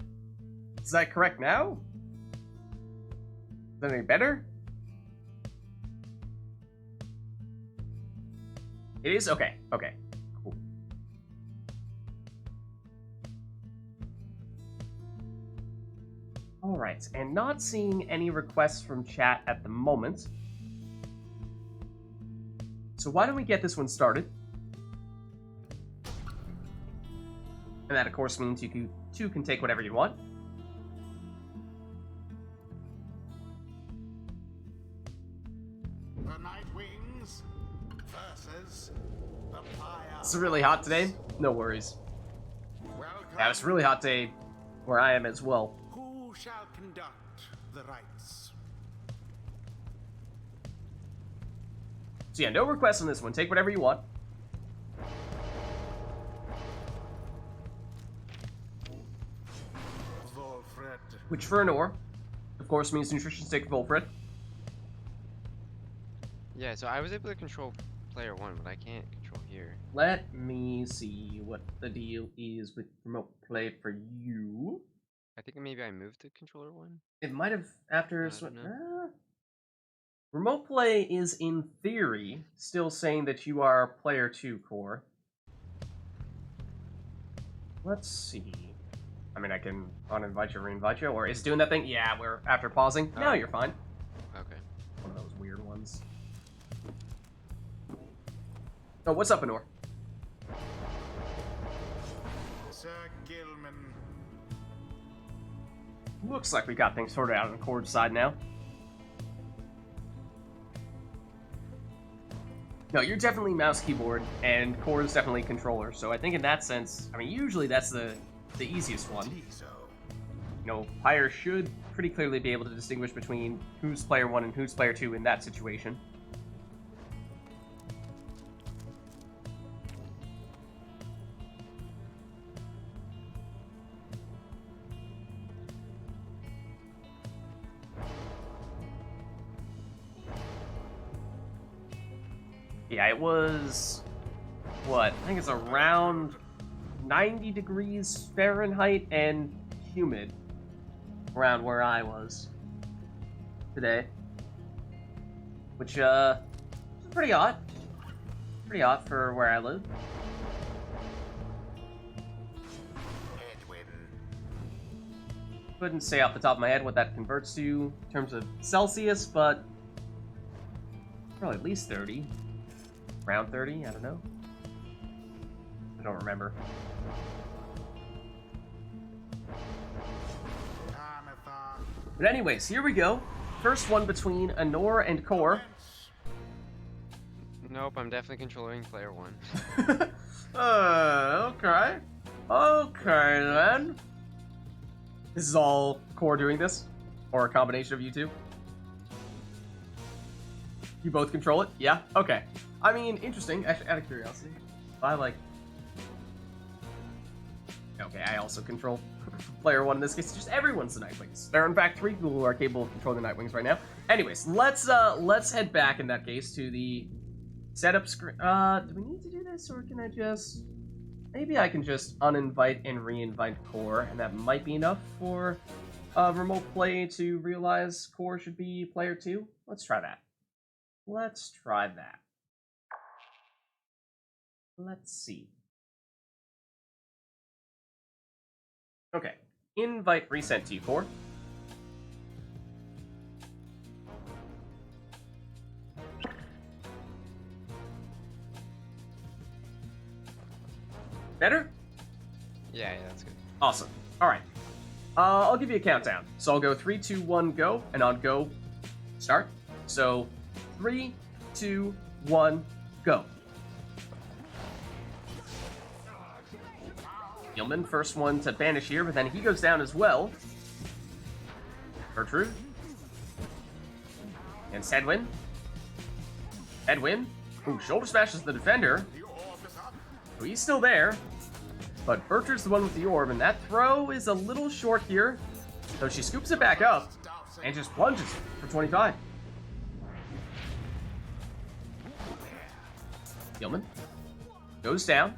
correct now? Is that any better? It is? Okay, cool. Alright, and not seeing any requests from chat at the moment. So why don't we get this one started? And that, of course, means you two can take whatever you want. The Nightwings versus the Pyre. It's really hot today. No worries. Welcome. Yeah, it's a really hot day where I am as well. Who shall conduct the rites? So yeah, no requests on this one. Take whatever you want. Volfred. Which for Anor, of course, means nutrition stick Volfred. Yeah, so I was able to control player 1, but I can't control here. Let me see what the deal is with remote play for you. I think maybe I moved to controller 1. It might have after I don't know. remote play is in theory still saying that you are player 2 core. Let's see. I mean, I can uninvite you, reinvite you, or is it doing that thing? Yeah, we're after pausing. No, you're fine. Okay. One of those weird ones. Oh, what's up, Anor? Sir Gilman. Looks like we got things sorted out on the Cord side now. No, you're definitely mouse keyboard, and Cord is definitely controller. So I think in that sense, I mean, usually that's the easiest one. You know, Pyre should pretty clearly be able to distinguish between who's player 1 and who's player 2 in that situation. Yeah, it was, what, I think it's around 90 degrees Fahrenheit and humid around where I was today. Which, is pretty hot. Pretty hot for where I live. Couldn't say off the top of my head what that converts to in terms of Celsius, but probably at least 30. Around 30, I don't know. I don't remember. But anyways, here we go. First one between Anor and Core. Nope, I'm definitely controlling player 1. Okay. Okay, then. This is all Core doing this? Or a combination of you two? You both control it? Yeah? Okay. I mean, interesting. Actually, out of curiosity. I like... Okay, I also control player 1 in this case. Just everyone's the Nightwings. There are in fact 3 people who are capable of controlling the Nightwings right now. Anyways, let's head back in that case to the setup screen. Do we need to do this, or can I just... Maybe I can just uninvite and reinvite Core, and that might be enough for remote play to realize Core should be player 2. Let's try that. Let's try that. Let's see. Okay. Invite resent to you, Core. Better? Yeah, that's good. Awesome. Alright. I'll give you a countdown. So I'll go 3, 2, 1, go, and on go, start. So 3, 2, 1, go. Gilman, first one to banish here, but then he goes down as well. Gertrude. And Sedwin. Edwin. Ooh, shoulder smashes the defender. So he's still there. But Bertrude's the one with the orb, and that throw is a little short here. So she scoops it back up and just plunges for 25. Gilman goes down.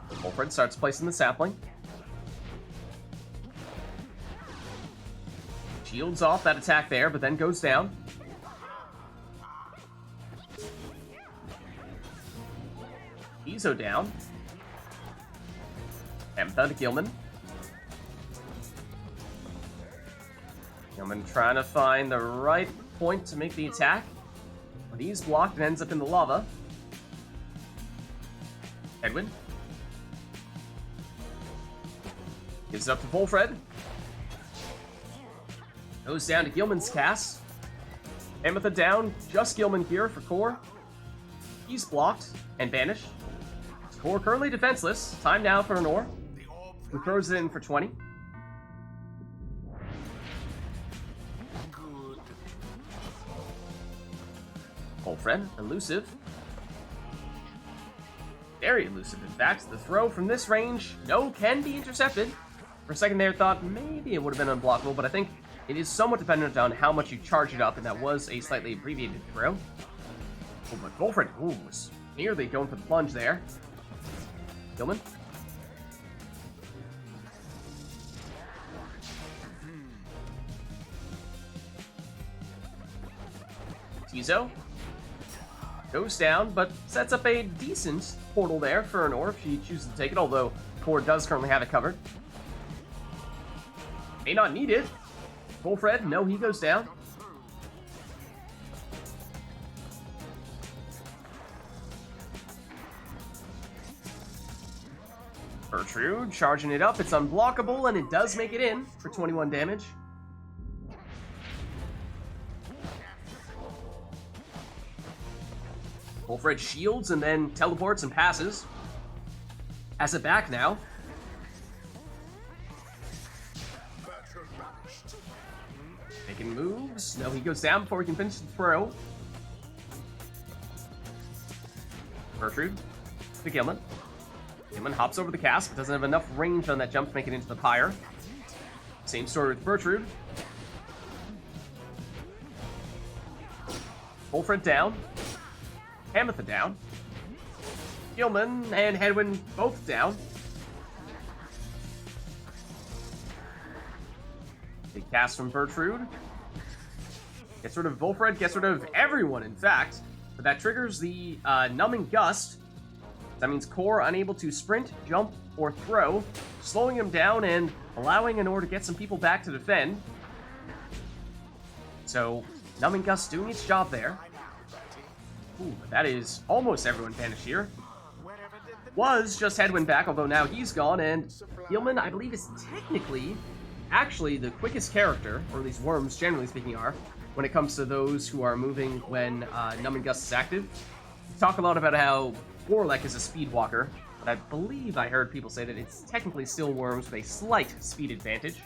Wolfred starts placing the sapling. Shields off that attack there, but then goes down. Izo down. Ametha to Gilman. Gilman trying to find the right point to make the attack. But he's blocked and ends up in the lava. Edwin. Gives it up to Volfred. Goes down to Gilman's cast. Ametha down. Just Gilman here for Core. He's blocked and banished. Core currently defenseless. Time now for Anor, who throws it in for 20. Volfred, elusive. Very elusive, in fact. The throw from this range, no, can be intercepted. For a second there, thought maybe it would have been unblockable, but I think it is somewhat dependent on how much you charge it up, and that was a slightly abbreviated throw. Oh, but Volfred, was nearly going for the plunge there. Gilman. Tizo goes down, but sets up a decent portal there for Anor if she chooses to take it, although Core does currently have it covered. May not need it. Volfred, no, he goes down. Bertrude charging it up. It's unblockable, and it does make it in for 21 damage. Wolfred shields and then teleports and passes. Has it back now. Making moves. No, he goes down before he can finish the throw. Bertrude to Gilman. Gilman hops over the cast, but doesn't have enough range on that jump to make it into the pyre. Same story with Bertrude. Wolfred down. Hamatha down. Gilman and Hedwyn both down. Big cast from Bertrude. Gets rid of Wolfred, gets rid of everyone, in fact. But that triggers the Numbing Gust. That means Core unable to sprint, jump, or throw, slowing him down and allowing Anor to get some people back to defend. So, Numbing Gust doing its job there. Ooh, but that is almost everyone vanished here. Was just Hedwyn back, although now he's gone, and Gilman, I believe, is technically actually the quickest character, or at least worms, generally speaking, are, when it comes to those who are moving when Numbing Gust is active. We talk a lot about how Warlek is a speed walker, but I believe I heard people say that it's technically still worms with a slight speed advantage.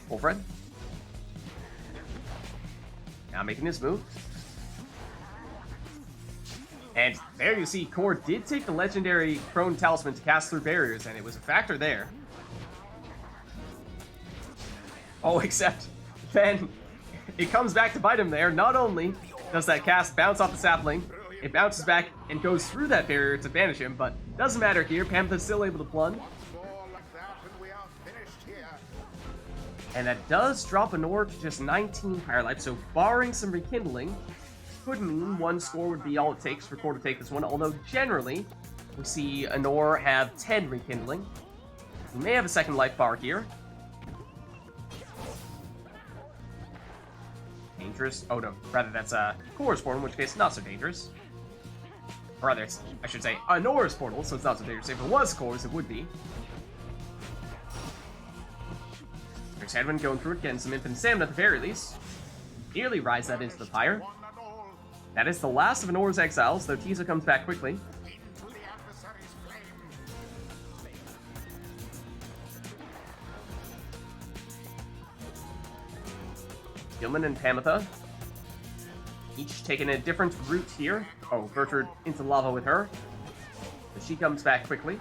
Wolfred. Now making his move. And there you see, Core did take the legendary prone talisman to cast through barriers, and it was a factor there. Oh, except then it comes back to bite him there. Not only does that cast bounce off the sapling, it bounces back and goes through that barrier to banish him, but doesn't matter here. Panther's still able to plunge. And that does drop Anor to just 19 Pyre Life, so barring some rekindling, could mean one score would be all it takes for Core to take this one, although generally, we see Anor have 10 rekindling. He may have a second life bar here. Dangerous. Oh no, rather that's Core's portal, in which case not so dangerous. Or rather, I should say Anor's portal, so it's not so dangerous. If it was Core's, it would be. There's Hedwyn going through it, getting some infinite stamina at the very least. Nearly rise that into the pyre. That is the last of Anor's exiles, though Tiza comes back quickly. Gilman and Pamitha, each taking a different route here. Oh, Bertrude into lava with her. But she comes back quickly.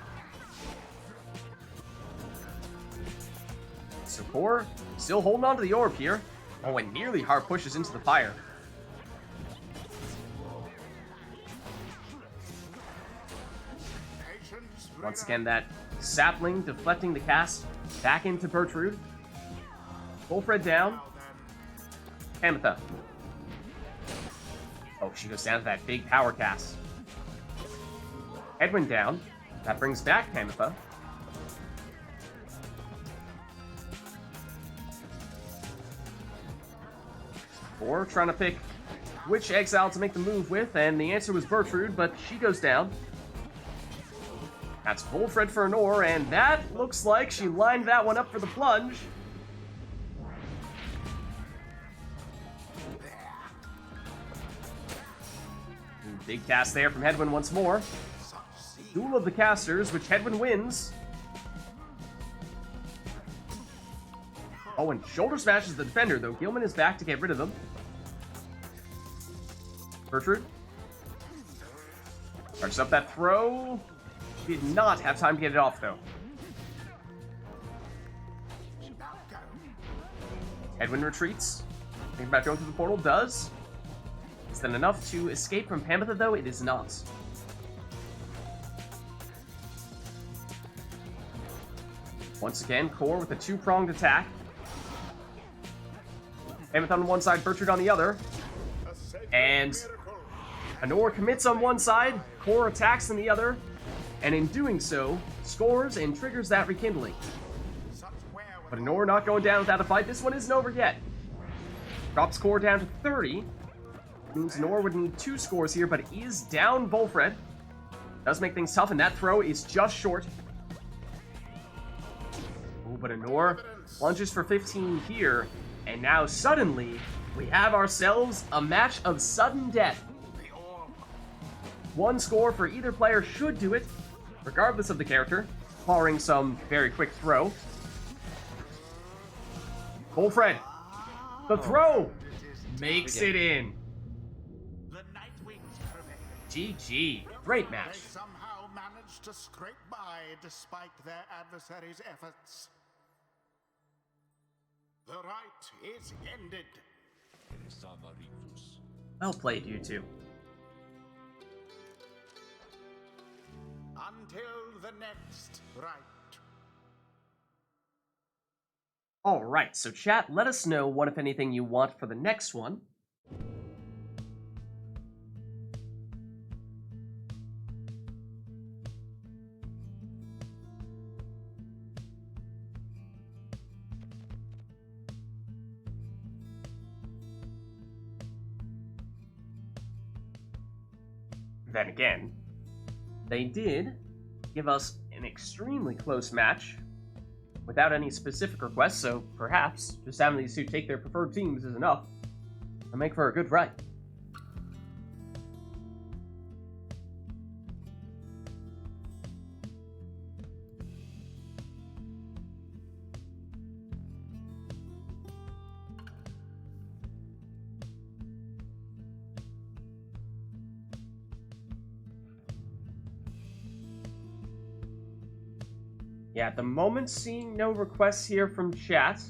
So Core still holding on to the orb here. Oh, and nearly hard pushes into the pyre. Once again, that sapling deflecting the cast back into Bertrude. Wolfred down. Pamitha. Oh, she goes down to that big power cast. Hedwyn down. That brings back Pamitha. Or trying to pick which exile to make the move with, and the answer was Bertrude, but she goes down. That's Wolfred for Anor, and that looks like she lined that one up for the plunge. Big cast there from Hedwyn once more. Duel of the casters, which Hedwyn wins. Oh, and shoulder smashes the defender, though Gilman is back to get rid of them. Bertrude. Charges up that throw. Did not have time to get it off, though. Hedwyn retreats. Think about going through the portal. Does. Is that enough to escape from Pamitha, though? It is not. Once again, Core with a two-pronged attack. Pamitha on one side, Bertrude on the other. And Anor commits on one side, Core attacks on the other, and in doing so, scores and triggers that rekindling. But Anor not going down without a fight. This one isn't over yet. Drops Core down to 30. Means Nor would need 2 scores here, but he is down Volfred. Does make things tough, and that throw is just short. Oh, but Nor lunges for 15 here, and now suddenly we have ourselves a match of sudden death. 1 score for either player should do it, regardless of the character, barring some very quick throw. Volfred, the throw makes it in. The Nightwings prevail. GG, great match. They somehow managed to scrape by despite their adversaries' efforts. The rite is ended. Well played, you two. Until the next rite. Alright, so chat, let us know what, if anything, you want for the next one. Then again, they did give us an extremely close match without any specific requests, so perhaps just having these two take their preferred teams is enough to make for a good fight. Yeah, at the moment, seeing no requests here from chat.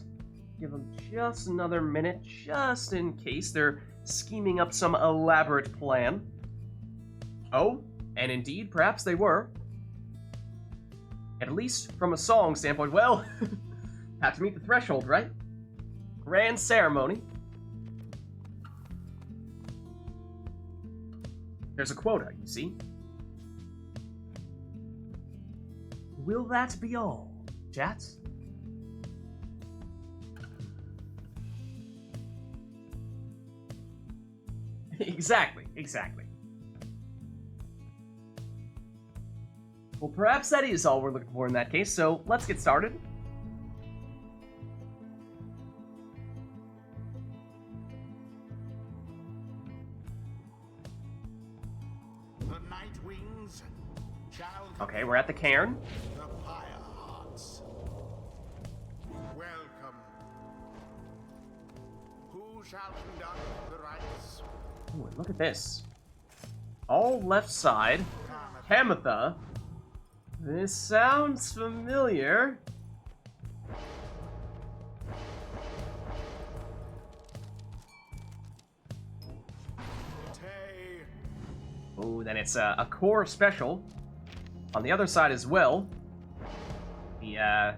Give them just another minute, just in case they're scheming up some elaborate plan. Oh, and indeed, perhaps they were. At least from a song standpoint, well, have to meet the threshold, right? Grand ceremony. There's a quota, you see. Will that be all, chat? Exactly. Well, perhaps that is all we're looking for in that case, so let's get started. The Nightwings shall Okay, we're at the cairn. the Pyre hearts. Welcome. Who shall conduct the rites? Ooh, and look at this. All left side. Tamitha. This sounds familiar. Tay. Oh, then it's a core special. On the other side as well. The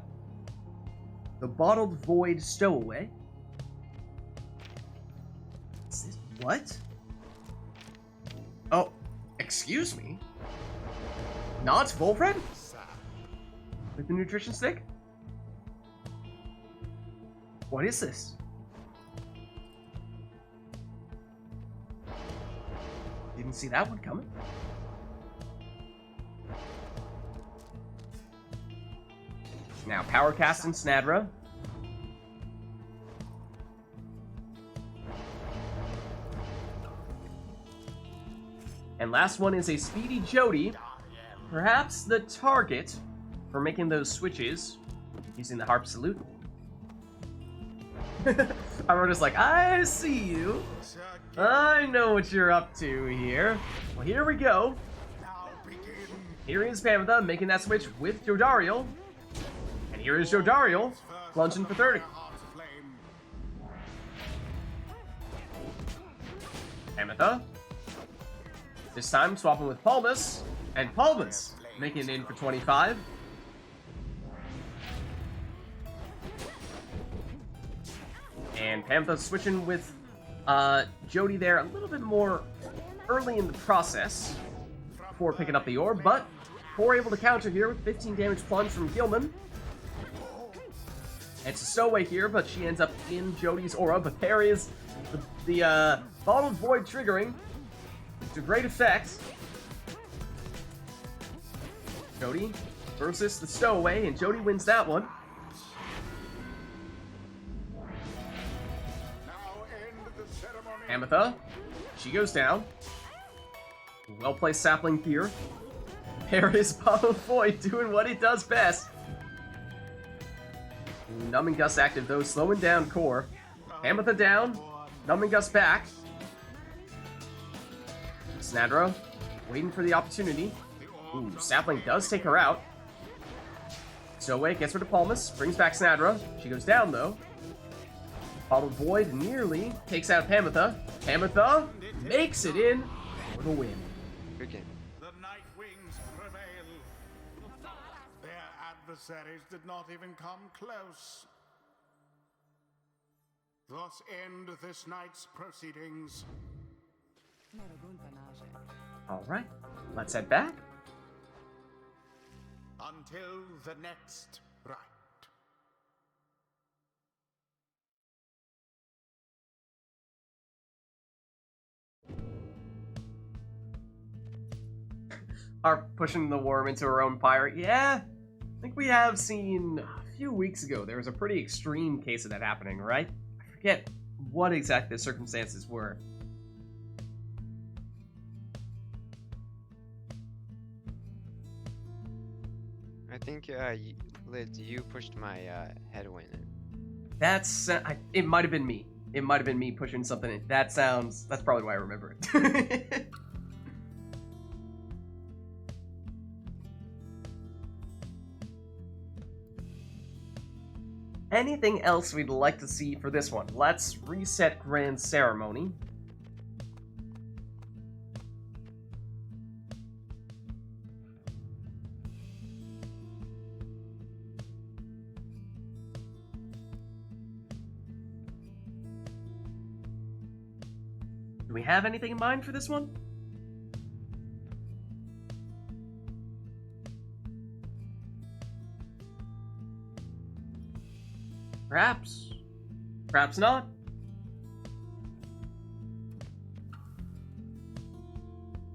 Bottled Void Stowaway. Is this, what? Oh, excuse me? Not Volfred? With the nutrition stick? What is this? Didn't see that one coming. Now, Power Cast and Snadra. And last one is a Speedy Jody. Perhaps the target for making those switches using the Harp Salute. I'm just like, I see you. I know what you're up to here. Well, here we go. Now begin. Here is Pamela making that switch with Jodariel. And here is Jodariel plunging for 30. Heart's flame. Ametha. This time swapping with Palmas. And Palmas making it in for 25. And Pamela switching with Jody there a little bit more early in the process before picking up the orb, but Poor able to counter here with 15 damage plunge from Gilman. It's a stowaway here, but she ends up in Jody's aura. But there is the bottled void triggering to great effect. Jody versus the stowaway, and Jody wins that one. Ametha, she goes down. Well-placed sapling here. There is Bottled Void doing what it does best. Numbing Gust active though, slowing down Core. Ametha down. Numbing Gust back. Snadra waiting for the opportunity. Ooh, Sapling does take her out. Zoe gets rid of Palmas, brings back Snadra. She goes down though. Bottled Void nearly takes out Pamitha. Pamitha makes it in for the win. Good game. The Night Wings prevail. Their adversaries did not even come close. Thus end this night's proceedings. Alright, let's head back. Until the next rite. Are pushing the worm into her own pyre. Yeah, I think we have seen a few weeks ago. There was a pretty extreme case of that happening, right? I forget what exactly the circumstances were. I think, Lids, you pushed my headwind in. That's it. Might have been me. It might have been me pushing something in. That's probably why I remember it. Anything else we'd like to see for this one? Let's reset Grand Ceremony. Do we have anything in mind for this one? Perhaps. Perhaps not.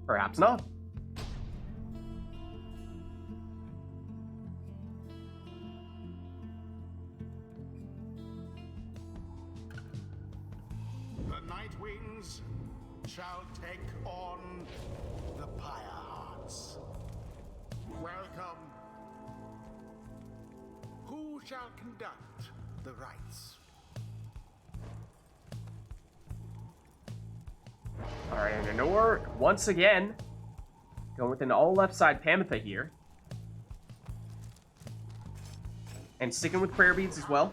Perhaps not. The Night Wings shall take on the Pyre Hearts. Welcome. Who shall conduct the rites? Alright, and Anor, once again, going with an all left side Pamitha here. And sticking with prayer beads as well.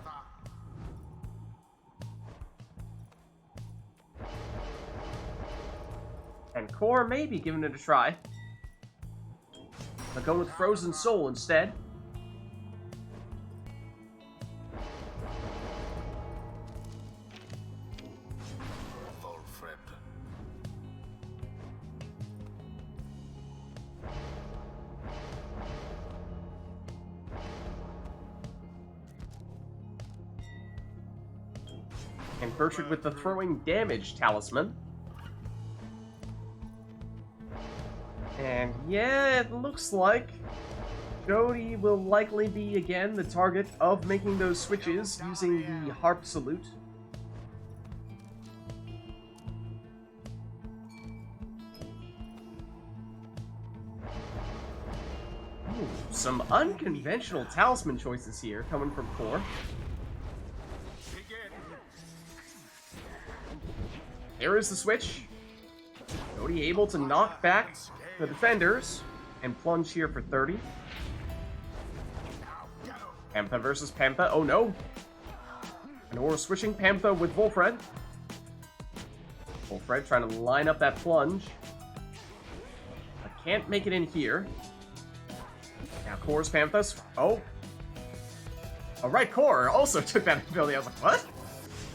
And Core maybe giving it a try. But going with Frozen Soul instead. And Bertrand with the throwing damage talisman. And yeah, it looks like Jody will likely be again the target of making those switches using the Harp Salute. Ooh, some unconventional talisman choices here coming from Core. There is the switch. Jody able to knock back the defenders and plunge here for 30. Pamitha versus Pamitha. Oh no! And we're switching Pamitha with Volfred. Volfred trying to line up that plunge. I can't make it in here. Now Core's Pamitha's. Oh. Alright, Core also took that ability. I was like, what?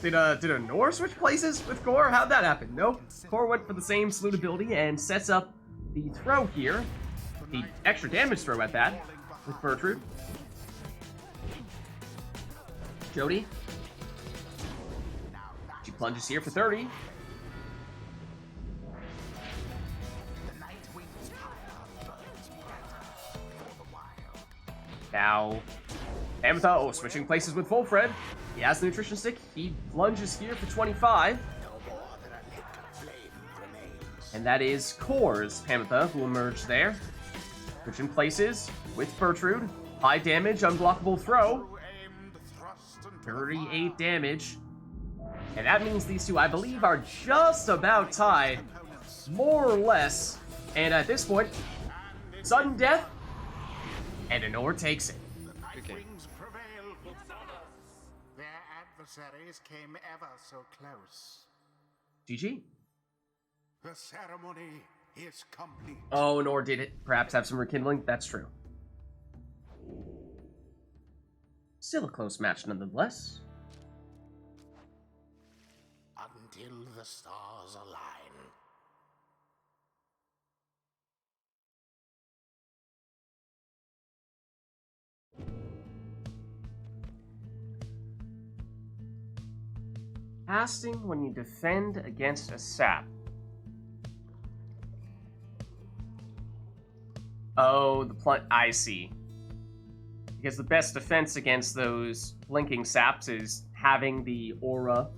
Did Anor switch places with Core? How'd that happen? Nope. Core went for the same salute ability and sets up the throw here. The extra damage throw at that with Bertrude. Jody. She plunges here for 30. The night wings pyre burns brighter for the while. Now, Ametha, switching places with Fulfred. He has the nutrition stick. He plunges here for 25. No more than a lick of flame remains. And that is Core's Pamantha who emerged there. Switching places with Bertrude. High damage, unblockable throw. Aimed thrust into the 38 fire. damage. And that means these two, I believe, are just about tied. More or less. And at this point, sudden death. And Anor takes it. The night Okay. wings prevail. Their adversaries came ever so close. GG. The ceremony is complete. Oh, Anor did it. Perhaps have some rekindling. That's true. Still a close match nonetheless. Until the stars align. Casting when you defend against a sap. Oh, I see. Because the best defense against those blinking saps is having the aura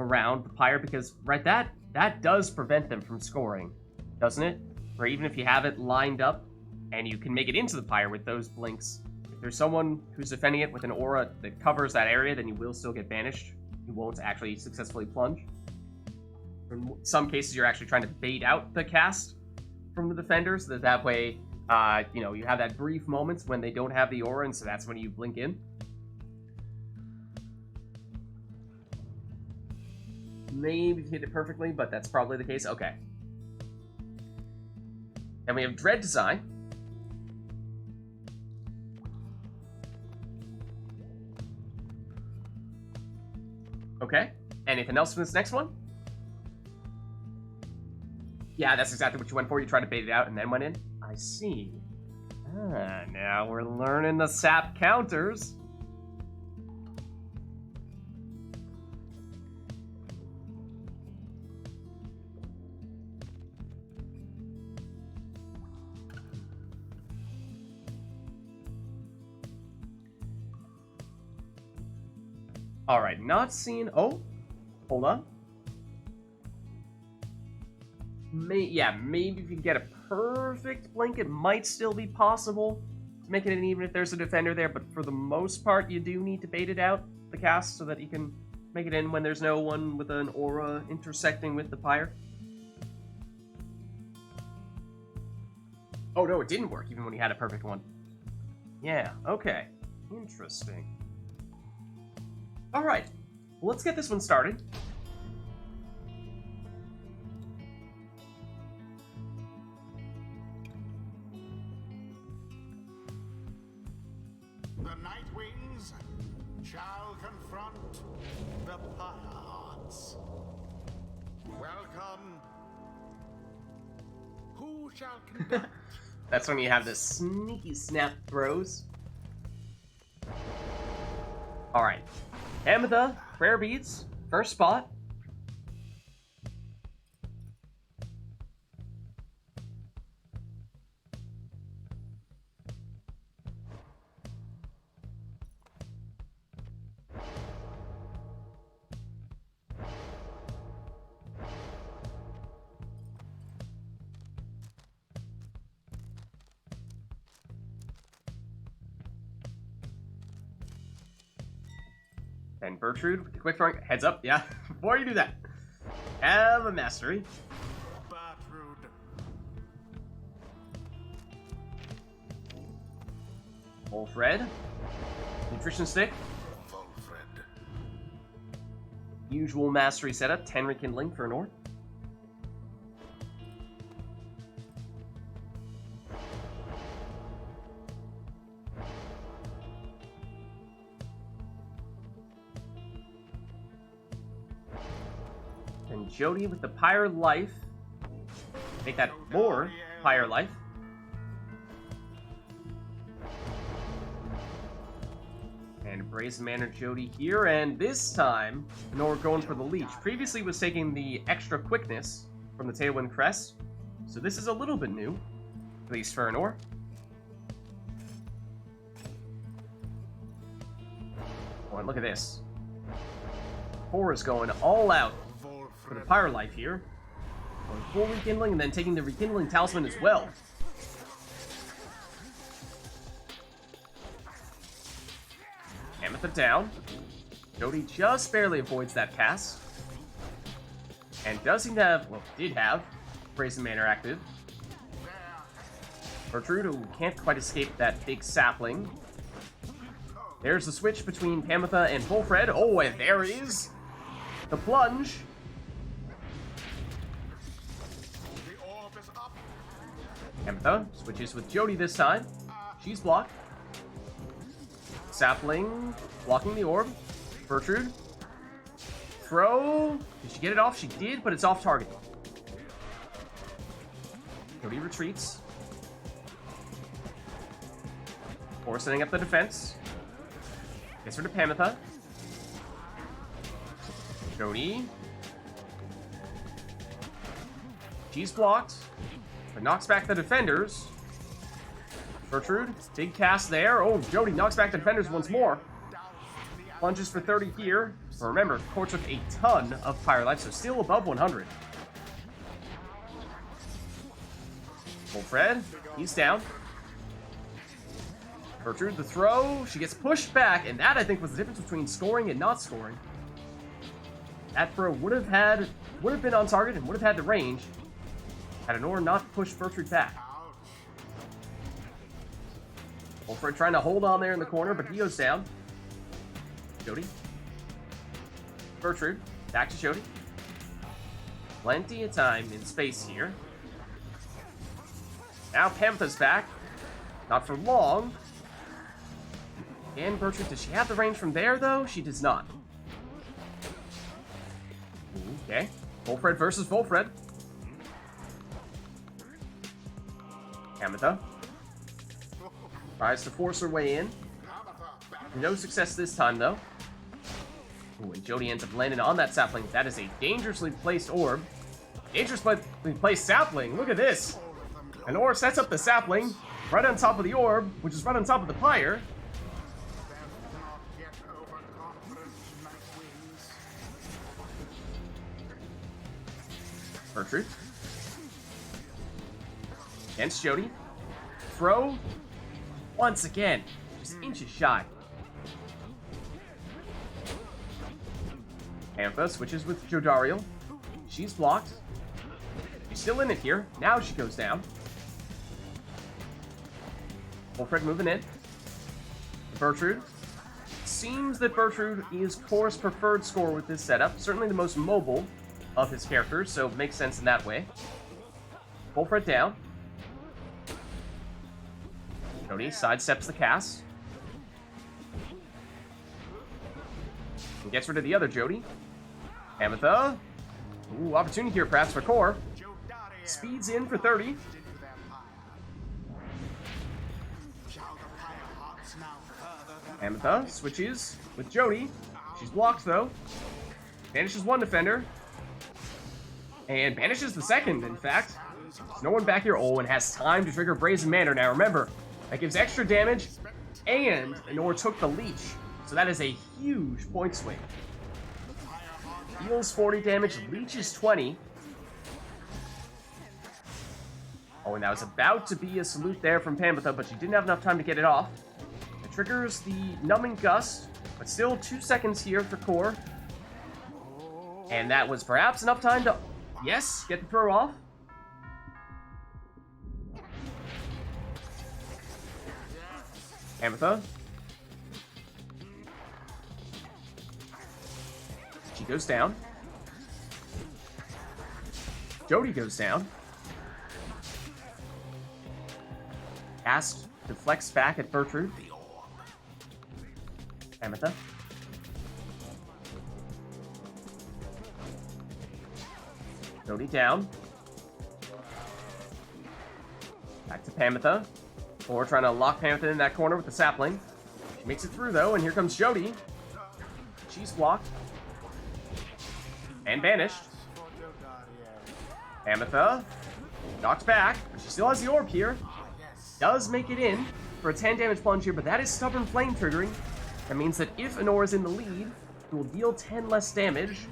around the Pyre, because that does prevent them from scoring, doesn't it? Or even if you have it lined up and you can make it into the Pyre with those blinks, if there's someone who's defending it with an aura that covers that area, then you will still get banished. You won't actually successfully plunge. In some cases, you're actually trying to bait out the cast from the defender, so that way, you have that brief moments when they don't have the aura, and so that's when you blink in. Maybe hit it perfectly, but that's probably the case. Okay. Then we have Dread Design. Okay. Anything else from this next one? Yeah, that's exactly what you went for. You tried to bait it out and then went in. I see. Now we're learning the sap counters. Alright, not seeing... Oh, hold on. Maybe if you can get a perfect blink, it might still be possible to make it in even if there's a defender there, but for the most part, you do need to bait it out, the cast, so that you can make it in when there's no one with an aura intersecting with the Pyre. Oh no, it didn't work, even when he had a perfect one. Yeah, okay. Interesting. Alright, well, let's get this one started. The night wings shall confront the Pyre Hearts. Welcome. Who shall conduct? That's when you have the sneaky snap throws. Alright. Ametha, Prayer Beads, first spot. And Bertrude with the quick throwing. Heads up, yeah. Before you do that, have a mastery. Bertrude. Fulfred. Nutrition stick. Fulfred. Usual mastery setup. 10 rekindling for Nord. And Jody with the Pyre Life. Make that more Pyre Life. And Brazen Manor Jody here, and this time, Nor going for the leech. Previously was taking the extra quickness from the Tailwind Crest, so this is a little bit new, at least for Nor. Oh, and look at this. Core is going all out for the Pyre life here. Going full rekindling and then taking the rekindling talisman as well. Amethyst down. Jody just barely avoids that cast. And does seem to have, well, did have, Brazen Manor active. Gertrude, who can't quite escape that big sapling. There's the switch between Pamitha and Fulfred. Oh, and there is the plunge. Pamitha switches with Jody this time. She's blocked. Sapling blocking the orb. Gertrude. Throw. Did she get it off? She did, but it's off target. Jody retreats. Or setting up the defense. Gets her to Pamitha. Jody. She's blocked, but knocks back the defenders. Gertrude, big cast there. Oh, Jody knocks back the defenders once more. Plunges for 30 here. But remember, Core took a ton of Pyre life, so still above 100. Fulfred, he's down. Gertrude, the throw. She gets pushed back, and that, I think, was the difference between scoring and not scoring. That throw would have been on target and would have had the range had Nor not pushed Gertrude back. Fulfred trying to hold on there in the corner, but he goes down. Jody. Gertrude, back to Jody. Plenty of time in space here. Now Pamitha's back. Not for long. And Gertrude, does she have the range from there, though? She does not. Okay. Fulfred versus Fulfred. Pamitha tries to force her way in. No success this time, though. Ooh, and Jody ends up landing on that sapling. That is a dangerously placed orb. Dangerously placed sapling. Look at this. An orb sets up the sapling right on top of the orb, which is right on top of the Pyre. Gertrude. Against Jody. Throw. Once again. Just inches shy. Pamitha switches with Jodariel. She's blocked. She's still in it here. Now she goes down. Fulfred moving in. Gertrude. Seems that Gertrude is Core's preferred score with this setup. Certainly the most mobile of his characters, so it makes sense in that way. Fulfred down. Jody sidesteps the cast. And gets rid of the other Jody. Pamitha. Ooh, opportunity here perhaps for Core. Speeds in for 30. Pamitha switches with Jody. She's blocked though. Banishes one defender. And banishes the second, in fact. There's no one back here. Oh, and has time to trigger Brazen Manor. Now remember, that gives extra damage, and Nor took the leech. So that is a huge point swing. Heals 40 damage, leeches 20. Oh, and that was about to be a salute there from Pamitha, but she didn't have enough time to get it off. It triggers the Numbing Gust, but still 2 seconds here for Core. And that was perhaps enough time to, yes, get the throw off. Pamitha. She goes down. Jody goes down. Cast deflects back at Gertrude. Pamitha. Jody down. Back to Pamitha. Or trying to lock Pamitha in that corner with the sapling. Makes it through, though, and here comes Jody. She's blocked. And banished. Ametha knocked back, but she still has the orb here. Does make it in for a 10 damage plunge here, but that is Stubborn Flame triggering. That means that if Honor is in the lead, it will deal 10 less damage.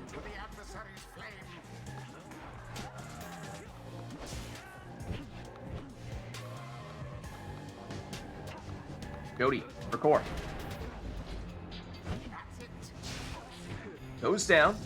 Jody for core. Goes down.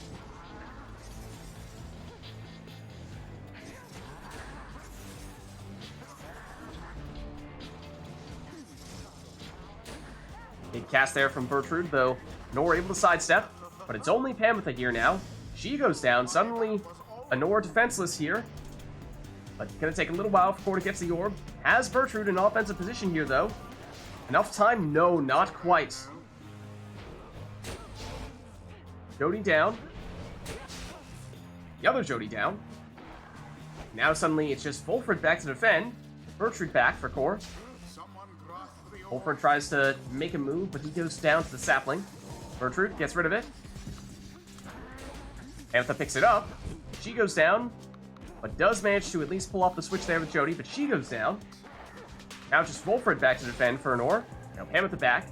Big cast there from Bertrude, though Nor able to sidestep, but it's only Pamitha here now. She goes down. Suddenly, Honor defenseless here. But it's going to take a little while for Core to get to the orb. Has Bertrude in offensive position here, though. Enough time? No, not quite. Jody down. The other Jody down. Now suddenly it's just Volfred back to defend. Bertrude back for Core. Volfred tries to make a move, but he goes down to the sapling. Bertrude gets rid of it. Ametha picks it up. She goes down, but does manage to at least pull off the switch there with Jody, but she goes down. Now just Volfred back to defend for Honor. Now Pamitha back.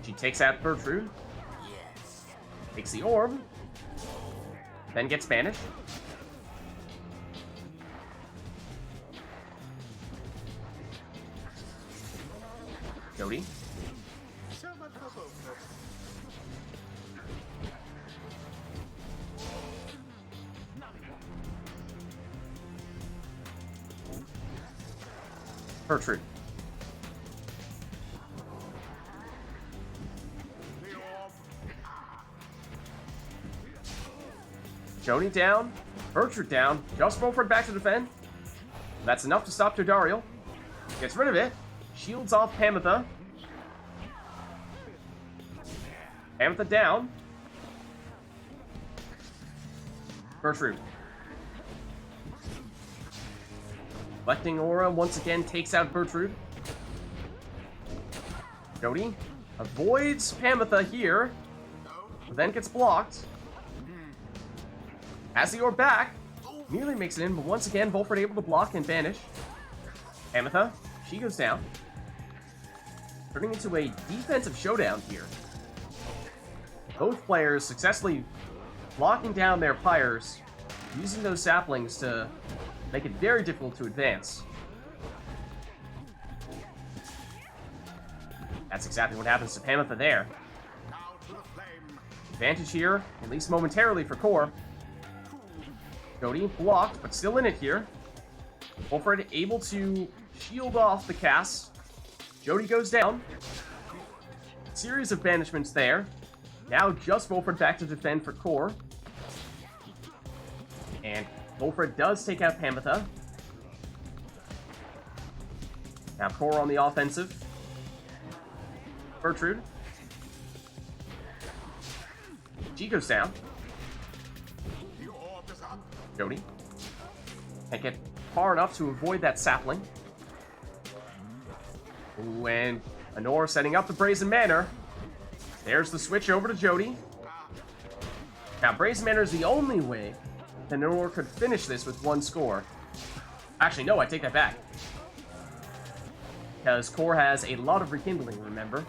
She takes out Bertrude. Takes the orb. Then gets banished. Jody. Bertrude. Jody down. Bertrude down. Just Volfred back to defend. That's enough to stop Dodariel. Gets rid of it. Shields off Pamitha. Pamitha down. Bertrude. Collecting Aura once again takes out Bertrude. Jody avoids Pamitha here, but then gets blocked. Has the orb back. Nearly makes it in, but once again, Volfred able to block and banish. Pamitha, she goes down. Turning into a defensive showdown here. Both players successfully blocking down their pyres, using those saplings to make it very difficult to advance. That's exactly what happens to Pamitha there. Advantage here, at least momentarily for Core. Jody blocked, but still in it here. Volfred able to shield off the cast. Jody goes down. Series of banishments there. Now just Volfred back to defend for Core. And Volfred does take out Pamitha. Now Core on the offensive. Bertrude. She goes down. Jody. Can't get far enough to avoid that sapling. Ooh, and Honor setting up the Brazen Manor. There's the switch over to Jody. Now, Brazen Manor is the only way that Honor could finish this with one score. Actually, no, I take that back. Because Core has a lot of rekindling, remember?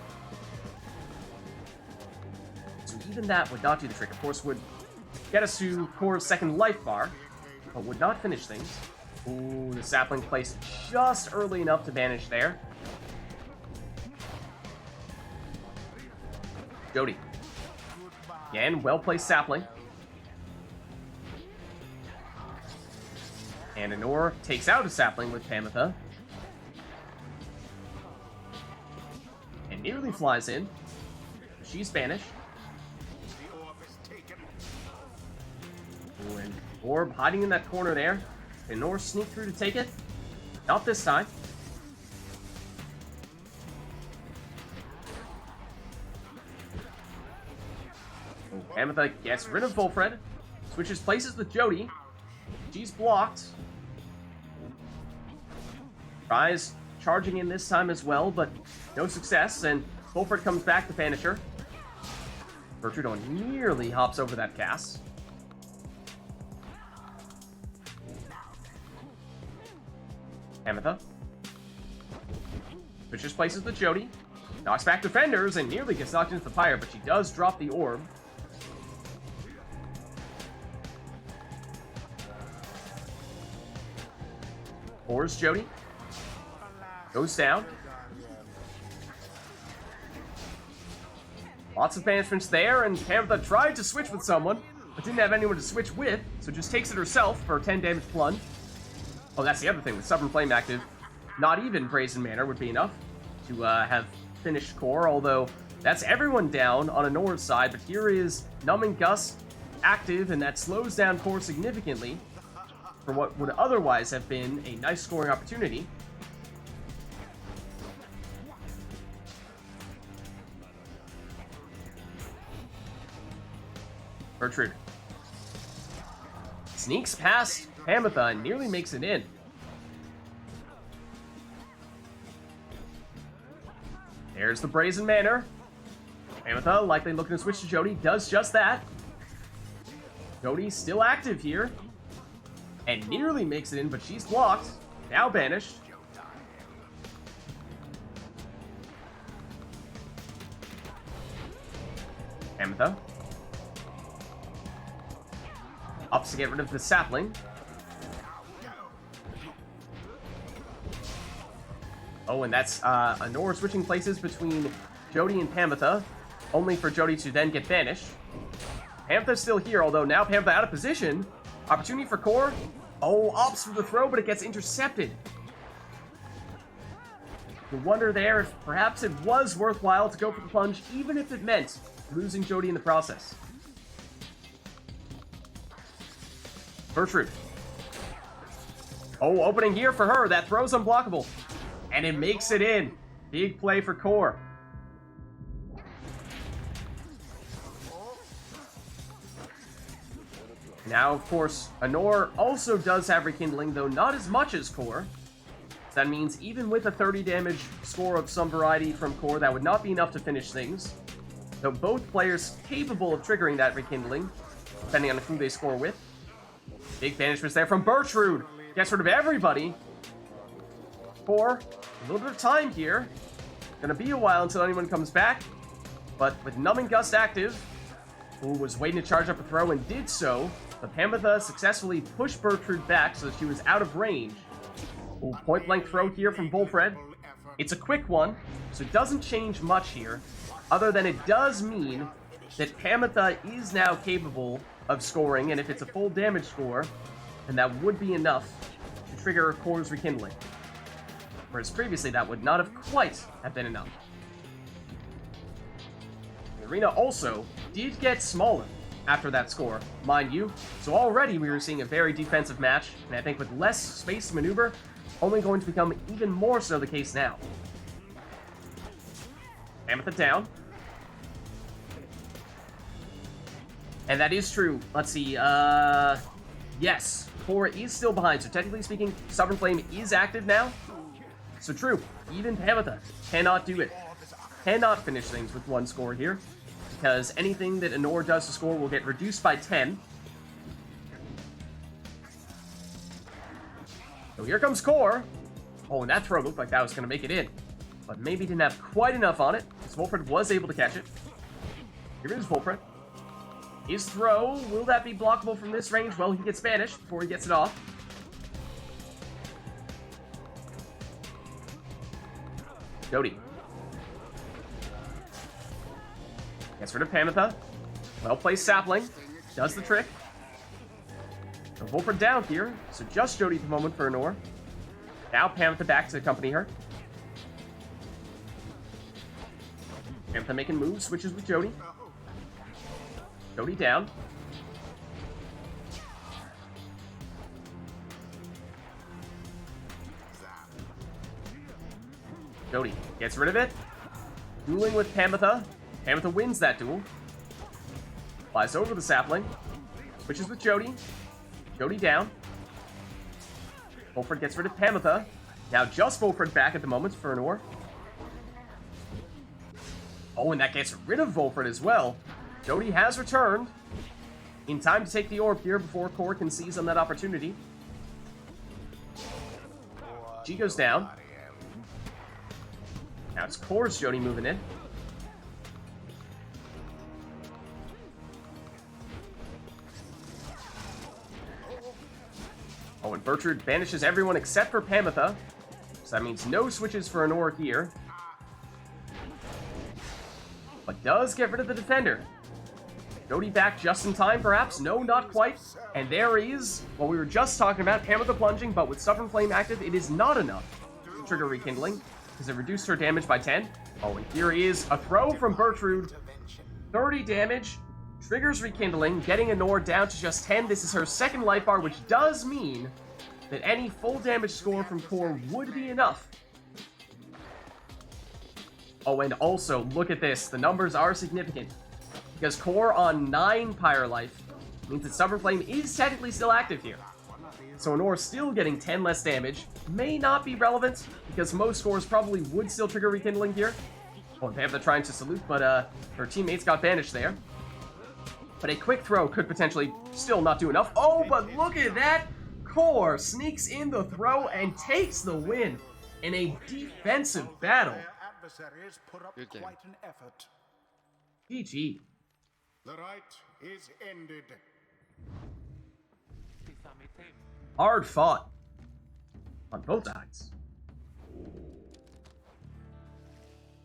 So even that would not do the trick. Of course, would get us to Core's second life bar, but would not finish things. Ooh, the sapling placed just early enough to banish there. Jody. Again, well-placed sapling. And Honor takes out a sapling with Pamitha. And nearly flies in. She's banished. Ooh, and Orb hiding in that corner there. Can Honor sneak through to take it? Not this time. Pamitha gets rid of Volfred, switches places with Jody. She's blocked. Tries charging in this time as well, but no success, and Wolfred comes back to banish her. Bertrudo nearly hops over that cast. Ametha. Switches places with Jody. Knocks back defenders and nearly gets knocked into the Pyre, but she does drop the orb. Pours Jody. Goes down. Lots of banishments there, and Ametha tried to switch with someone, but didn't have anyone to switch with, so just takes it herself for a 10 damage plunge. Oh, that's the other thing, with Stubborn Flame active, not even Brazen Manor would be enough to have finished core, although that's everyone down on Anora's side, but here is Numbing Gust active, and that slows down core significantly for what would otherwise have been a nice scoring opportunity. Bertrude sneaks past Ametha and nearly makes it in. There's the Brazen Manor. Ametha, likely looking to switch to Jody, does just that. Jody's still active here. And nearly makes it in, but she's blocked. Now banished. Ametha. Ups to get rid of the sapling. Oh, and that's Anora switching places between Jody and Ametha, only for Jody to then get banished. Ametha's still here, although now Ametha out of position. Opportunity for core. Oh, opts for the throw, but it gets intercepted. You wonder there if perhaps it was worthwhile to go for the plunge, even if it meant losing Jody in the process. Bertrude. Oh, opening here for her. That throw's unblockable. And it makes it in. Big play for core. Now, of course, Anor also does have Rekindling, though not as much as core. So that means even with a 30 damage score of some variety from core, that would not be enough to finish things. Though both players capable of triggering that Rekindling, depending on who they score with. Big banishments there from Bertrude. Gets rid of everybody. For a little bit of time here. Gonna be a while until anyone comes back. But with Numbing Gust active, who was waiting to charge up a throw and did so, but Ametha successfully pushed Bertrude back so that she was out of range. Ooh, point blank throw here from Volfred. It's a quick one, so it doesn't change much here, other than it does mean that Ametha is now capable of scoring, and if it's a full damage score, then that would be enough to trigger Core's Rekindling. Whereas previously that would not have quite have been enough. The arena also did get smaller after that score, mind you, so already we were seeing a very defensive match, and I think with less space to maneuver, only going to become even more so the case now. Ametha down. And that is true. Let's see, yes, Core is still behind, so technically speaking, Stubborn Flame is active now. So true, even Ametha cannot do it. Cannot finish things with one score here, because anything that Anor does to score will get reduced by 10. So here comes Core. Oh, and that throw looked like that was going to make it in, but maybe didn't have quite enough on it, because Volfred was able to catch it. Here is Volfred. His throw, will that be blockable from this range? Well, he gets banished before he gets it off. Jody. Gets rid of Ametha. Well-placed sapling. Does the trick. So Volfred down here, so just Jody at the moment for Anor. Now Ametha back to accompany her. Ametha making moves, switches with Jody. Jody down. Jody gets rid of it. Dueling with Ametha. Ametha wins that duel. Flies over the sapling. Switches with Jody. Jody down. Volfred gets rid of Ametha. Now just Volfred back at the moment for an ore. Oh, and that gets rid of Volfred as well. Jody has returned in time to take the orb here before Core can seize on that opportunity. G goes down. Now it's Core's Jody moving in. Oh, and Bertrude banishes everyone except for Pamitha. So that means no switches for an ore here. But does get rid of the defender. Jody back just in time, perhaps? No, not quite. And there is what we were just talking about, Pamitha plunging, but with Stubborn Flame active, it is not enough to trigger Rekindling, because it reduced her damage by 10. Oh, and here is a throw from Bertrude. 30 damage, triggers Rekindling, getting Anor down to just 10. This is her second life bar, which does mean that any full damage score from Core would be enough. Oh, and also, look at this. The numbers are significant. Because Core on 9 Pyre life means that Stubborn Flame is technically still active here. So Anor still getting 10 less damage may not be relevant, because most scores probably would still trigger Rekindling here. Oh, they have the trying to salute, but her teammates got banished there. But a quick throw could potentially still not do enough. Oh, but look at that! Core sneaks in the throw and takes the win in a defensive battle. Adversaries put up Good game. quite an effort. GG. The rite is ended. Hard fought. On both sides.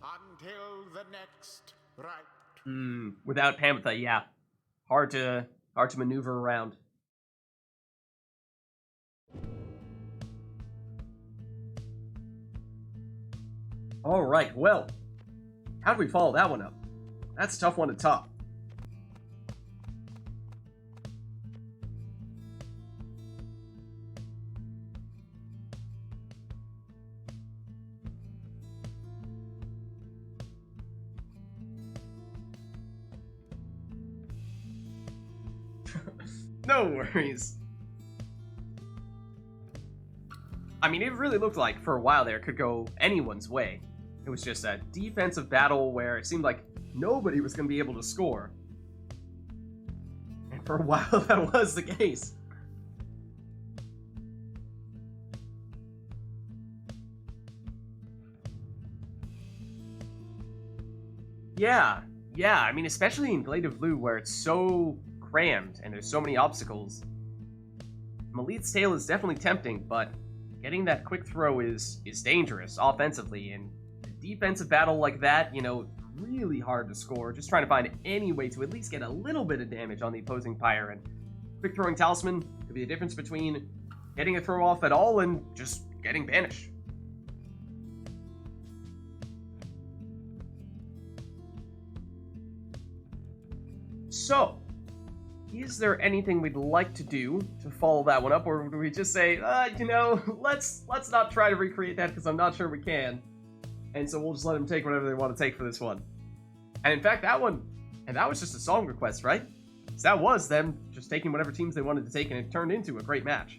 Until the next rite. Without Pamitha, yeah. Hard to maneuver around. Alright, well. How do we follow that one up? That's a tough one to top. No worries. I mean, it really looked like, for a while there, it could go anyone's way. It was just a defensive battle where it seemed like nobody was going to be able to score. And for a while, that was the case. Yeah, I mean, especially in Glade of Blue, where it's so crammed and there's so many obstacles. Malit's Tail is definitely tempting, but getting that quick throw is dangerous offensively, and a defensive battle like that, you know, really hard to score. Just trying to find any way to at least get a little bit of damage on the opposing Pyre, and quick throwing Talisman could be the difference between getting a throw off at all and just getting banished. So, is there anything we'd like to do to follow that one up, or do we just say, you know, let's not try to recreate that because I'm not sure we can, and so we'll just let them take whatever they want to take for this one. And in fact, that was just a song request, right? So that was them just taking whatever teams they wanted to take, and it turned into a great match.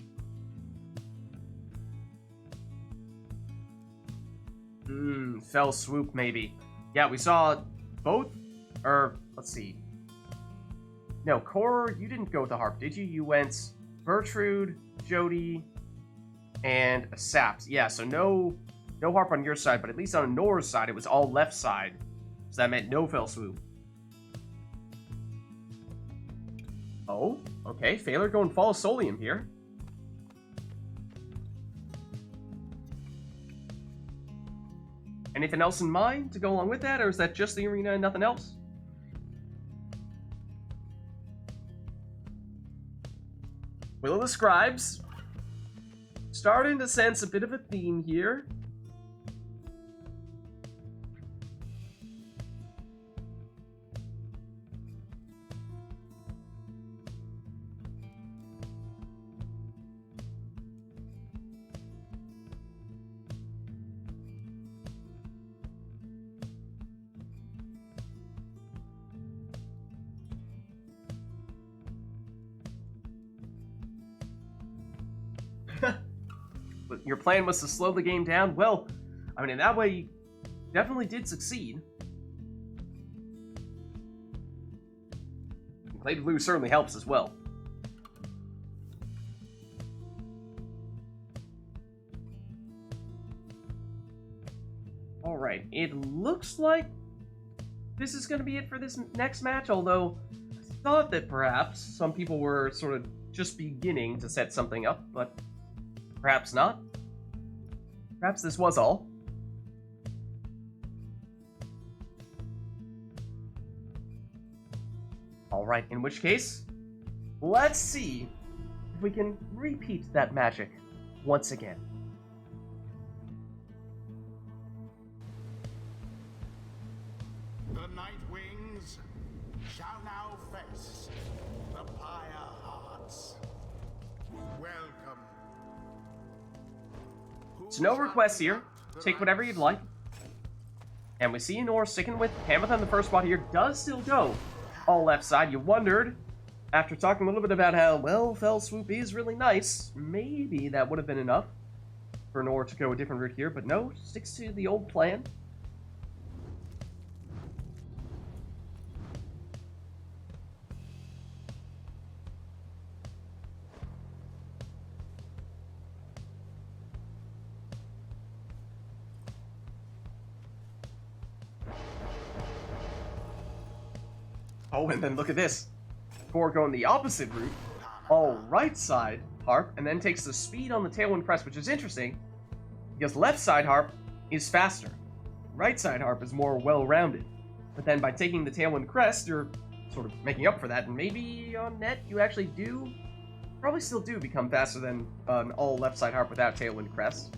Fell Swoop, maybe. Yeah, we saw both, or, let's see. No, Core, you didn't go with the harp, did you? You went Bertrude, Jody, and a Saps. Yeah, so no harp on your side, but at least on Nor's side, it was all left side. So that meant no Fell Swoop. Oh, okay. Phaler going Fall Solium here. Anything else in mind to go along with that, or is that just the arena and nothing else? Will of the Scribes. Starting to sense a bit of a theme here. your plan was to slow the game down. Well, I mean, in that way, you definitely did succeed. And Clay Blue certainly helps as well. Alright, it looks like this is going to be it for this next match, although I thought that perhaps some people were sort of just beginning to set something up, but perhaps not. Perhaps this was all. Alright, in which case, let's see if we can repeat that magic once again. The Night Wings shall now face the Pyre Hearts. Welcome. So no requests here. Take whatever you'd like. And we see Nor sticking with Hamatha in the first spot here. Does still go all left side. You wondered, after talking a little bit about how, well, Fell Swoop is really nice, maybe that would have been enough for Nor to go a different route here. But no, sticks to the old plan. Oh, and then look at this. Core going the opposite route, all right side Harp, and then takes the speed on the Tailwind Crest, which is interesting, because left side Harp is faster. Right side Harp is more well-rounded. But then by taking the Tailwind Crest, you're sort of making up for that, and maybe on net you actually do, probably still do become faster than an all left side Harp without Tailwind Crest.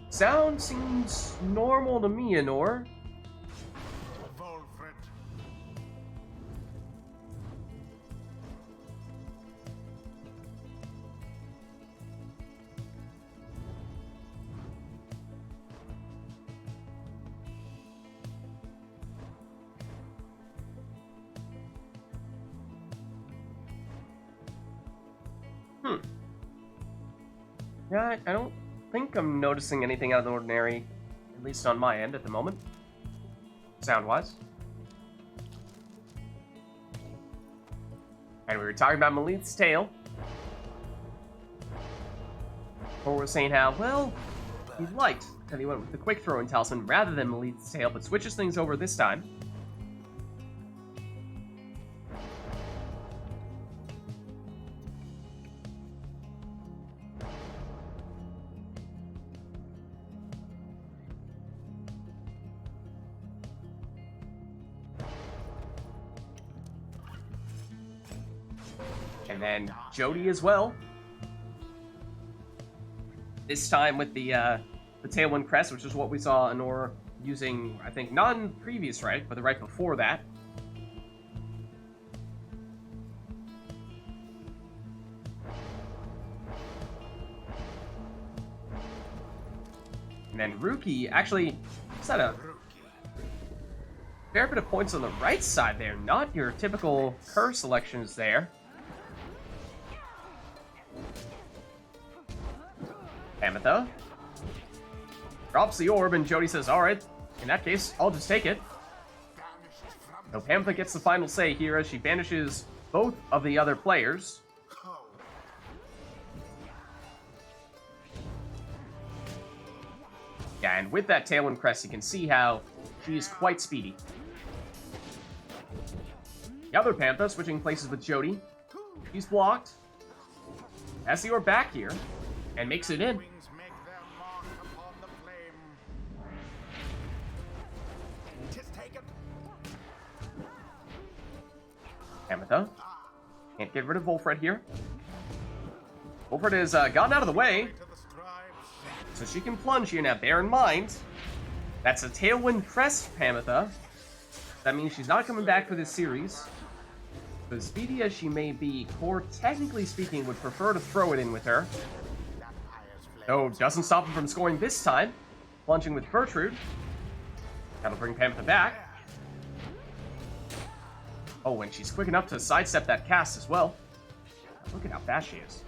Sound seems normal to me, Anor. Volfred. Yeah, I don't think I'm noticing anything out of the ordinary, at least on my end at the moment, sound-wise. And we were talking about Malith's tail. Or we're saying how, well, he liked that he went with the quick throwing talisman rather than Malith's tail, but switches things over this time. And then Jody as well. This time with the Tailwind Crest, which is what we saw Anor using, I think, not in the previous right, but the right before that. And then Ruki actually set a fair bit of points on the right side there. Not your typical curve selections there. Ametha drops the orb, and Jody says, alright, in that case, I'll just take it. So Pamela gets the final say here as she banishes both of the other players. Yeah, and with that Tailwind Crest, you can see how she is quite speedy. The other Panther switching places with Jody. She's blocked. Has the orb back here, and makes it in. Ametha can't get rid of Volfred here. Volfred has gotten out of the way, so she can plunge here. Now, bear in mind, that's a Tailwind Crest, Pamitha. That means she's not coming back for this series. But as speedy as she may be, Core, technically speaking, would prefer to throw it in with her. Though, doesn't stop him from scoring this time. Plunging with Gertrude. That'll bring Pamitha back. Oh, and she's quick enough to sidestep that cast as well. Look at how fast she is.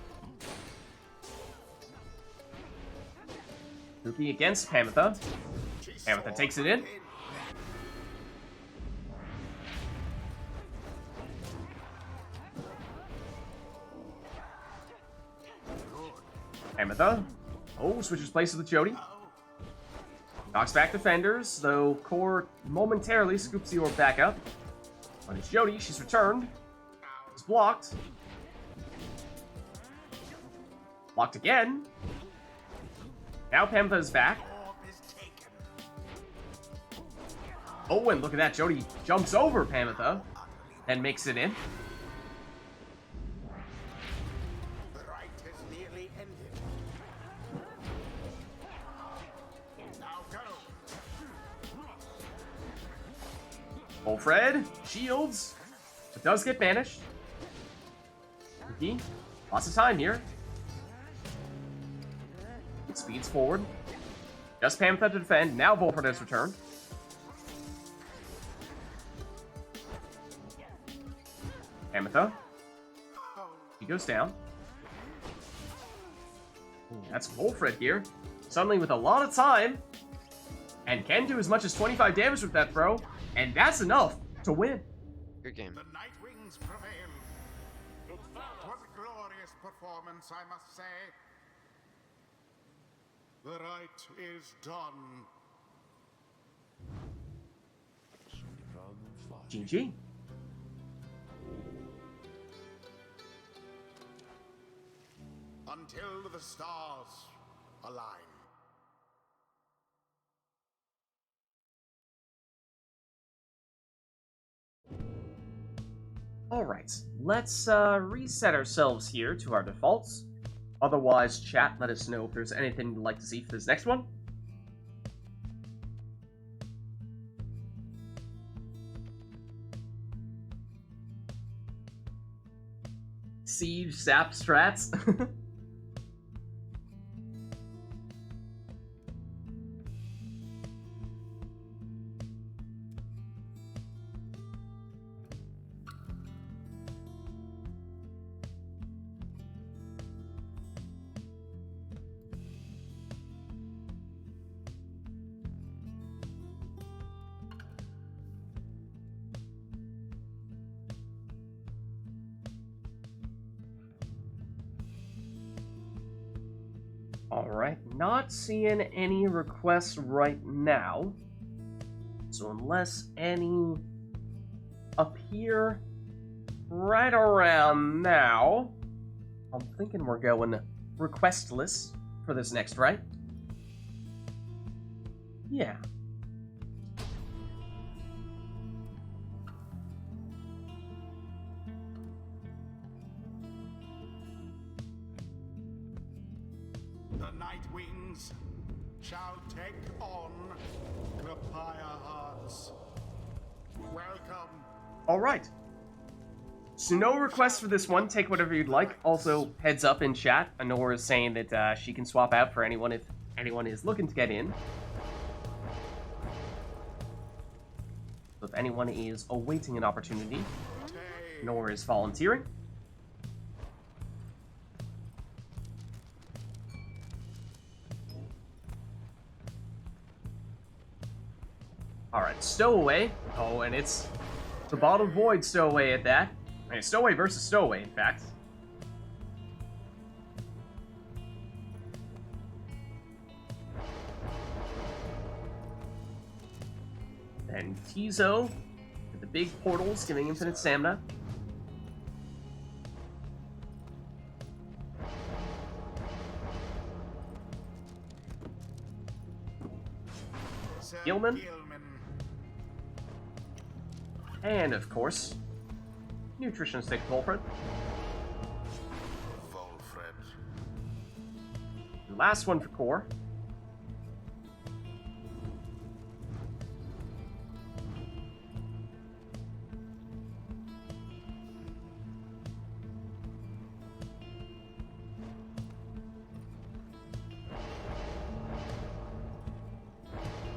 Ruki against Pamitha. Pamitha takes it in. Pamitha. Oh, switches places with Jody. Knocks back defenders, though Core momentarily scoops the orb back up. But it's Jody, she's returned. It's blocked. Blocked again. Now Pamitha is back. Oh, and look at that, Jody jumps over Pamitha and makes it in. The rite has nearly ended. Now go. Wolfred shields. It does get banished. Ruki, lots of time here. It speeds forward. Just Pamitha to defend. Now Wolfred has returned. Pamitha. He goes down. Ooh, that's Wolfred here. Suddenly with a lot of time. And can do as much as 25 damage with that throw. And that's enough to win. Good game. The Night Wings prevail. What a glorious performance, I must say. The rite is done. GG. Until the stars align. Alright, let's reset ourselves here to our defaults. Otherwise, chat, let us know if there's anything you'd like to see for this next one. Siege, sap, strats. Alright, not seeing any requests right now. So unless any appear right around now, I'm thinking we're going requestless for this next, right? Yeah. The Night Wings shall take on the Pyre Hearts. Welcome. Alright. So no requests for this one. Take whatever you'd like. Also, heads up in chat. Honora is saying that she can swap out for anyone if anyone is looking to get in. So if anyone is awaiting an opportunity, Honora is volunteering. Alright, Stowaway. Oh, and it's the Bottled Void Stowaway at that. I mean, Stowaway versus Stowaway, in fact. And Tizo with the big portals giving infinite stamina. Gilman. And, of course, Nutrition Stick Wolfred. Last one for Core.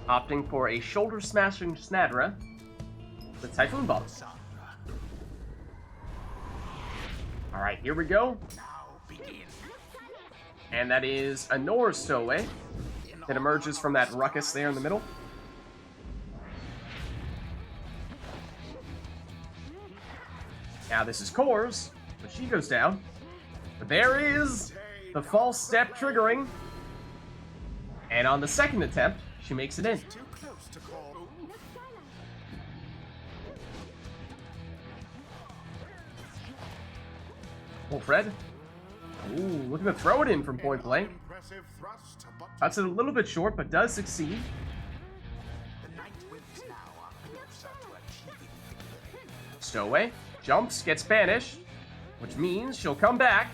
Opting for a shoulder-smashing Snadra with Typhoon Bomb. Alright, here we go. And that is a Nor's stowaway that emerges from that ruckus there in the middle. Now this is Core's, but she goes down. But there is the false step triggering. And on the second attempt, she makes it in. Fred. Ooh, looking to throw it in from point blank. Cuts it a little bit short, but does succeed. Stowaway jumps, gets banished, which means she'll come back.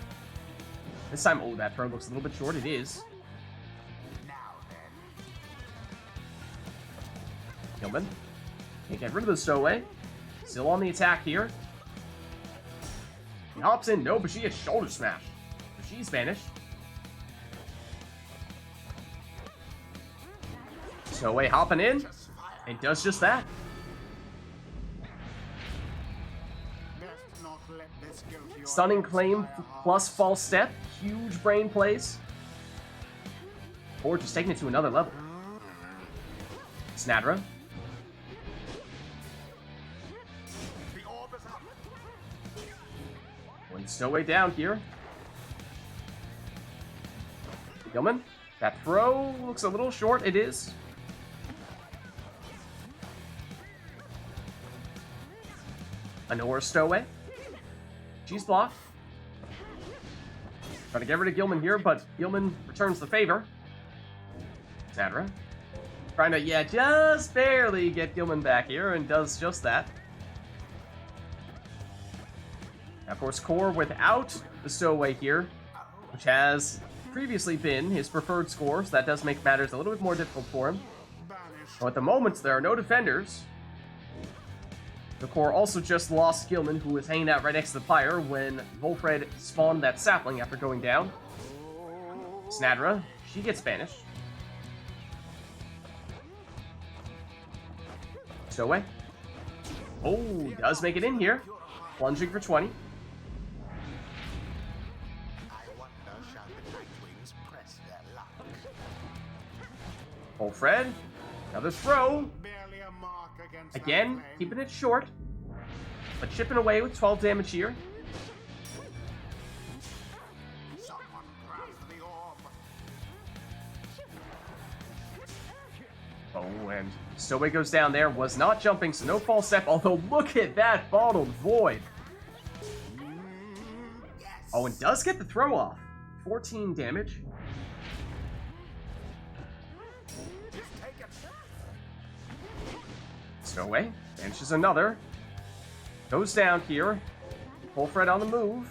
This time, oh, that throw looks a little bit short. It is. Gilman can't get rid of the stowaway. Still on the attack here. He hops in, no, but she gets shoulder smashed. So she's banished. Stowaway hopping in, and does just that. Stunning claim plus false step. Huge brain plays. Or just taking it to another level. Snadra. Stowaway down here. Gilman. That throw looks a little short. It is. Anora stowaway. She's blocked. Trying to get rid of Gilman here, but Gilman returns the favor. Sandra. Trying to, yeah, just barely get Gilman back here, and does just that. Of course, Core without the stowaway here, which has previously been his preferred score, so that does make matters a little bit more difficult for him. So at the moment, there are no defenders. The Core also just lost Gilman, who was hanging out right next to the Pyre when Volfred spawned that sapling after going down. Snadra, she gets banished. Stowaway. Oh, does make it in here. Plunging for 20. Volfred, another throw. Again, keeping it short, but chipping away with 12 damage here. Oh, and Stowaway goes down there. Was not jumping, so no false step. Although, look at that bottled void. Oh, and does get the throw off. 14 damage. Stowaway banishes another. Goes down here. Volfred on the move.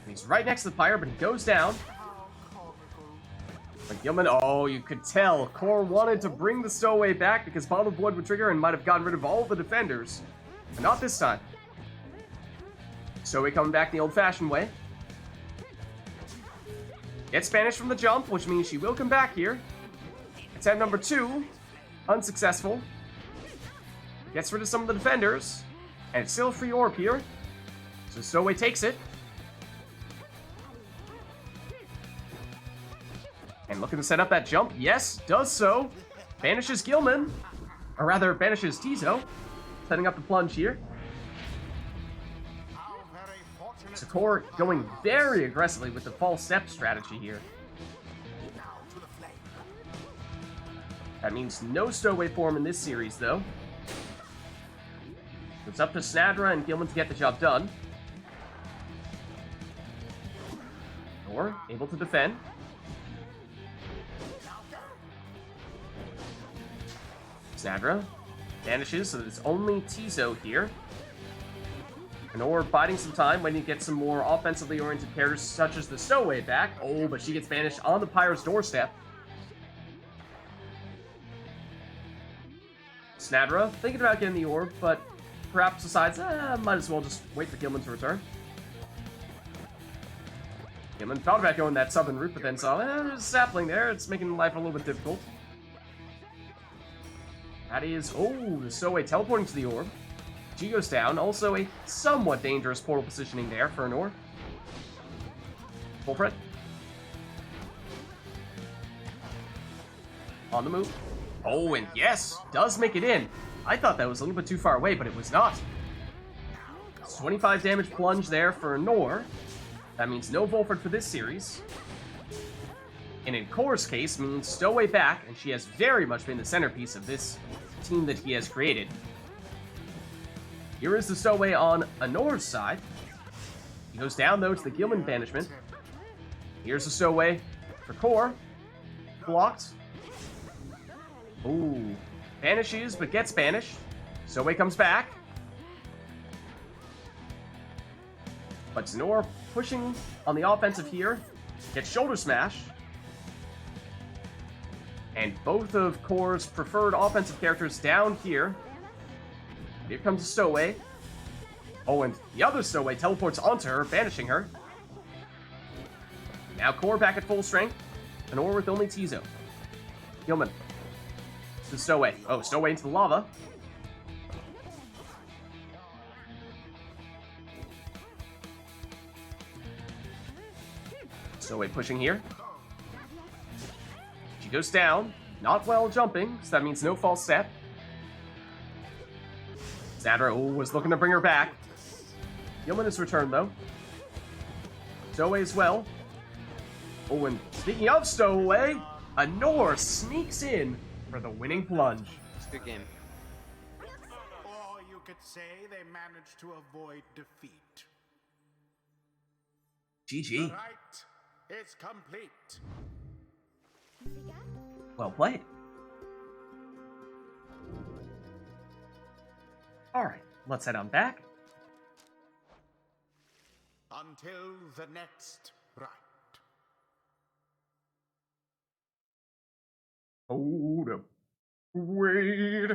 And he's right next to the Pyre, but he goes down. But Gilman, oh, you could tell. Core wanted to bring the Stowaway back because Bottled Void would trigger and might have gotten rid of all the defenders. But not this time. Stowaway coming back the old-fashioned way. Gets banished from the jump, which means she will come back here. Attempt number 2. Unsuccessful. Gets rid of some of the defenders. And it's still a free orb here. So Stowaway takes it. And looking to set up that jump. Yes, does so. Banishes Gilman. Or rather, banishes Tizo. Setting up the plunge here. So Core going very aggressively with the false step strategy here. That means no stowaway form in this series, though. It's up to Snadra and Gilman to get the job done. Or able to defend. Snadra vanishes, so it's only Tizo here. And Or biding some time when you get some more offensively oriented characters such as the Stowaway back. Oh, but she gets banished on the Pyre's doorstep. Snadra thinking about getting the orb, but perhaps decides, might as well just wait for Gilman to return. Gilman thought about going that southern route, but then saw, there's a sapling there. It's making life a little bit difficult. That is, oh, the Stowaway teleporting to the orb. She goes down. Also a somewhat dangerous portal positioning there for Anor. Full threat. On the move. Oh, and yes, does make it in. I thought that was a little bit too far away, but it was not. 25 damage plunge there for Anor. That means no Volford for this series. And in Kor's case, means Stowaway back, and she has very much been the centerpiece of this team that he has created. Here is the Stowaway on Anor's side. He goes down, though, to the Gilman banishment. Here's the Stowaway for Kor. Blocked. Ooh. Banishes, but gets banished. Stowaway comes back. But Anor pushing on the offensive here. Gets shoulder smash. And both of Kor's preferred offensive characters down here. Here comes a Stowaway. Oh, and the other Stowaway teleports onto her, banishing her. Now Kor back at full strength. Anor with only Tizo. Gilman. To Stowaway. Oh, Stowaway into the lava. Stowaway pushing here. She goes down. Not well jumping, so that means no false step. Zadra was looking to bring her back. Gilman is returned, though. Stowaway as well. Oh, and speaking of Stowaway, Anor sneaks in for the winning plunge. It's a good game. Or you could say they managed to avoid defeat. GG. The rite is complete. Well played. Alright, let's head on back. Until the next rite. Hold up. Wait.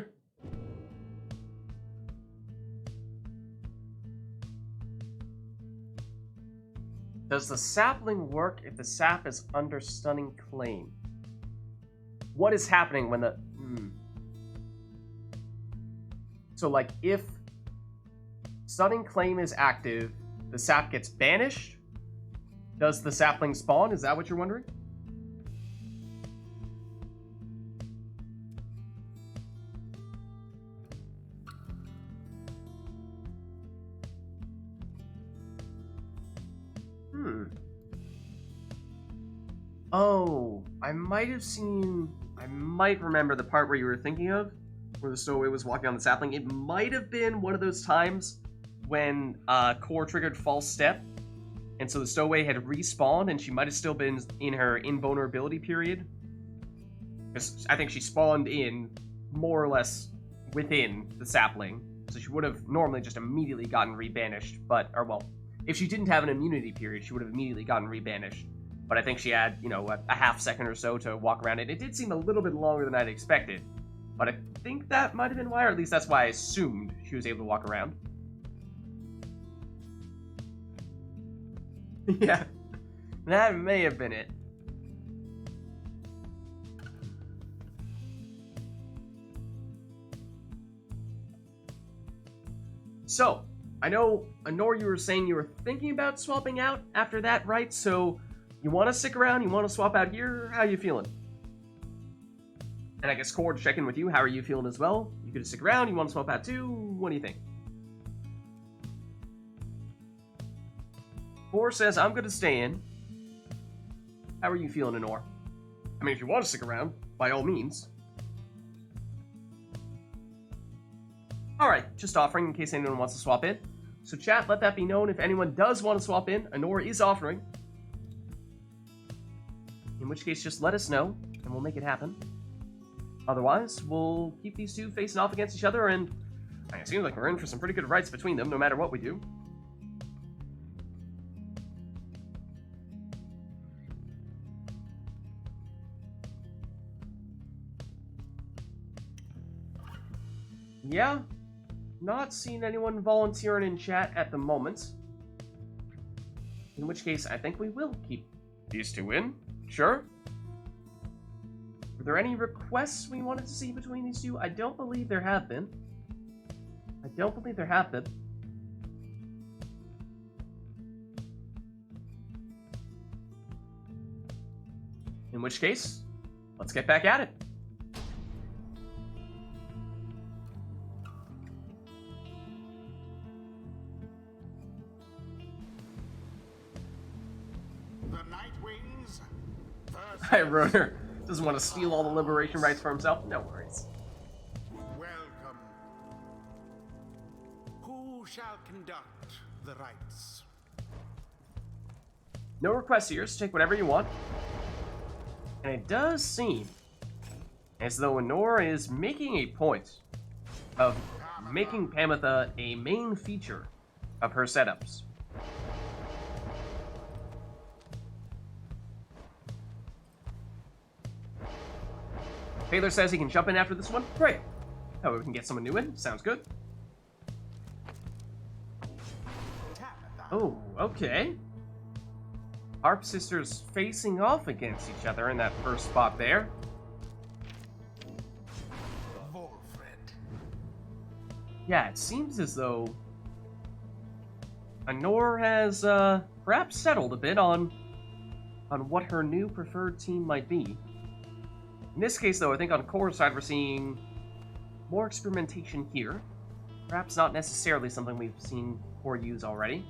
Does the sapling work if the sap is under stunning claim? What is happening when the... So, like, if stunning claim is active, the sap gets banished? Does the sapling spawn? Is that what you're wondering? Oh, I might remember the part where you were thinking of, where the Stowaway was walking on the sapling. It might have been one of those times when Kor triggered false step, and so the Stowaway had respawned, and she might have still been in her invulnerability period. Because I think she spawned in more or less within the sapling, so she would have normally just immediately gotten rebanished, if she didn't have an immunity period, she would have immediately gotten rebanished. But I think she had, a half second or so to walk around it. It did seem a little bit longer than I'd expected. But I think that might have been why, or at least that's why I assumed she was able to walk around. Yeah, that may have been it. So, I know, Anor, you were saying you were thinking about swapping out after that, right? So, you want to stick around? You want to swap out here? How are you feeling? And I guess, Kor, to check in with you, how are you feeling as well? You could stick around, you want to swap out too? What do you think? Kor says, I'm going to stay in. How are you feeling, Anor? I mean, if you want to stick around, by all means. Alright, just offering in case anyone wants to swap in. So chat, let that be known if anyone does want to swap in. Anor is offering. In which case, just let us know, and we'll make it happen. Otherwise, we'll keep these two facing off against each other, and it seems like we're in for some pretty good rights between them, no matter what we do. Yeah, not seeing anyone volunteering in chat at the moment. In which case, I think we will keep these two in. Sure. Were there any requests we wanted to see between these two? I don't believe there have been. I don't believe there have been. In which case, let's get back at it. The Night Wings. Hi, Roner. Doesn't want to steal all the liberation rights for himself? No worries. Welcome. Who shall conduct the rites? No requests here, so take whatever you want. And it does seem as though Honor is making a point of making Pamitha a main feature of her setups. Taylor says he can jump in after this one. Great. Oh, we can get someone new in. Sounds good. Oh, okay. Harp sisters facing off against each other in that first spot there. Yeah, it seems as though Honor has perhaps settled a bit on what her new preferred team might be. In this case, though, I think on Core's side we're seeing more experimentation here. Perhaps not necessarily something we've seen Core use already.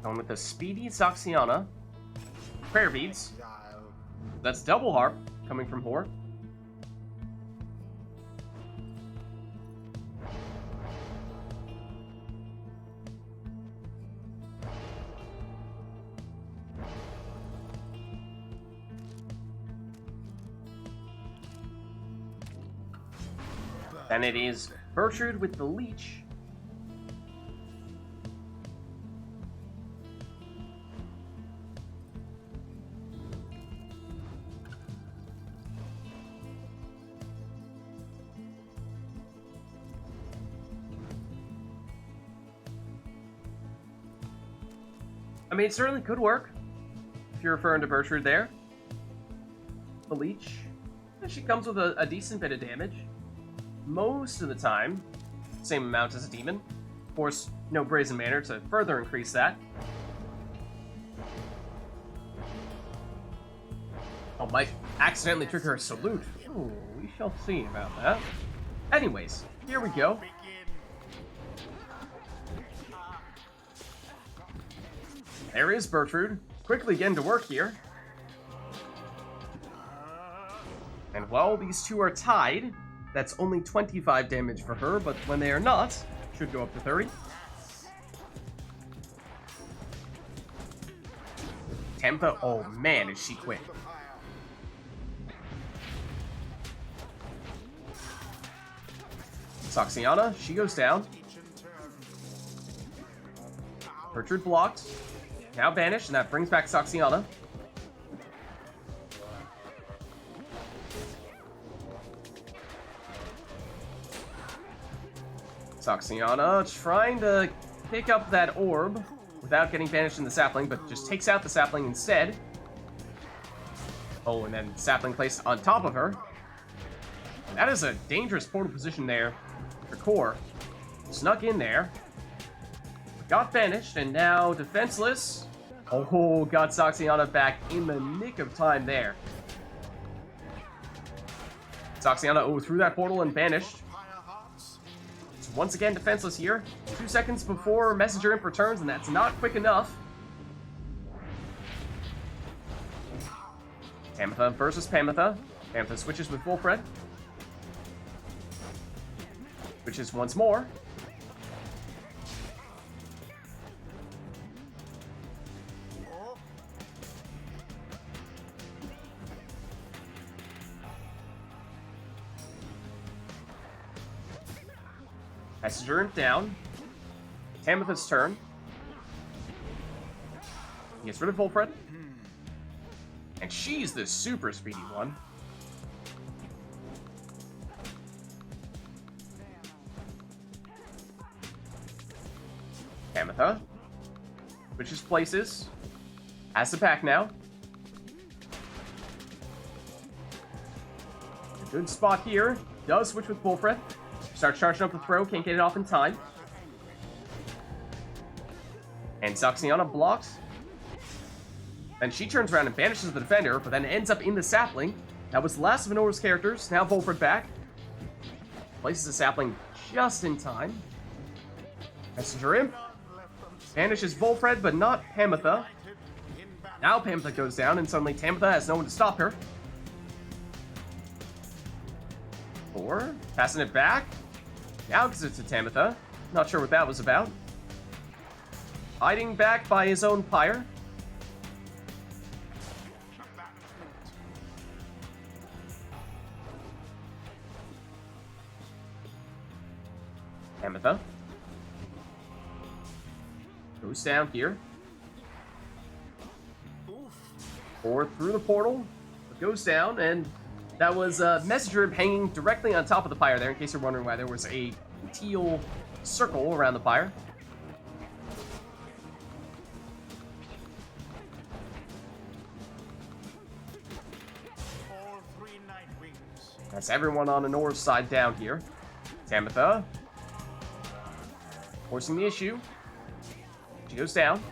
Going with the speedy Saxiana. Prayer beads. That's double harp coming from Hor. Then it is Bertrude with the leech. I mean, it certainly could work, if you're referring to Bertrude there. The leech. She comes with a decent bit of damage. Most of the time, same amount as a demon. Of course, no Brazen Manor to further increase that. Oh, might accidentally trigger a salute. Ooh, we shall see about that. Anyways, here we go. There is Bertrude, quickly getting to work here. And while these two are tied, that's only 25 damage for her, but when they are not, should go up to 30. Tempa, oh man, is she quick. Saxiana, she goes down. Bertrude blocked. Now banished, and that brings back Saxiana. Saxiana trying to pick up that orb without getting banished in the sapling, but just takes out the sapling instead. Oh, and then sapling placed on top of her. That is a dangerous portal position there for Core. Snuck in there. Got banished, and now defenseless. Oh, got Saxiana back in the nick of time there. Saxiana, oh, through that portal and banished. So once again, defenseless here. 2 seconds before Messenger Imp returns, and that's not quick enough. Pamitha versus Pamitha. Pamitha switches with Wolfred. Switches once more. Messenger Imp down. Tamitha's turn. He gets rid of Wolfred. And she's the super speedy one. Tamitha. Switches places. Has the pack now. A good spot here. Does switch with Bullfred. Starts charging up the throw. Can't get it off in time. And Saxiana blocks. Then she turns around and banishes the defender, but then ends up in the sapling. That was the last of Anora's characters. Now Bullfred back. Places the sapling just in time. Messenger Imp. Banishes Bullfred, but not Tamitha. Now Tamitha goes down, and suddenly Tamitha has no one to stop her. 4. Passing it back. Now gives it to Tamitha. Not sure what that was about. Hiding back by his own Pyre. Tamitha. Goes down here. Or through the portal. It goes down, and that was Messenger hanging directly on top of the Pyre there, in case you're wondering why there was a teal circle around the Pyre. All 3 Nightwings. That's everyone on Anora's side down here. Tamitha. Forcing the issue. She goes down.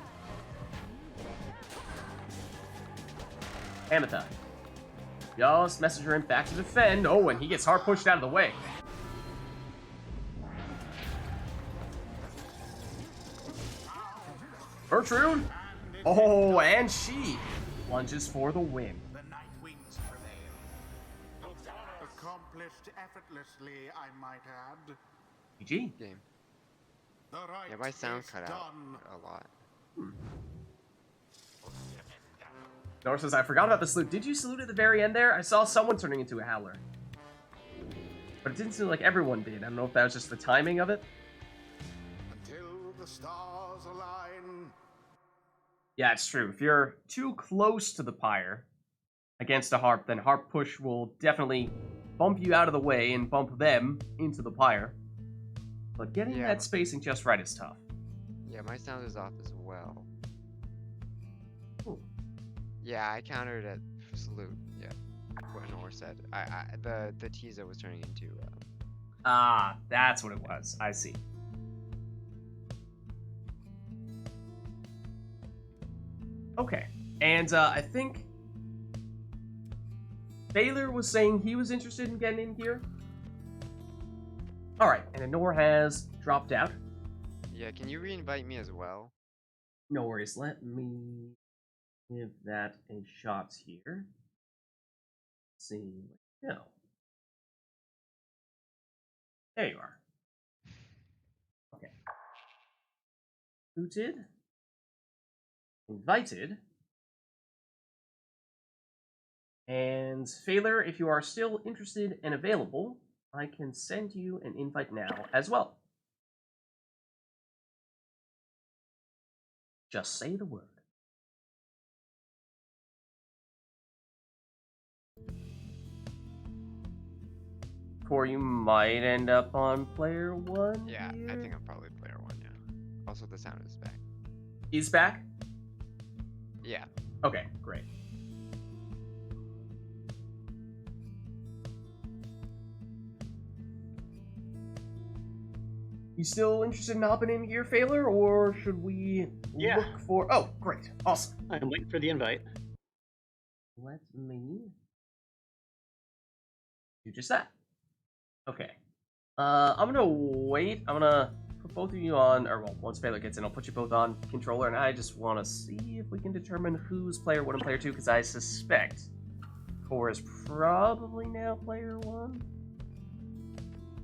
Tamitha. Just Messenger Imp back to defend. Oh, and he gets hard pushed out of the way. Gertrude. Oh, and she lunges for the win. The Nightwings prevail. Accomplished effortlessly, I might add. GG. Game. The right Yeah, my sound is cut out done. a lot. Nora says, I forgot about the salute. Did you salute at the very end there? I saw someone turning into a howler. But it didn't seem like everyone did. I don't know if that was just the timing of it. Until the stars align. Yeah, it's true. If you're too close to the Pyre against a harp, then harp push will definitely bump you out of the way and bump them into the Pyre. But getting Yeah. that spacing just right is tough. Yeah, my sound is off as well. Ooh. Yeah, I countered at salute. Yeah, what Nor said. The teaser was turning into. Ah, that's what it was. I see. Okay, and I think Baylor was saying he was interested in getting in here. All right, and Anor has dropped out. Yeah, can you re-invite me as well? No worries. Let me give that a shot here. Let's see. No. There you are. Okay. Booted. Invited. And Phaler, if you are still interested and available, I can send you an invite now as well. Just say the word. Or you might end up on player 1. Yeah, here. I think I'm probably player 1. Yeah. Also, the sound is back. He's back? Yeah. Okay, great. You still interested in hopping in here, Phaler, or should we look for... Oh, great. Awesome. I'm waiting for the invite. Let me do just that. Okay. I'm gonna wait. I'm gonna put both of you on, or well, once Phaler gets in, I'll put you both on controller, and I just want to see if we can determine who's player 1 and player 2, because I suspect Core is probably now player 1.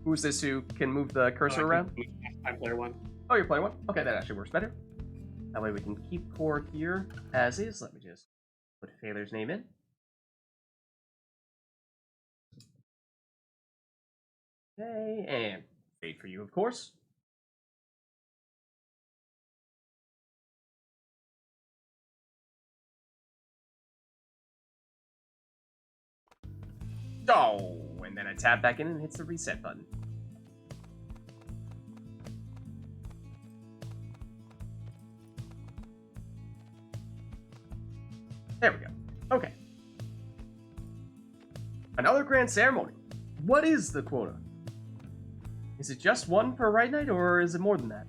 Who's this who can move the cursor around? I'm player 1. Oh, you're player 1? Okay, that actually works better. That way we can keep Core here as is. Let me just put Phaler's name in. Okay, and fade for you, of course. Oh, and then I tap back in and hits the reset button. There we go. Okay. Another grand ceremony. What is the quota? Is it just one per Rite Night, or is it more than that?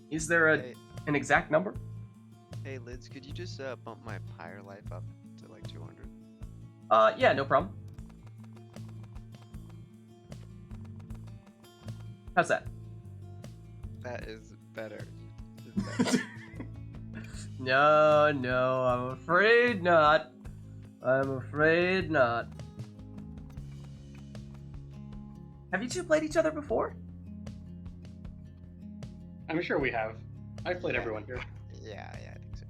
Is there an exact number? Hey, Lids, could you just bump my Pyre life up to like 200? Yeah, no problem. How's that? That is better. No, I'm afraid not. I'm afraid not. Have you two played each other before? I'm sure we have. I've played everyone here. Yeah, I think so.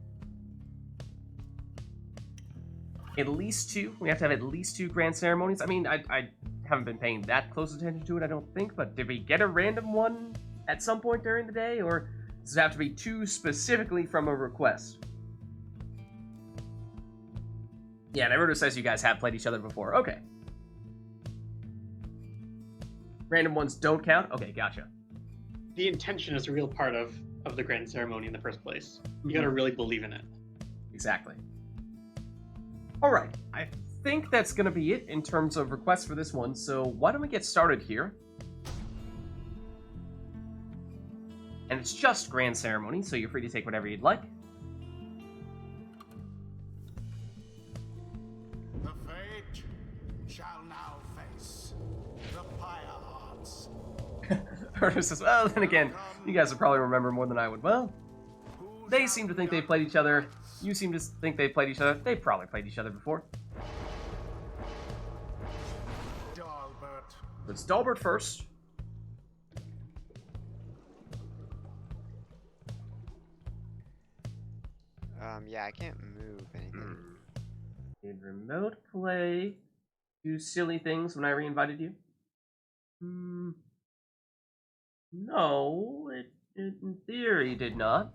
At least two? We have to have at least two grand ceremonies? I mean, I haven't been paying that close attention to it, I don't think, but did we get a random one at some point during the day, or does it have to be two specifically from a request? Yeah, Naruto says you guys have played each other before. Okay. Random ones don't count? Okay, gotcha. The intention is a real part of the grand ceremony in the first place. You gotta really believe in it. Exactly. Alright, I think that's gonna be it in terms of requests for this one, so why don't we get started here? And it's just grand ceremony, so you're free to take whatever you'd like. The fate shall now face the Pyre hearts. Urtus says, well, then again, you guys would probably remember more than I would. Well, they seem to think they've played each other. You seem to think they've played each other. They've probably played each other before. Dalbert. Let's Dalbert first. Yeah, I can't move anything. Did remote play do silly things when I re-invited you? No, it in theory did not.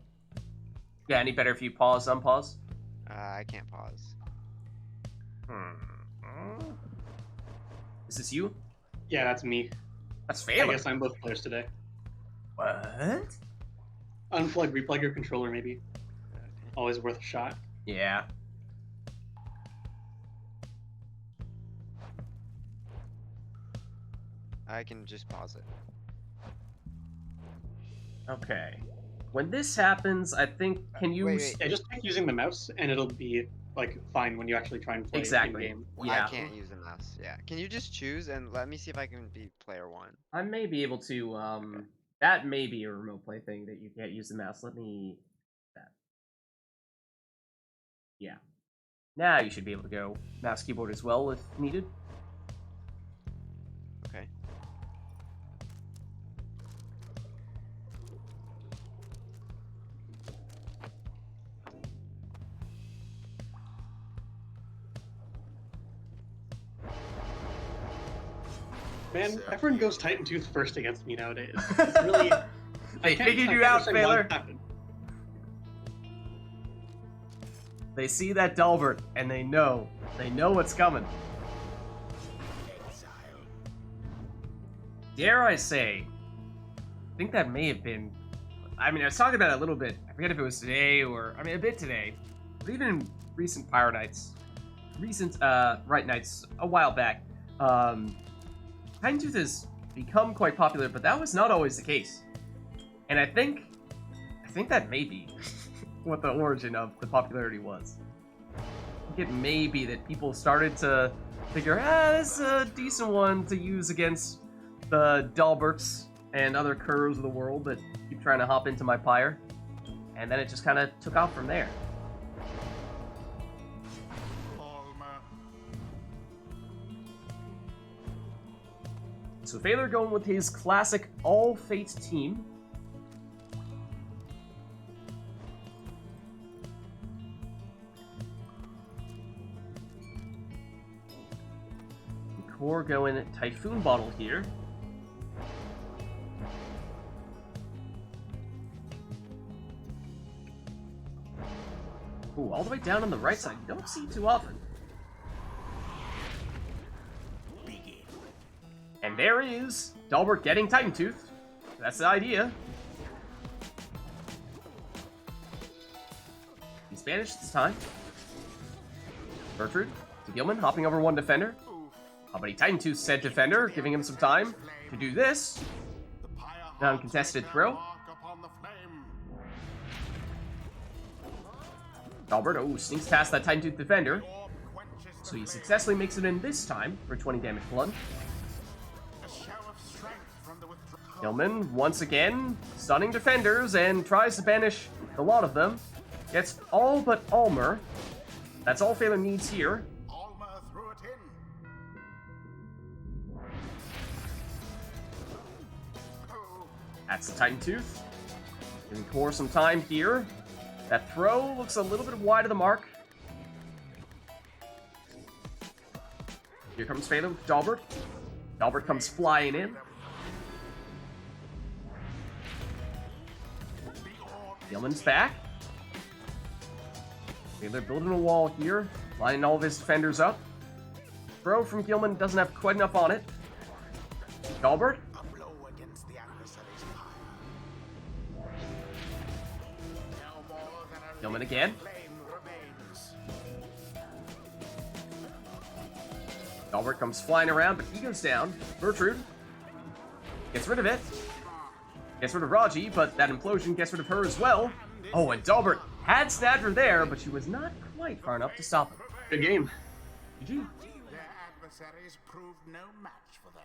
Yeah, any better if you pause, unpause? I can't pause. Is this you? Yeah, that's me. That's I failing. guess I'm both players today. What? Unplug, replug your controller, maybe. Always worth a shot. Yeah. I can just pause it. Okay. When this happens, I think, can you... wait. Yeah, just keep using the mouse, and it'll be like fine when you actually try and play Exactly. in-game. Yeah. I can't use the mouse. Yeah. Can you just choose and let me see if I can be player one? I may be able to, that may be a remote play thing that you can't use the mouse. Let me... that. Yeah. Now you should be able to go mouse keyboard as well if needed. Okay. Man, everyone goes Titan Tooth first against me nowadays. It's really... They I can't- figured I you can't out, understand why Baylor. it happened. They see that Dalbert, and they know what's coming. Dare I say, I think that may have been, I mean, I was talking about it a little bit, I forget if it was today or, I mean, a bit today, but even in recent Pyre Nights, recent Rite Nights a while back, Titan Tooth has become quite popular, but that was not always the case. And I think that may be what the origin of the popularity was. I think it may be that people started to figure, this is a decent one to use against the Dalberts and other curves of the world that keep trying to hop into my Pyre. And then it just kind of took off from there. Alma. So Baylor going with his classic All Fate team. Core going Typhoon Bottle here. Ooh, all the way down on the right side. You don't see too often. And there is Dalbert getting Titan Tooth. That's the idea. banished this time. Bertrude to Gilman, hopping over one defender. But he Titan 2 said defender, giving him some time to do this. Non-contested throw. Dalbert, oh, sneaks past that Titan 2 defender. So he successfully makes it in this time for 20 damage plunge. Gilman, once again, stunning defenders and tries to banish a lot of them. Gets all but Almer. That's all Phelan needs here. That's the Titan Tooth. Giving Core some time here. That throw looks a little bit wide of the mark. Here comes Phelan with Dalbert. Dalbert comes flying in. Gilman's back. Okay, they're building a wall here, lining all of his defenders up. Throw from Gilman doesn't have quite enough on it. Dalbert. Gilman again. Dalbert comes flying around, but he goes down. Bertrude gets rid of it. Gets rid of Raji, but that implosion gets rid of her as well. Oh, and Dalbert had Snadger there, but she was not quite far enough to stop him. Good game. GG. Their adversaries proved no match for them.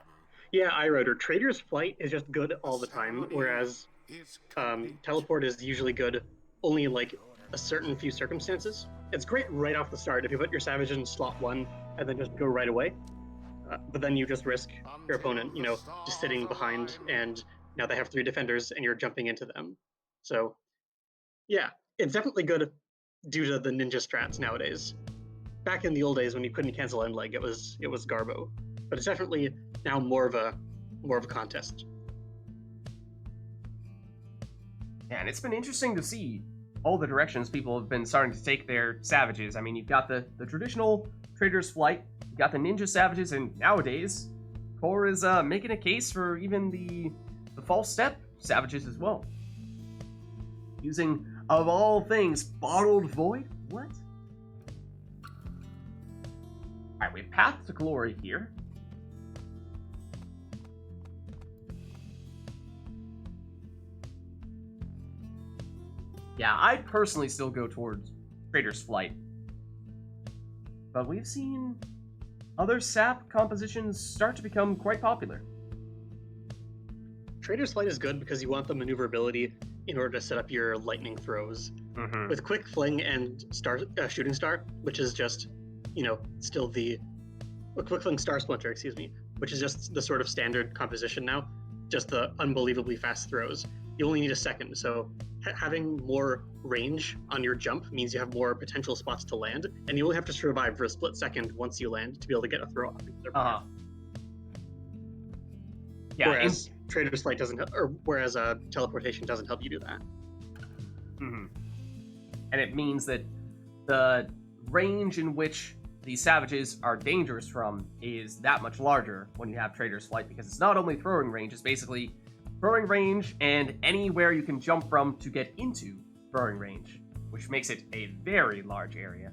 Yeah, iRider. Trader's Flight is just good all the time, whereas Teleport is usually good only in like a certain few circumstances. It's great right off the start if you put your Savage in slot 1 and then just go right away. But then you just risk your opponent, you know, just sitting behind, and now they have 3 defenders and you're jumping into them. So, yeah, it's definitely good due to the ninja strats nowadays. Back in the old days when you couldn't cancel end leg, it was Garbo. But it's definitely now more of a contest. Yeah, and it's been interesting to see all the directions people have been starting to take their Savages. I mean, you've got the traditional Trader's Flight, you've got the Ninja Savages, and nowadays, Core is making a case for even the False Step Savages as well. Using, of all things, Bottled Void? What? Alright, we have Path to Glory here. Yeah, I'd personally still go towards Trader's Flight. But we've seen other sap compositions start to become quite popular. Trader's Flight is good because you want the maneuverability in order to set up your lightning throws. Mm-hmm. With Quick Fling and Shooting Star, which is just, you know, still the Quick Fling Star Splinter, excuse me, which is just the sort of standard composition now, just the unbelievably fast throws. You only need a second, so having more range on your jump means you have more potential spots to land, and you only have to survive for a split second once you land to be able to get a throw off. Yeah, whereas Trader's Flight doesn't, whereas teleportation doesn't help you do that. Mm-hmm. And it means that the range in which these Savages are dangerous from is that much larger when you have Trader's Flight, because it's not only throwing range, it's basically throwing range and anywhere you can jump from to get into throwing range, which makes it a very large area.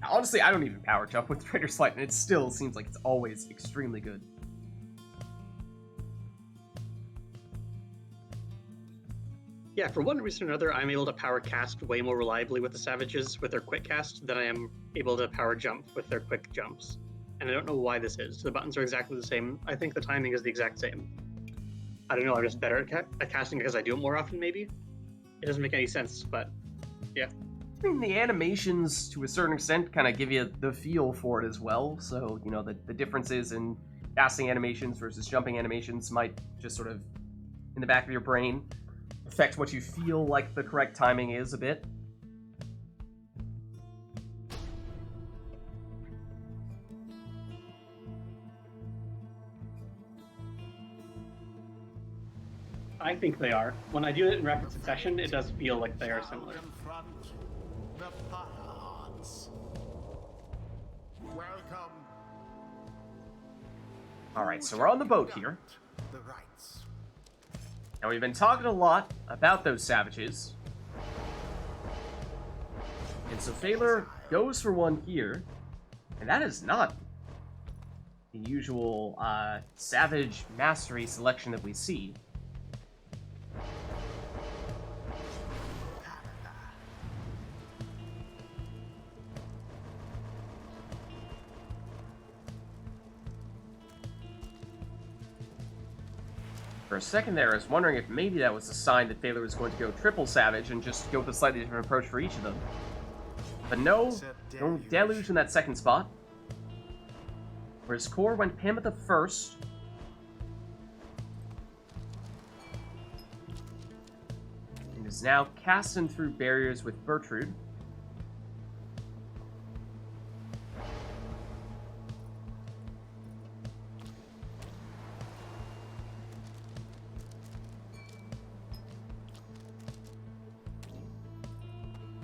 Honestly, I don't even power jump with Trader's Flight, and it still seems like it's always extremely good. Yeah, for one reason or another, I'm able to power cast way more reliably with the Savages with their quick cast than I am able to power jump with their quick jumps. And I don't know why this is. The buttons are exactly the same. I think the timing is the exact same. I don't know, I'm just better at casting because I do it more often, maybe? It doesn't make any sense, but yeah. I mean, the animations, to a certain extent, kind of give you the feel for it as well. So, you know, the differences in casting animations versus jumping animations might just sort of, in the back of your brain, affect what you feel like the correct timing is a bit. I think they are. When I do it in rapid succession, it does feel like they are similar. The Pyre Hearts. Welcome. Alright, so we're on the boat here. The rites. Now, we've been talking a lot about those savages. And so Thaler goes for one here. And that is not the usual savage mastery selection that we see. For a second there, I was wondering if maybe that was a sign that Thaler was going to go triple savage and just go with a slightly different approach for each of them. But no, Deluge in that second spot. Whereas Core went Pamotha first. And is now casting through barriers with Bertrude.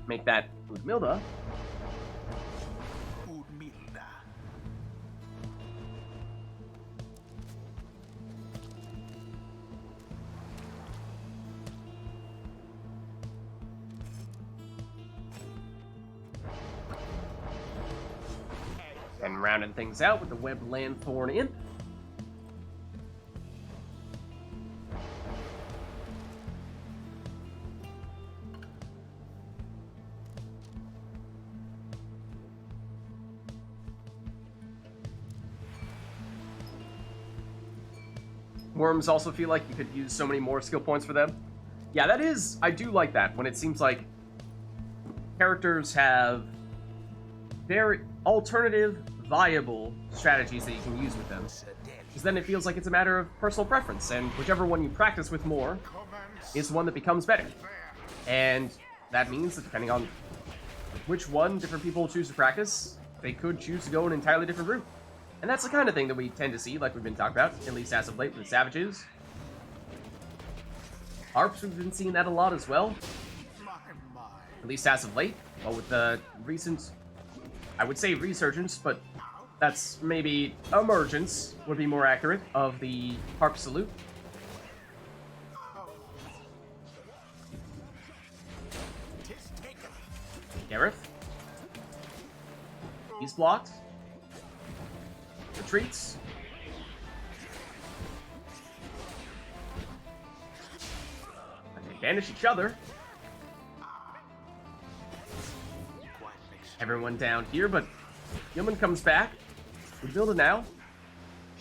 Make that Udmilda. And rounding things out with the Web Landthorn Imp. Worms also feel like you could use so many more skill points for them. Yeah, that is... I do like that, when it seems like characters have very alternative, viable strategies that you can use with them. Because then it feels like it's a matter of personal preference, and whichever one you practice with more is the one that becomes better. And that means that depending on which one different people choose to practice, they could choose to go an entirely different route. And that's the kind of thing that we tend to see, like we've been talking about, at least as of late with the Savages. Harps, we've been seeing that a lot as well. At least as of late. Well, with the recent, I would say resurgence, but that's maybe emergence, would be more accurate, of the Harp Salute. Gareth. He's blocked. Retreats. And they banish each other. Everyone down here, but Yeoman comes back. We build it now.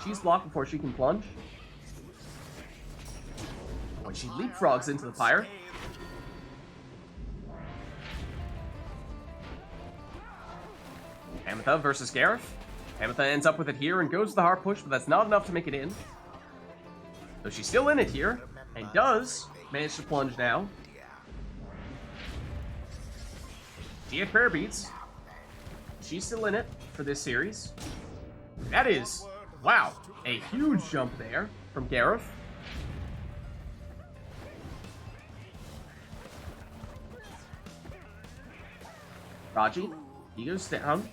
She's blocked before she can plunge. When she leapfrogs into the Pyre. Pamotha versus Gareth. Pamotha ends up with it here and goes to the hard push, but that's not enough to make it in. So she's still in it here, and does manage to plunge now. She had prayer beats. She's still in it for this series. That is, wow, a huge jump there from Gareth. Raji, he goes down.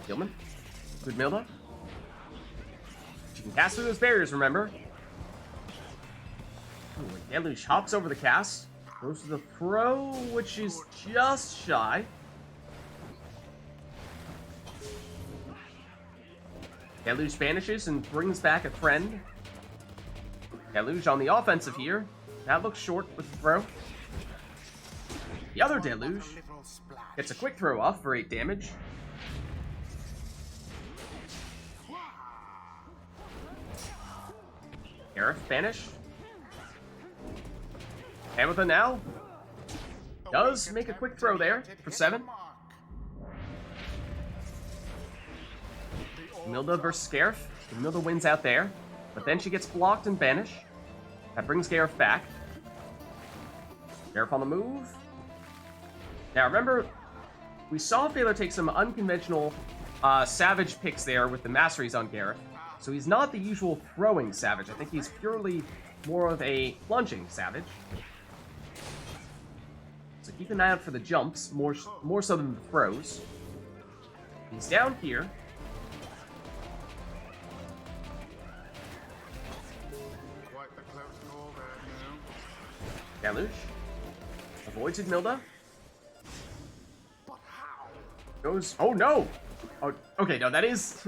Gilman, good Milda. She can cast through those barriers, remember. Ooh, Deluge hops over the cast. Goes to the throw, which is just shy. Deluge vanishes and brings back a friend. Deluge on the offensive here. That looks short with the throw. The other Deluge gets a quick throw off for 8 damage. Gareth banish. Pamotha now does make a quick throw there for 7. Milda versus Gareth. Milda wins out there, but then she gets blocked and banished. That brings Gareth back. Gareth on the move. Now remember, we saw Thaler take some unconventional savage picks there with the masteries on Gareth. So he's not the usual throwing savage. I think he's purely more of a plunging savage. So keep an eye out for the jumps, more so than the throws. He's down here. the close call there, you know. Deluge. Avoids Edmilda. But how? Goes. Oh no! Oh, okay, no, that is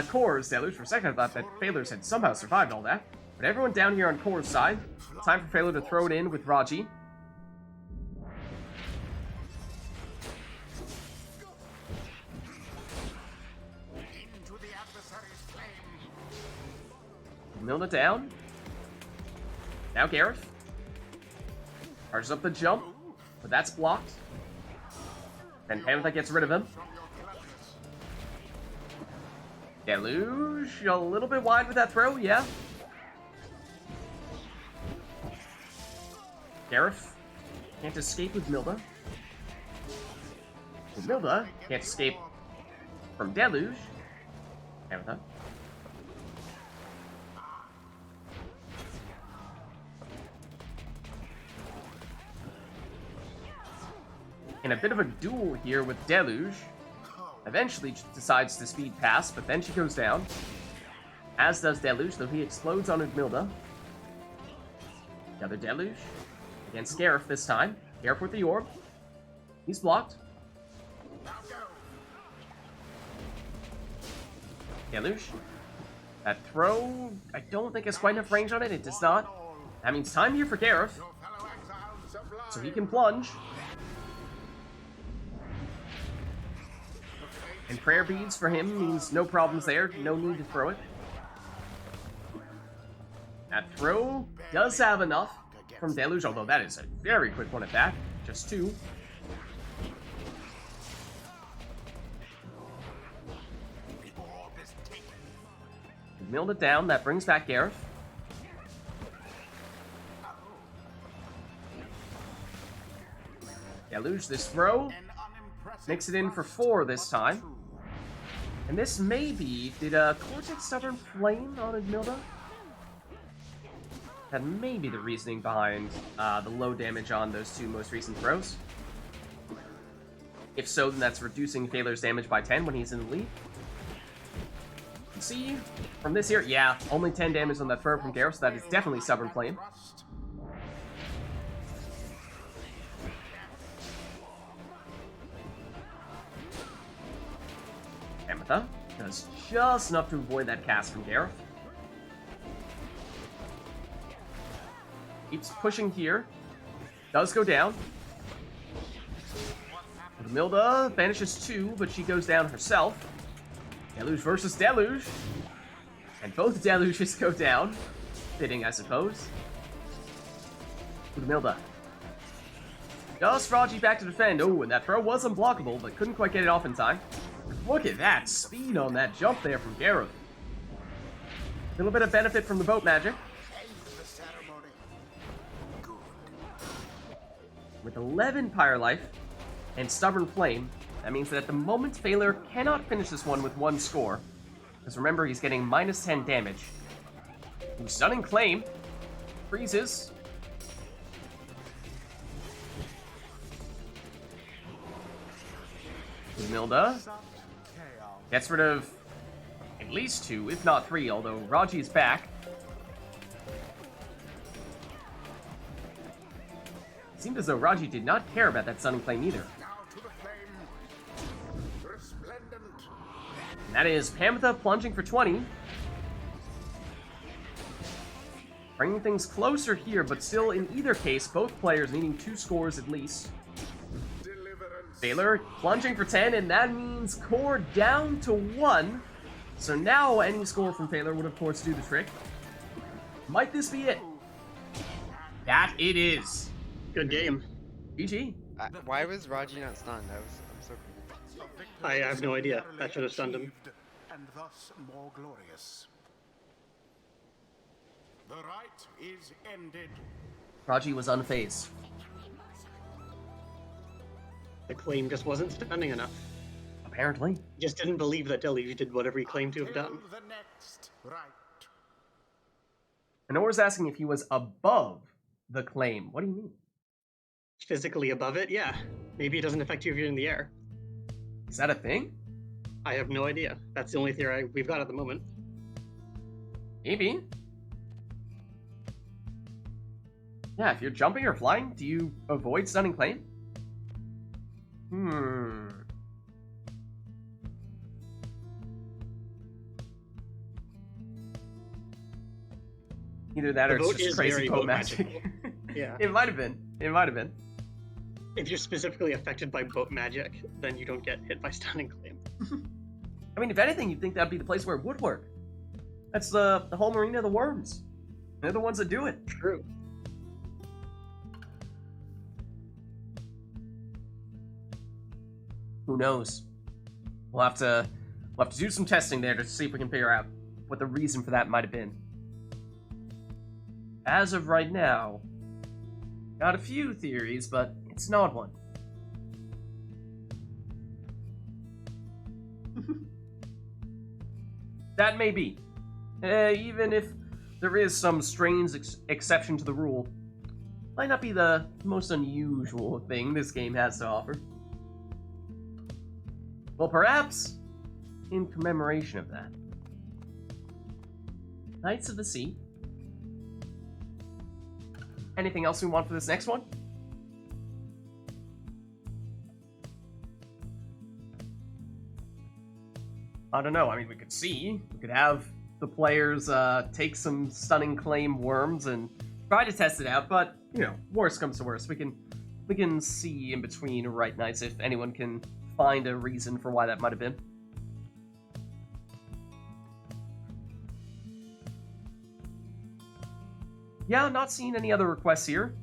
Core's Deluge. For a second, I thought that Phaler's had somehow survived all that. But everyone down here on Core's side. Time for Phaler to throw it in with Raji. Into the adversary's flame. Milna down. Now Gareth. Charges up the jump, but that's blocked. And Panther gets rid of him. From your cleverness. Deluge, a little bit wide with that throw, yeah. Gareth can't escape with Milda. Milda can't escape from Deluge. Panther. In a bit of a duel here with Deluge. Eventually decides to speed past, but then she goes down. As does Deluge, though he explodes on Edmilda. The other Deluge. Against Gareth this time. Gareth with the orb. He's blocked. Deluge. That throw, I don't think has quite enough range on it. It does not. That means time here for Gareth. Your fellow exiles sublime. So he can plunge. And prayer beads for him means no problems there. No need to throw it. That throw does have enough from Deluge, although that is a very quick one at that. Just 2. Milled it down. That brings back Gareth. Deluge this throw. Makes it in for 4 this time. And this may be... Did Cortex Stubborn Flame on Edmilda? That may be the reasoning behind the low damage on those 2 most recent throws. If so, then that's reducing Phaler's damage by 10 when he's in the lead. You can see from this here, yeah, only 10 damage on that throw from Gareth, so that is definitely Stubborn Flame. Ametha does just enough to avoid that cast from Gareth. Keeps pushing here. Does go down. Milda banishes 2, but she goes down herself. Deluge versus Deluge. And both Deluges go down. Fitting, I suppose. Milda. Just Raji back to defend. Oh, and that throw was unblockable, but couldn't quite get it off in time. Look at that speed on that jump there from Gareth. A little bit of benefit from the boat magic. With 11 Pyre Life and Stubborn Flame, that means that at the moment, Phaler cannot finish this one with 1 score. Because remember, he's getting minus 10 damage. Stunning Claim. Freezes. Milda gets rid of at least 2, if not 3, although Raji's back. It seemed as though Raji did not care about that Stunning Flame either. And that is Pamtha plunging for 20. Bringing things closer here, but still in either case, both players needing 2 scores at least. Phaler plunging for 10, and that means Core down to 1. So now any score from Phaler would of course do the trick. Might this be it? That it is. Good game. GG. Why was Raji not stunned? I'm so confused. I have no idea. That should have stunned him. And thus more glorious. The rite is ended. Raji was unfazed. The claim just wasn't stunning enough. Apparently. He just didn't believe that Deluge did whatever he claimed to have done. The next rite. Honor's asking if he was above the claim. What do you mean? Physically above it, yeah. Maybe it doesn't affect you if you're in the air. Is that a thing? I have no idea. That's the only theory we've got at the moment. Maybe. Yeah, if you're jumping or flying, do you avoid stunning claim? Either that or The it's vote just is crazy very boat vote magic. Yeah. It might have been. It might have been. If you're specifically affected by boat magic, then you don't get hit by stunning claim. I mean, if anything, you'd think that'd be the place where it would work. That's the home arena of the worms. They're the ones that do it. True. Who knows? We'll have to do some testing there to see if we can figure out what the reason for that might have been. As of right now, got a few theories, but it's an odd one. That may be. Even if there is some strange exception to the rule, might not be the most unusual thing this game has to offer. Well, perhaps in commemoration of that, Knights of the Sea. Anything else we want for this next one? I don't know. I mean, we could see. We could have the players take some stunning claim worms and try to test it out. But you know, worst comes to worst, we can see in between RITE Nites if anyone can find a reason for why that might have been. Yeah, not seeing any other requests here.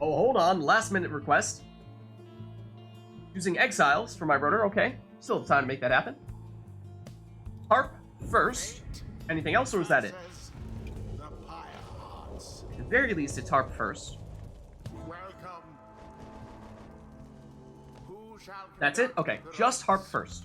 Oh, hold on. Last minute request. Using exiles for my rotor. Okay. Still have time to make that happen. Harp first. Anything else, or was that it? At the very least, it's harp first. That's it? Okay. Just harp first.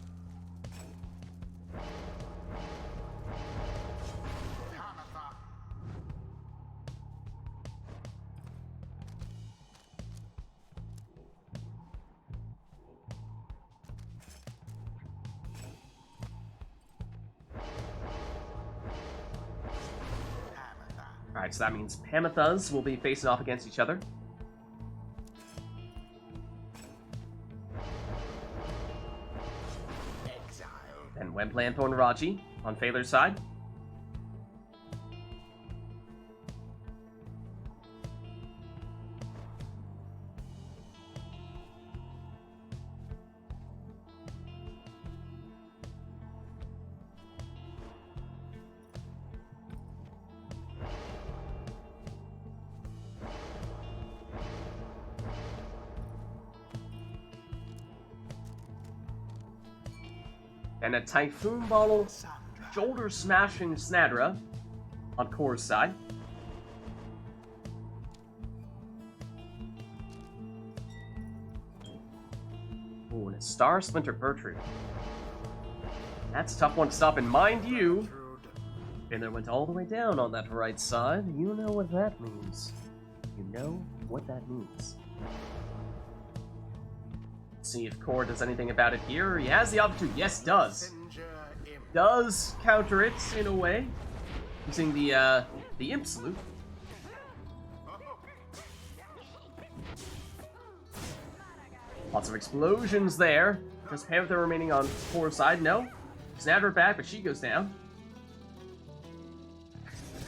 Alright, so that means Pamethas will be facing off against each other. And Weblanthorn Raji on Phaler's side. And a Typhoon Bottle Shoulder Smashing Snadra on Core's side. Ooh, and a Star Splinter Bertrude. That's a tough one to stop, and mind you, Finler went all the way down on that right side. You know what that means. You know what that means. See if Core does anything about it here. He has the opportunity. Yes, does. Does counter it in a way. Using the Imp Salute. Lots of explosions there. Does Panther remaining on Core's side? No. Snadder back, but she goes down.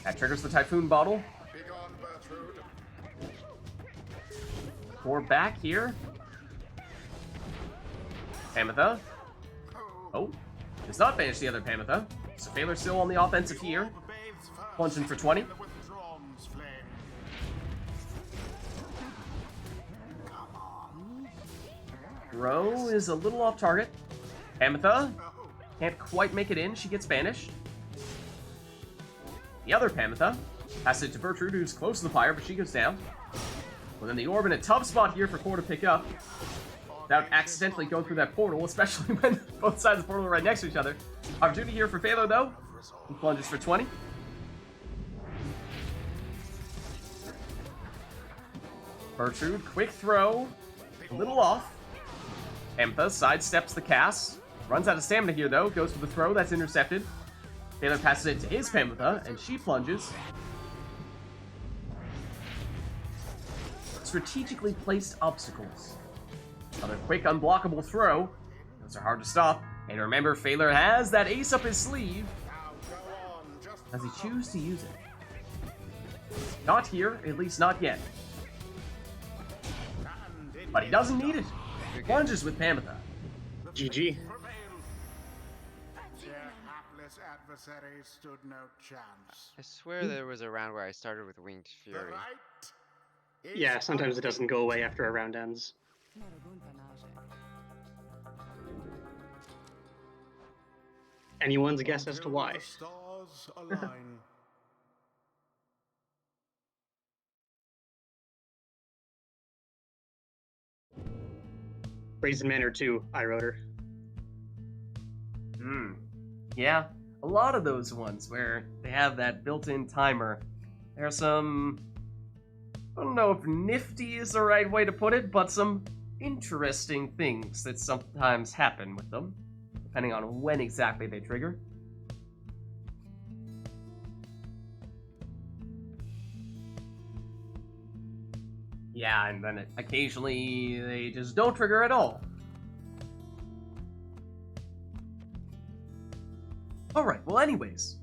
That triggers the Typhoon Bottle. Core back here. Pametha. Oh, does not banish the other Pametha. So Phaler's still on the offensive here. Plunging for 20. Ro is a little off target. Pametha can't quite make it in. She gets banished. The other Pametha passes it to Bertrude, who's close to the Pyre, but she goes down. Well, then the orb in a tough spot here for Core to pick up. Without accidentally going through that portal, especially when both sides of the portal are right next to each other. Opportunity here for Phaler, though. He plunges for 20. Bertrude, quick throw. A little off. Ametha sidesteps the cast. Runs out of stamina here, though. Goes for the throw. That's intercepted. Phaler passes it to his Pametha, and she plunges. strategically placed obstacles. Another quick unblockable throw. Those are hard to stop. And remember, Phaler has that ace up his sleeve. Does he choose to use it? Not here, at least not yet. But he doesn't need it. Plunges with Pamitha. GG. Their hapless adversaries stood no chance. I swear there was a round where I started with Winged The Fury. right is Yeah, sometimes it doesn't go away after a round ends. Anyone's guess as to why. The stars align. Brazen Manor 2, I wrote her. Yeah, a lot of those ones where they have that built-in timer. There are some, I don't know if nifty is the right way to put it, but some interesting things that sometimes happen with them, depending on when exactly they trigger. Yeah, and then occasionally they just don't trigger at all. Alright, well anyways,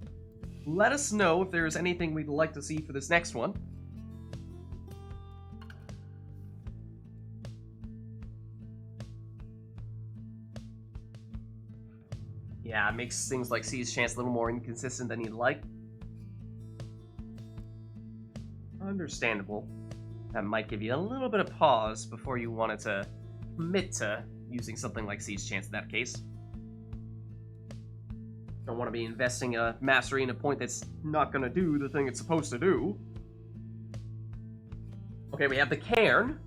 let us know if there's anything we'd like to see for this next one. Yeah, it makes things like Siege Chance a little more inconsistent than you'd like. Understandable. That might give you a little bit of pause before you wanted to commit to using something like Siege Chance in that case. Don't want to be investing a mastery in a point that's not going to do the thing it's supposed to do. Okay, we have the cairn.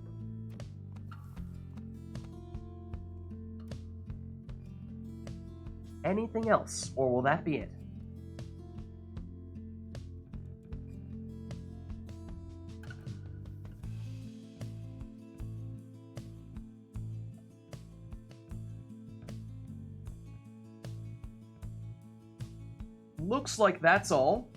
Anything else, or will that be it? Looks like that's all.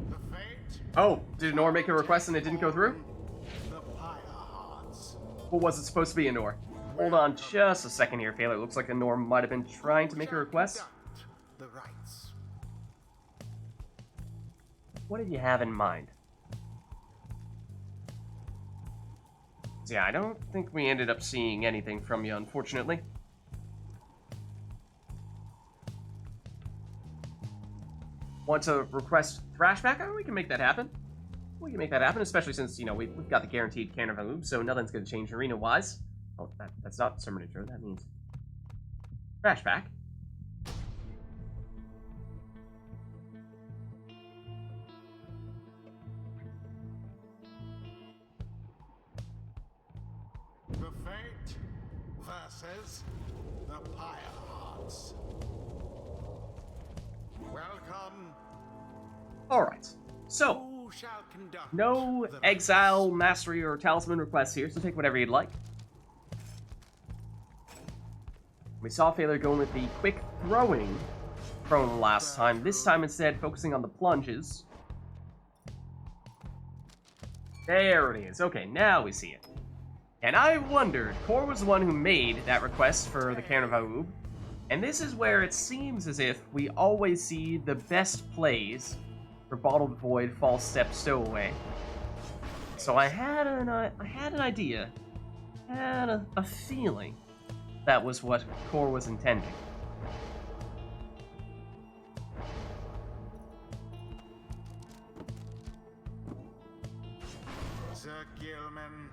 The fate, Oh, did Nor make a request and it didn't go through? the Pyre hearts. What was it supposed to be, Nor? Hold on just a second here, Phaler. It looks like Nor might have been trying to make a request. The rites. What did you have in mind? Yeah, I don't think we ended up seeing anything from you, unfortunately. Want to request Thrashback? Oh, we can make that happen. We can make that happen, especially since, you know, we've got the guaranteed Carnival move, so nothing's going to change arena-wise. Oh, that's not Summoner Intro, that means Thrashback. The fate versus the Pyre hearts. Welcome. Alright, so, Who shall conduct no the Exile, Mastery, or Talisman requests here, so take whatever you'd like. We saw Phaler going with the quick throwing prone last time. This time instead focusing on the plunges. There it is. Okay, now we see it. And I wondered, Kor was the one who made that request for the Carnival, and this is where it seems as if we always see the best plays for Bottled Void, False Step, Stowaway. So I had an idea, had a feeling that was what Kor was intending. Sir Gilman.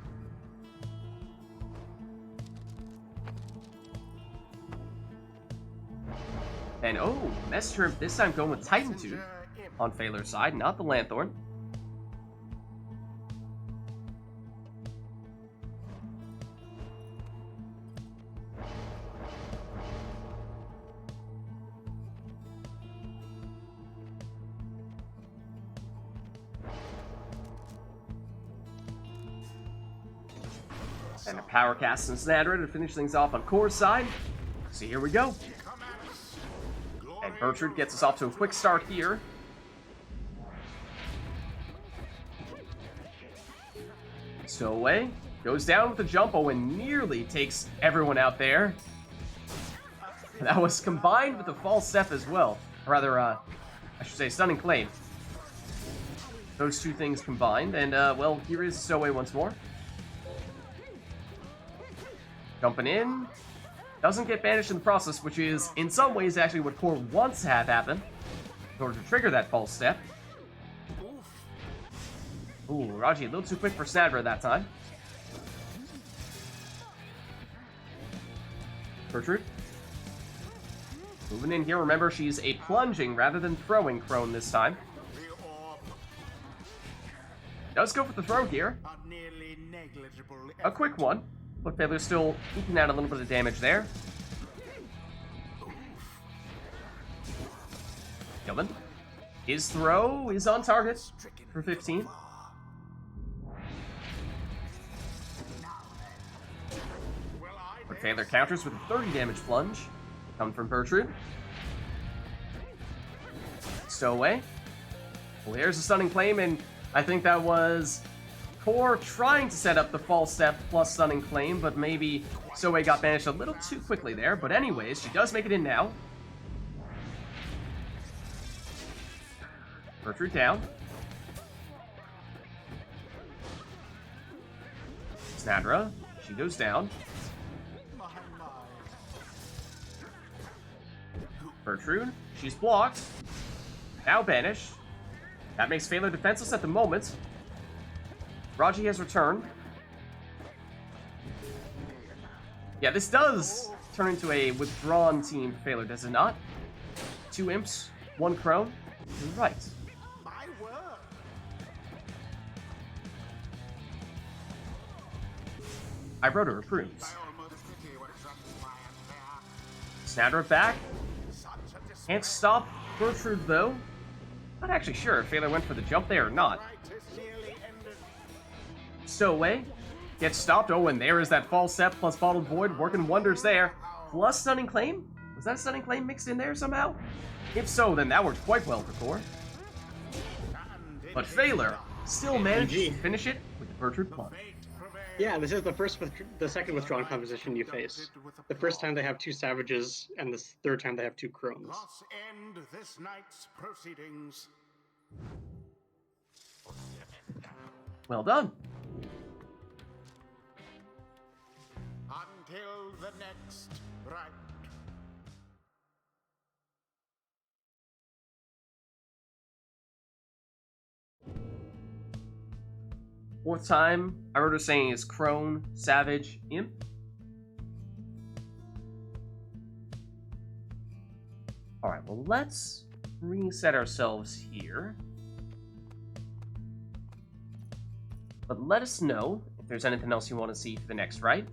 And oh, Messenger this time going with Titan Tooth Messenger Imp. on Phaler's side, not the Lanthorn. And a power cast and Snadder to finish things off on Kor's side. So here we go. And Bertrude gets us off to a quick start here. Stowaway goes down with the jump. Owen nearly takes everyone out there. That was combined with the false step as well. Or rather, I should say stunning claim. Those two things combined. And, well, here is Stowaway once more. Jumping in. Doesn't get banished in the process, which is, in some ways, actually what Core wants to have happen. In order to trigger that false step. Ooh, Raji, a little too quick for Snadra that time. Bertrude. Moving in here, remember she's a plunging rather than throwing crone this time. Does go for the throw here. A quick one. Look, Baylor's still eking out a little bit of damage there. Gilman. His throw is on target for 15. But Taylor counters with a 30 damage plunge. Coming from Bertrude. Stowaway. Well, here's a stunning claim, and I think that was Core trying to set up the false step plus stunning claim, but maybe Stowaway got banished a little too quickly there. But anyways, she does make it in now. Bertrude down. Snadra. She goes down. Bertrude, she's blocked. Now banished. That makes Phalar defenseless at the moment. Raji has returned. Yeah, this does turn into a withdrawn team for Phalar, does it not? 2 imps, 1 crone. You're right. Ibroda approves. Snadra back. Can't stop Bertrude, though. Not actually sure if Phalar went for the jump there or not. Stowaway gets stopped. Oh, and there is that false step plus Bottled Void working wonders there. Plus Stunning Claim? Was that a Stunning Claim mixed in there somehow? If so, then that worked quite well for Core. But Phalar still managed to finish it with the Bertrude plunge. Yeah, this is the second withdrawn composition you face. The first time they have 2 savages, and the third time they have 2 crones. Thus end this night's proceedings. Well done. Until the next rite. Fourth time, I wrote her saying is Crone, Savage, Imp. Alright, well let's reset ourselves here. But let us know if there's anything else you want to see for the next rite.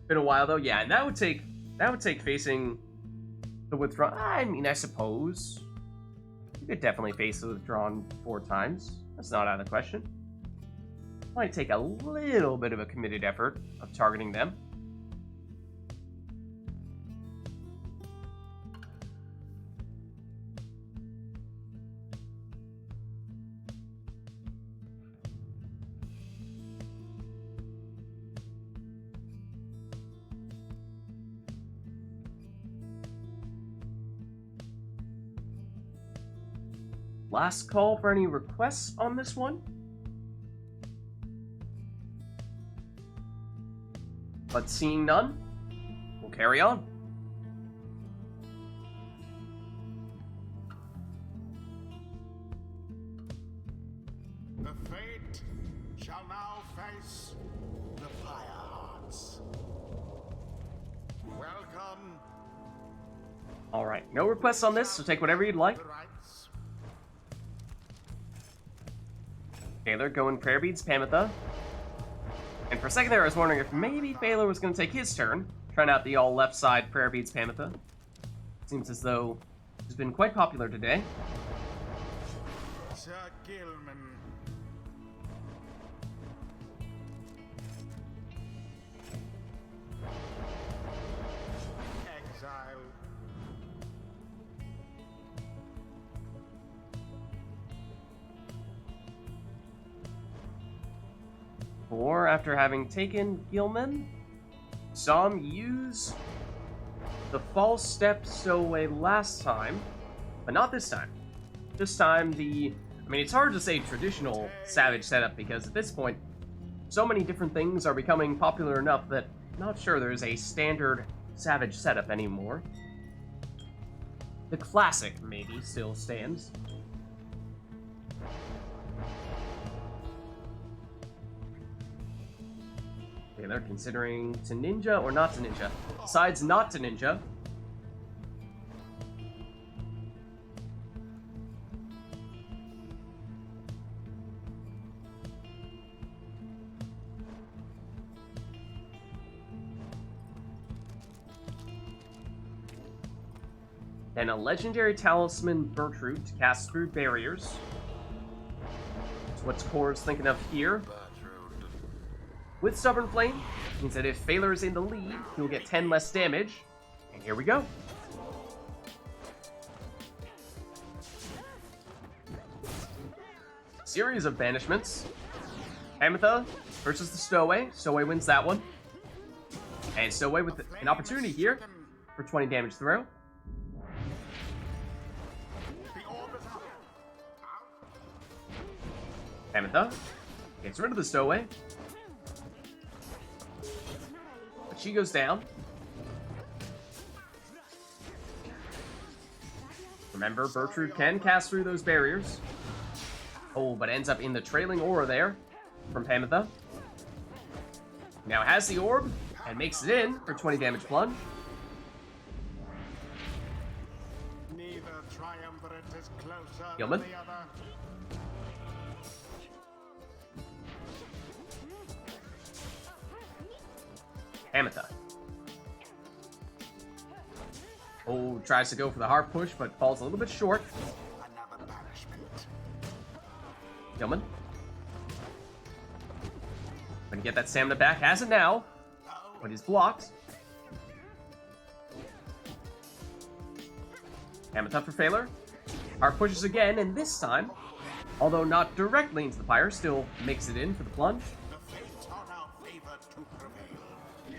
Been a while though, yeah, and that would take facing the withdrawn. I mean, I suppose you could definitely face the withdrawn 4 times. That's not out of the question. Might take a little bit of a committed effort of targeting them. Last call for any requests on this one. But seeing none, we'll carry on. The fate shall now face the Pyre Hearts. Welcome. All right, no requests on this, so take whatever you'd like. The rites. Phalar going Prayer Beads, Pamitha. And for a second there, I was wondering if maybe Phalar was going to take his turn, trying out the all left side Prayer Beads, Pamitha. Seems as though it's been quite popular today. Sir Gilman. Or after having taken Gilman, saw him use the false step stowaway last time, but not this time. This time I mean, it's hard to say traditional Savage setup because at this point, so many different things are becoming popular enough that I'm not sure there's a standard Savage setup anymore. The classic, maybe, still stands. Okay, they're considering to ninja or not to ninja. Decides not to ninja. And a legendary talisman Bertrude to cast through barriers. That's what Core's thinking of here. With Stubborn Flame, means that if Phaler is in the lead, he'll get 10 less damage. And here we go. Series of banishments. Ametha versus the Stowaway. Stowaway wins that one. And Stowaway with an opportunity here for 20 damage throw. Ametha gets rid of the Stowaway. But she goes down. Remember, Bertrude can cast through those barriers. Oh, but ends up in the trailing aura there from Ametha. Now has the orb and makes it in for 20 damage plunge. Gilman. Ametha. Oh, tries to go for the hard push, but falls a little bit short. Gilman. Gonna get that stamina back. Has it now, but he's blocked. Ametha for Phaler. Hard pushes again, and this time, although not directly into the Pyre, still makes it in for the plunge.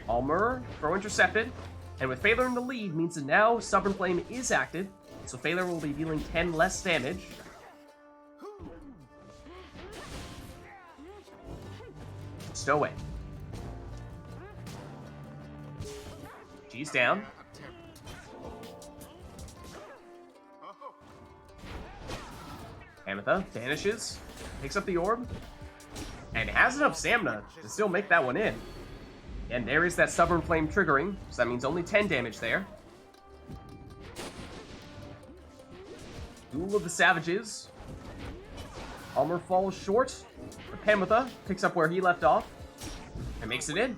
Almer, throw intercepted, and with Phaler in the lead means that now Stubborn Flame is active, so Phaler will be dealing 10 less damage. Stowaway. She's down. Ametha vanishes, picks up the orb, and has enough stamina to still make that one in. And there is that Stubborn Flame triggering, so that means only 10 damage there. Duel of the Savages. Almer falls short, but Ametha picks up where he left off and makes it in.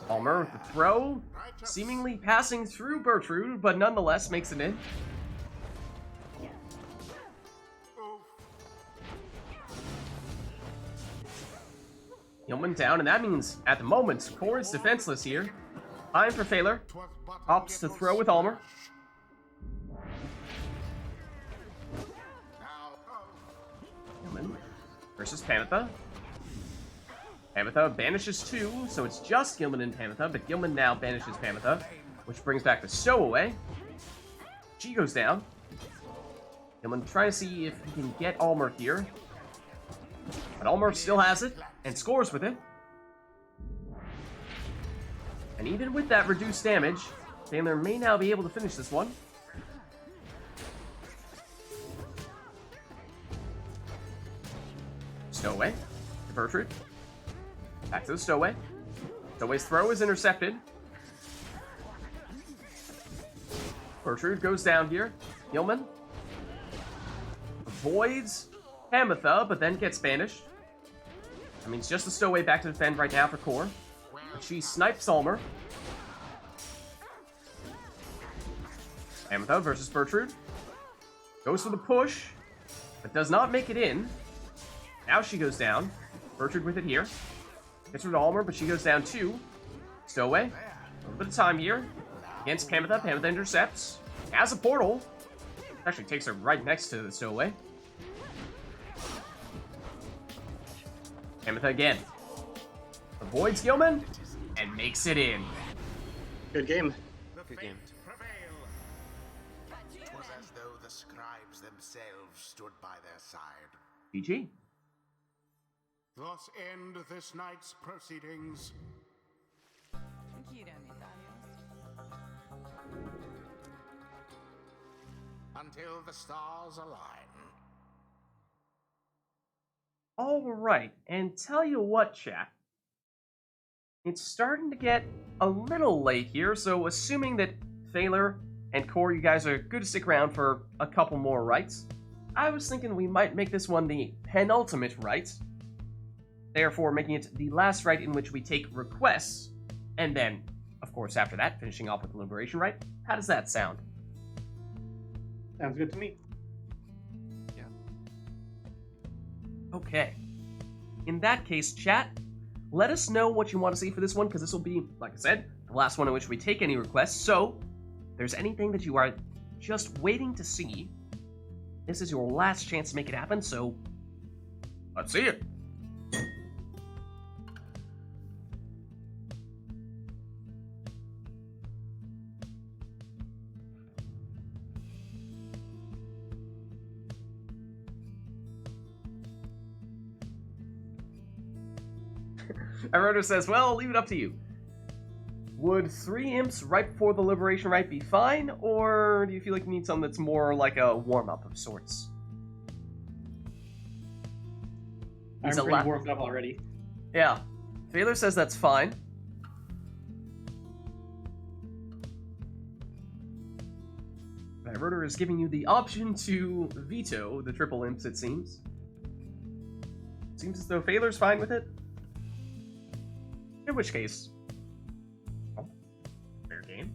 Almer with the throw, seemingly passing through Bertrude, but nonetheless makes it in. Gilman down, and that means, at the moment, Core is defenseless here. Time for Phaler. Opts to throw with Almer. Gilman versus Ametha. Ametha banishes two, so it's just Gilman and Ametha, but Gilman now banishes Ametha, which brings back the Stowaway. She goes down. Gilman trying to see if he can get Almer here. But Almer still has it, and scores with it. And even with that reduced damage, Phaler may now be able to finish this one. Stowaway to Bertrude. Back to the Stowaway. Stowaway's throw is intercepted. Bertrude goes down here. Gilman avoids Ametha, but then gets banished. I mean, it's just the Stowaway back to defend right now for Core. But she snipes Almer. Ametha versus Bertrude. Goes for the push, but does not make it in. Now she goes down. Bertrude with it here. Gets rid of Almer, but she goes down too. Stowaway. A little bit of time here. Against Ametha. Ametha intercepts. Has a portal. Actually takes her right next to the stowaway. Ametha again. Avoids Gilman and makes it in. Good game. Good game. It was as though the scribes themselves stood by their side. GG. Thus end this night's proceedings. Until the stars align. Alright, and tell you what, chat. It's starting to get a little late here, so assuming that Thaler and Core, you guys are good to stick around for a couple more rites, I was thinking we might make this one the penultimate rite, therefore making it the last rite in which we take requests, and then, of course, after that, finishing off with the Liberation Rite. How does that sound? Sounds good to me. Okay. In that case, chat, let us know what you want to see for this one, because this will be, like I said, the last one in which we take any requests. So, if there's anything that you are just waiting to see, this is your last chance to make it happen, so let's see it. Aroda says, well, I'll leave it up to you. Would 3 imps right before the Liberation Rite be fine, or do you feel like you need something that's more like a warm-up of sorts? I'm pretty warmed up already. Yeah. Thaler says that's fine. Rotor is giving you the option to veto the triple imps, it seems. Seems as though Thaler's fine with it. In which case, oh, fair game.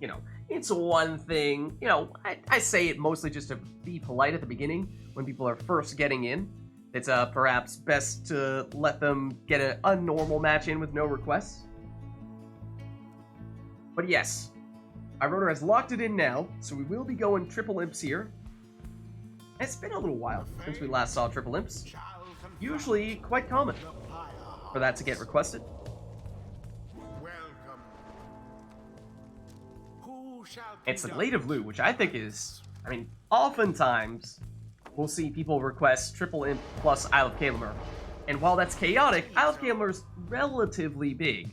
You know, it's one thing. You know, I say it mostly just to be polite at the beginning when people are first getting in. It's perhaps best to let them get an unnormal match in with no requests. But yes, Ironer has locked it in now, so we will be going triple imps here. It's been a little while since we last saw triple imps. Usually quite common for that to get requested. It's the Glade of Lu, which I think is, I mean, oftentimes we'll see people request triple imp plus Isle of Kalamer. And while that's chaotic, Isle of Kalamer is relatively big.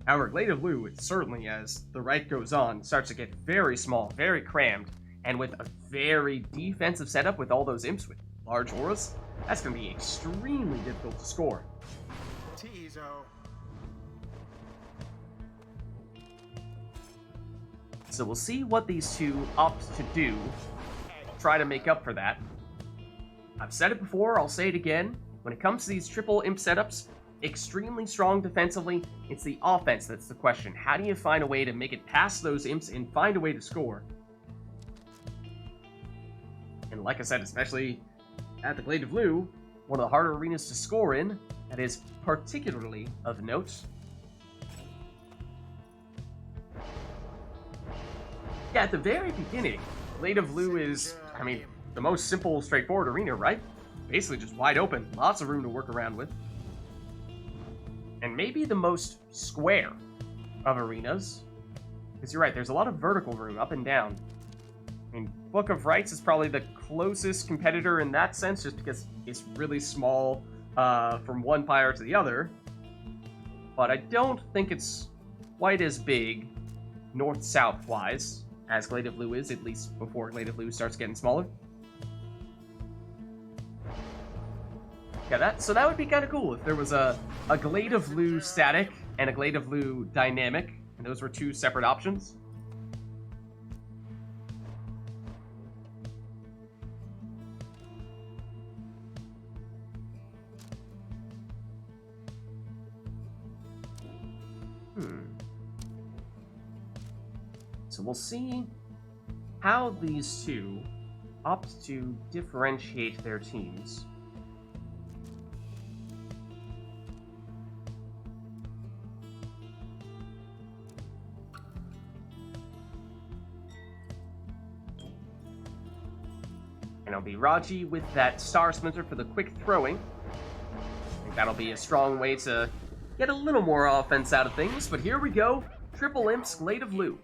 However, Glade of Lu, it certainly, as the rite goes on, starts to get very small, very crammed, and with a very defensive setup with all those imps with large auras, that's going to be extremely difficult to score. So we'll see what these two opt to do. Try to make up for that. I've said it before, I'll say it again. When it comes to these triple imp setups, extremely strong defensively, it's the offense that's the question. How do you find a way to make it past those imps and find a way to score? And like I said, especially at the Glade of Lu, one of the harder arenas to score in, that is particularly of note. Yeah, at the very beginning, Glade of Lu is, I mean, the most simple, straightforward arena, right? Basically just wide open, lots of room to work around with. And maybe the most square of arenas. Because you're right, there's a lot of vertical room, up and down. I mean, Book of Rites is probably the closest competitor in that sense, just because it's really small from one pyre to the other. But I don't think it's quite as big, north-south wise, as Glade of Lu is, at least before Glade of Lu starts getting smaller. Yeah, so that would be kind of cool if there was a Glade of Lu static and a Glade of Lu dynamic, and those were two separate options. So we'll see how these two opt to differentiate their teams. And it'll be Raji with that Star Splinter for the quick throwing. I think that'll be a strong way to get a little more offense out of things. But here we go. Triple Imps, Glade of Lu.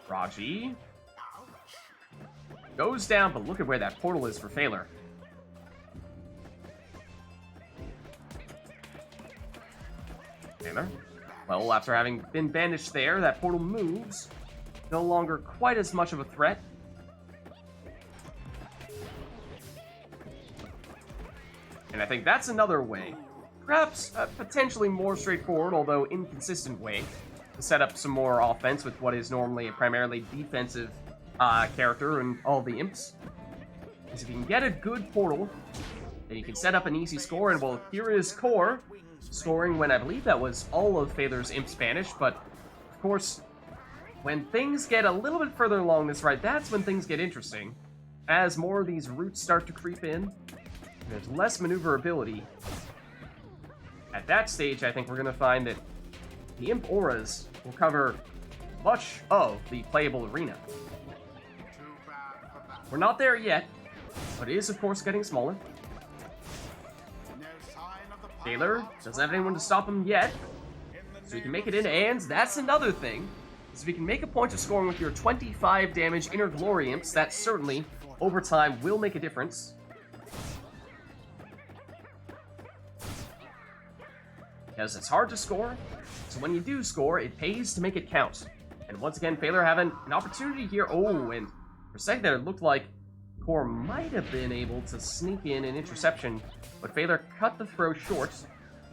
Raji goes down, but look at where that portal is for Phaler. Phaler. Well, after having been banished there, that portal moves. No longer quite as much of a threat. And I think that's another way, perhaps a potentially more straightforward, although inconsistent way, to set up some more offense with what is normally a primarily defensive character and all the imps. Because if you can get a good portal, then you can set up an easy score, and well, here is Core scoring when I believe that was all of Phaler's imps banished, but of course, when things get a little bit further along this ride, that's when things get interesting. As more of these roots start to creep in, there's less maneuverability. At that stage, I think we're going to find that the imp auras will cover much of the playable arena. We're not there yet, but it is, of course, getting smaller. Phaler doesn't have anyone to stop him yet, so he can make it in, and that's another thing. Is if you can make a point of scoring with your 25 damage Inner Glory Imps, that certainly, over time, will make a difference. Because it's hard to score, so when you do score, it pays to make it count. And once again, Phaler having an opportunity here. Oh, and for a second there, it looked like Core might have been able to sneak in an interception, but Phaler cut the throw short,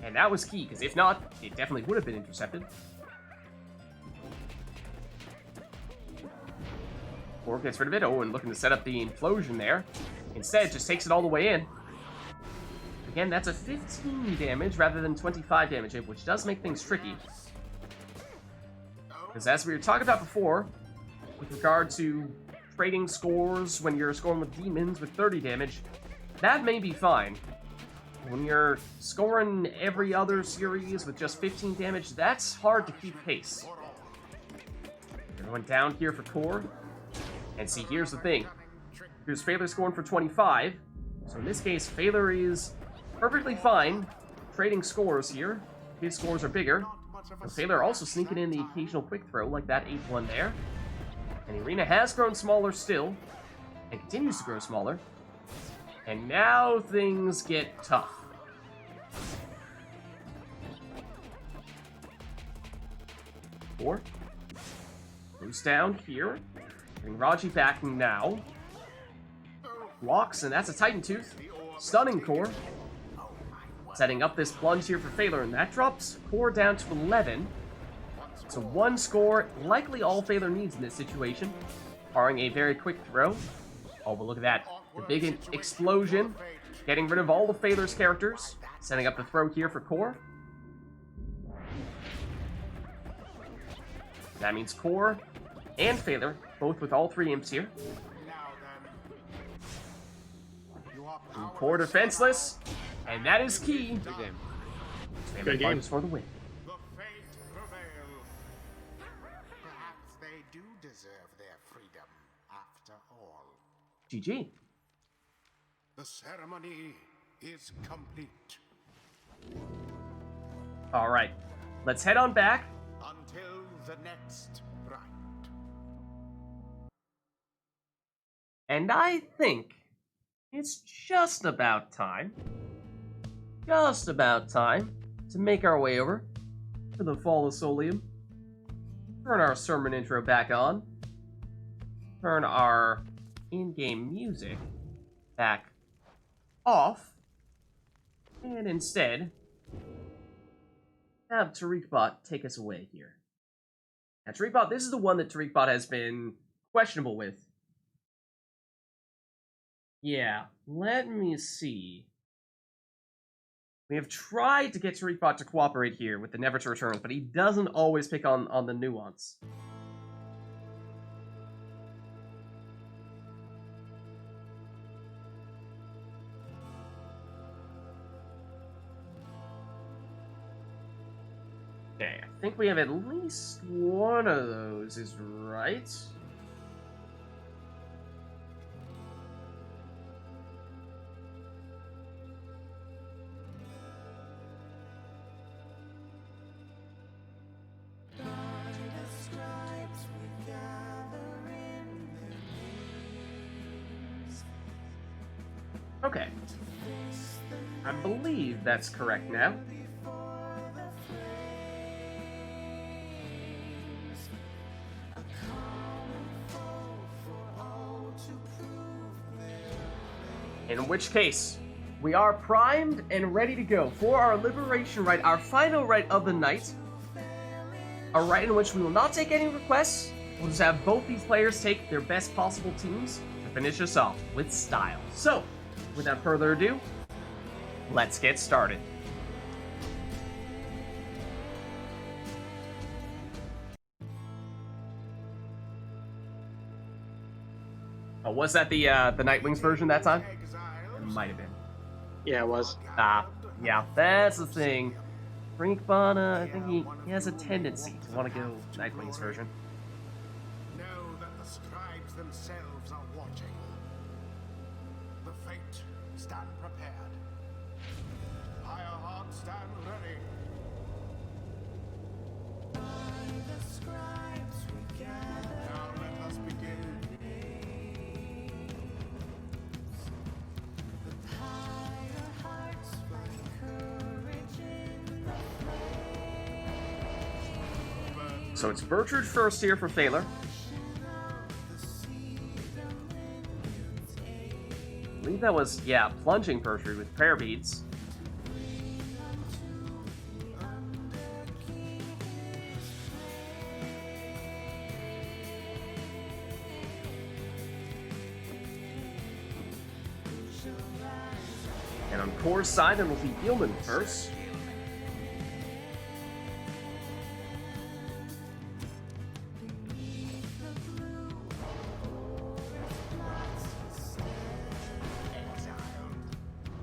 and that was key, because if not, it definitely would have been intercepted. Core gets rid of it. Oh, and looking to set up the implosion there. Instead, just takes it all the way in. Again, that's a 15 damage rather than 25 damage, which does make things tricky. Because as we were talking about before, with regard to trading scores when you're scoring with demons with 30 damage, that may be fine. When you're scoring every other series with just 15 damage, that's hard to keep pace. We're going down here for Core. And see, here's the thing. Here's Phaler scoring for 25. So in this case, Phaler is perfectly fine trading scores here. His scores are bigger. But Phaler also sneaking in the occasional quick throw, like that 8th one there. And the arena has grown smaller still, and continues to grow smaller. And now things get tough. Core goes down here. Bring Raji back now. Blocks, and that's a Titan Tooth. Stunning Core. Setting up this plunge here for Phaler, and that drops Core down to 11. So one score, likely all Phaler needs in this situation, barring a very quick throw. Oh, but look at that. The big explosion, getting rid of all of Phaler's characters, setting up the throw here for Core. That means Core and Phaler, both with all 3 imps here. Core defenseless, and that is key. Good game. Good game. For the win. The fate prevail. Perhaps they do deserve their freedom after all. GG. The ceremony is complete. All right, let's head on back. Until the next rite. And I think it's just about time to make our way over to the Fall of Solium. Turn our sermon intro back on. Turn our in-game music back off. And instead, have TariqBot take us away here. Now, TariqBot, this is the one that TariqBot has been questionable with. Yeah, let me see. We have tried to get TariqBot to cooperate here with the Never to Return, but he doesn't always pick on the nuance. Okay, I think we have at least one of those is right. Okay. I believe that's correct now. In which case, we are primed and ready to go for our Liberation Rite, our final rite of the night. A rite in which we will not take any requests. We'll just have both these players take their best possible teams to finish us off with style. So, without further ado, let's get started. Oh, was that the Nightwings version that time? It might have been. Yeah, it was. Yeah, that's the thing. Brinkbana, I think he has a tendency to want to go Nightwings version. Know that the scribes themselves are watching. The fate, stand prepared. Pyre heart, stand ready. Now let us begin. So it's Bertrude first here for Thaler. I believe that was, yeah, plunging Bertrude with prayer beads. And on Core's side, it will be Gilman first.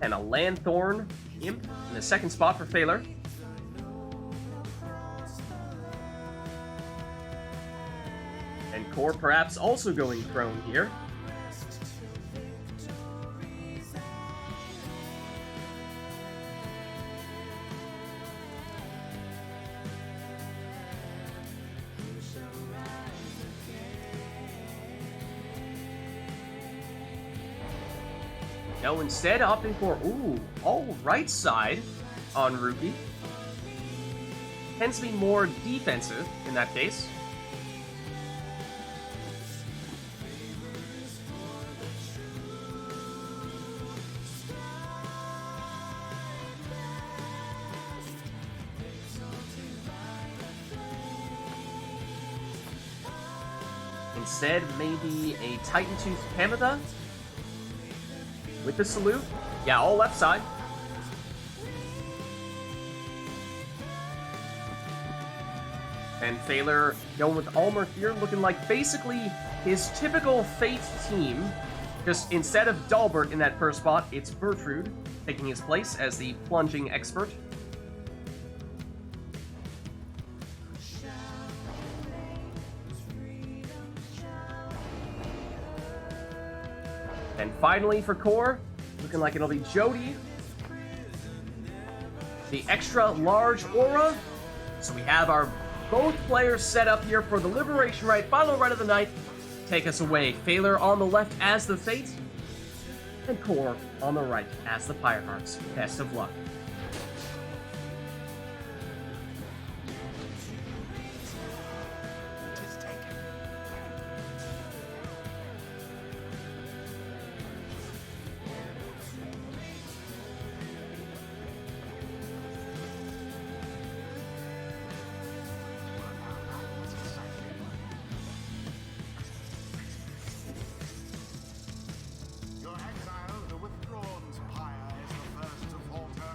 And a Lanthorn Imp in the second spot for Thaler. And Core perhaps also going prone here. No, instead opting for, all right side on Rookie. Tends to be more defensive in that case. Instead, maybe a Titan Tooth Pamada with the salute. Yeah, all left side. And Thaler going with Almer here, looking like basically his typical Fate team. Just instead of Dalbert in that first spot, it's Bertrude taking his place as the plunging expert. And finally for Core, looking like it'll be Jody. The extra large aura. So we have our both players set up here for the Liberation Rite, final rite of the night. Take us away. Thaler on the left as the Fate, and Core on the right as the Pyre Hearts. Best of luck. Your exile, the withdrawn's Pyre is the first to falter.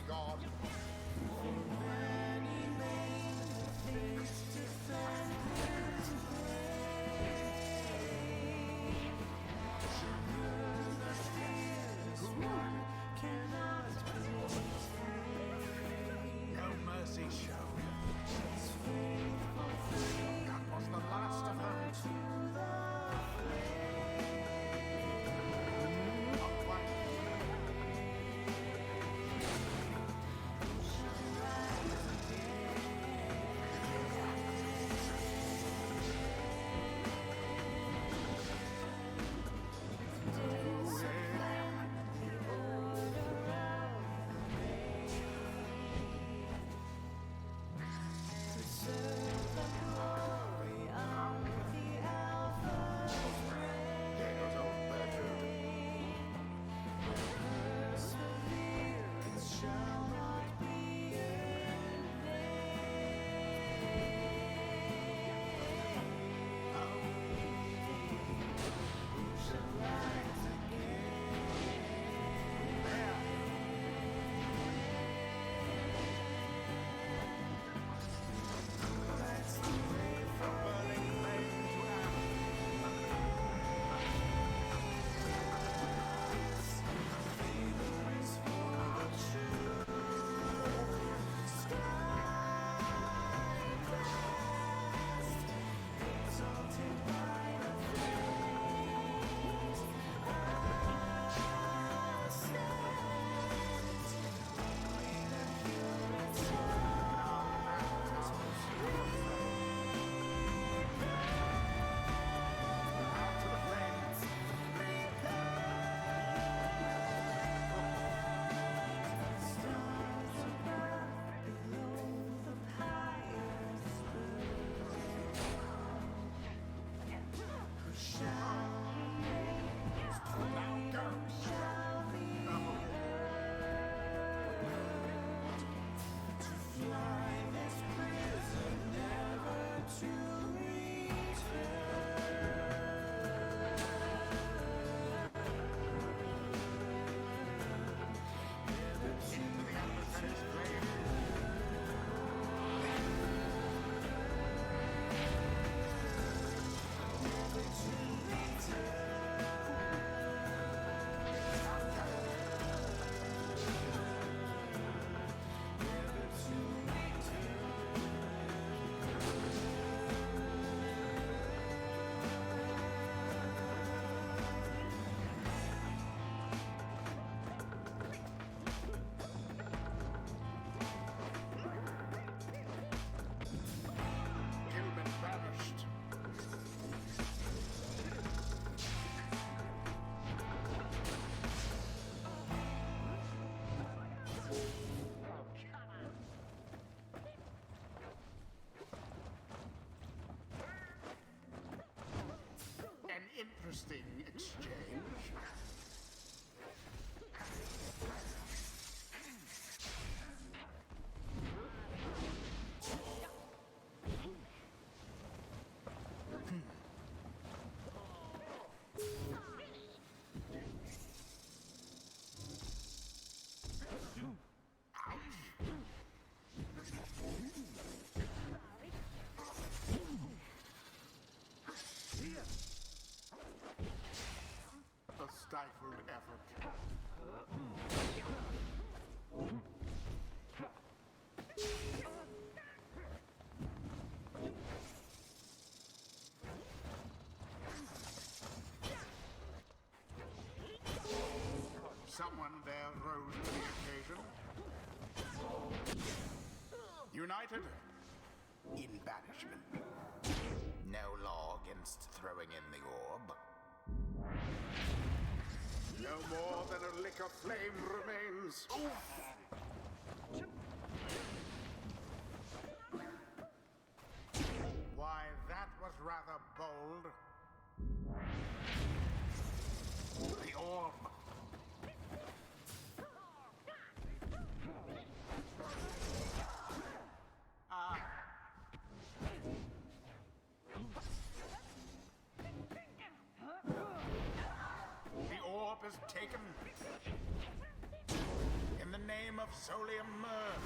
God. No mercy shown. That was the last of them. Not quite. Interesting exchange. A stifled effort. Someone there rose to the occasion. United in banishment. No law against throwing in the orb. No more than a lick of flame remains. Why, that was rather bold. The orb. The orb is taken. In the name flame of Solium myrrh.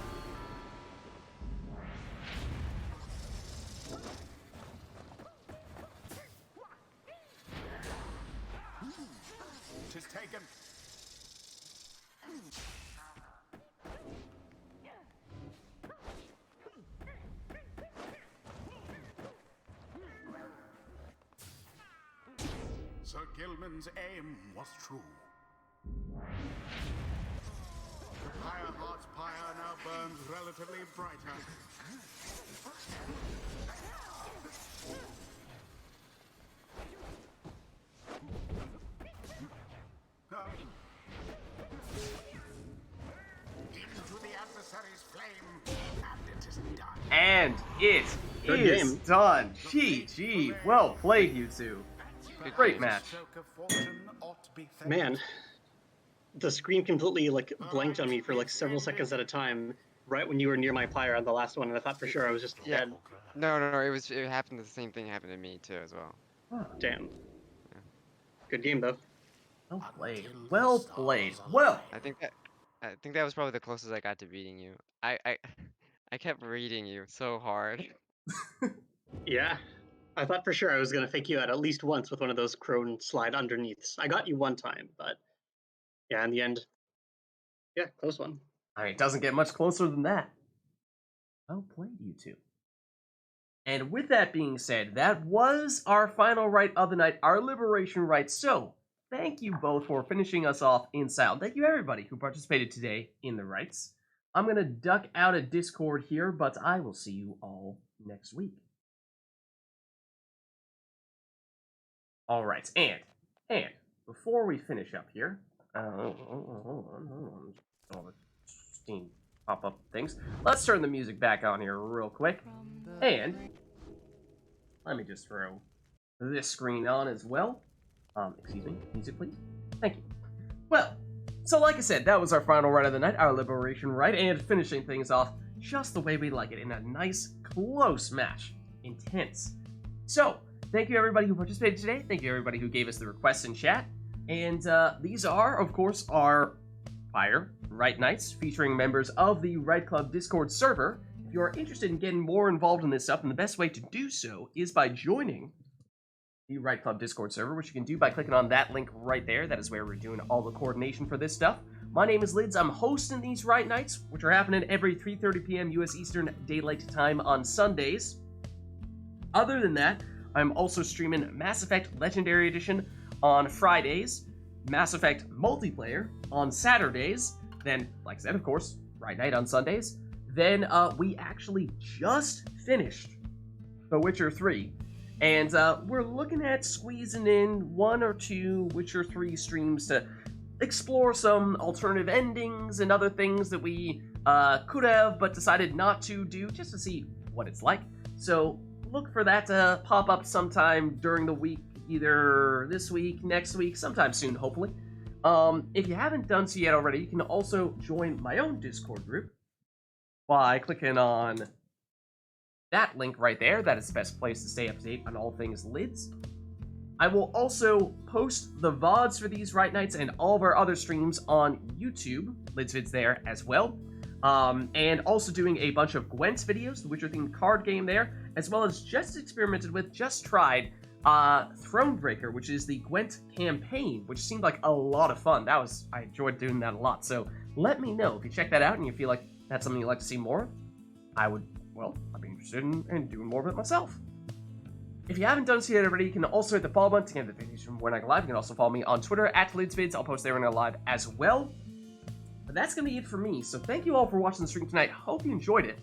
'Tis taken. Sir Gilman's aim was true. The Pyre Heart's pyre now burns relatively brighter. Into the adversary's flame, and it is done. And it Good is game. done. GG. Well played, you two. Good Great game. match. Stroke of fortune ought to be thanked. Man, the screen completely like blanked on me for like several seconds at a time, right when you were near my Pyre on the last one, and I thought for sure I was just Yeah. dead. No, it happened, the same thing happened to me too as well. Damn. Good game though. Well played. Well played. Well, I think that was probably the closest I got to beating you. I kept reading you so hard. Yeah. I thought for sure I was gonna fake you out at least once with one of those crone slide underneaths. I got you one time, but yeah, in the end, yeah, close one. I mean, it doesn't get much closer than that. Well played, you two. And with that being said, that was our final rite of the night, our liberation rite. So, thank you both for finishing us off in style. Thank you everybody who participated today in the rites. I'm going to duck out of Discord here, but I will see you all next week. All right, and before we finish up here, hold on, all the Steam pop-up things. Let's turn the music back on here real quick, and let me just throw this screen on as well. Excuse me, music please. Thank you. Well, so like I said, that was our final rite of the night, our liberation rite, and finishing things off just the way we like it, in a nice, close match. Intense. So, thank you everybody who participated today. Thank you everybody who gave us the requests in chat. And these are, of course, our Pyre RITE Nights, featuring members of the RITE Club Discord server. If you are interested in getting more involved in this stuff, then the best way to do so is by joining the RITE Club Discord server, which you can do by clicking on that link right there. That is where we're doing all the coordination for this stuff. My name is Lids. I'm hosting these RITE Nights, which are happening every 3:30 p.m. US Eastern Daylight Time on Sundays. Other than that, I'm also streaming Mass Effect Legendary Edition on Fridays, Mass Effect Multiplayer on Saturdays, then, like I said, of course, RITE Night on Sundays. Then we actually just finished The Witcher 3, and we're looking at squeezing in 1 or 2 Witcher 3 streams to explore some alternative endings and other things that we could have but decided not to do, just to see what it's like. So look for that to pop up sometime during the week, either this week, next week, sometime soon, hopefully. If you haven't done so yet already, you can also join my own Discord group by clicking on that link right there. That is the best place to stay up to date on all things Lids. I will also post the VODs for these RITE Nights and all of our other streams on YouTube. Lids Vids there as well. And also doing a bunch of Gwent videos, the Witcher-themed card game there, as well as just tried Thronebreaker, which is the Gwent campaign, which seemed like a lot of fun. I enjoyed doing that a lot. So let me know if you check that out and you feel like that's something you'd like to see more of. I'd be interested in doing more of it myself. If you haven't done so yet already, you can also hit the follow button to get the videos from when I go live. You can also follow me on Twitter at LidsVids. I'll post there when I go live as well. But that's going to be it for me. So thank you all for watching the stream tonight. Hope you enjoyed it.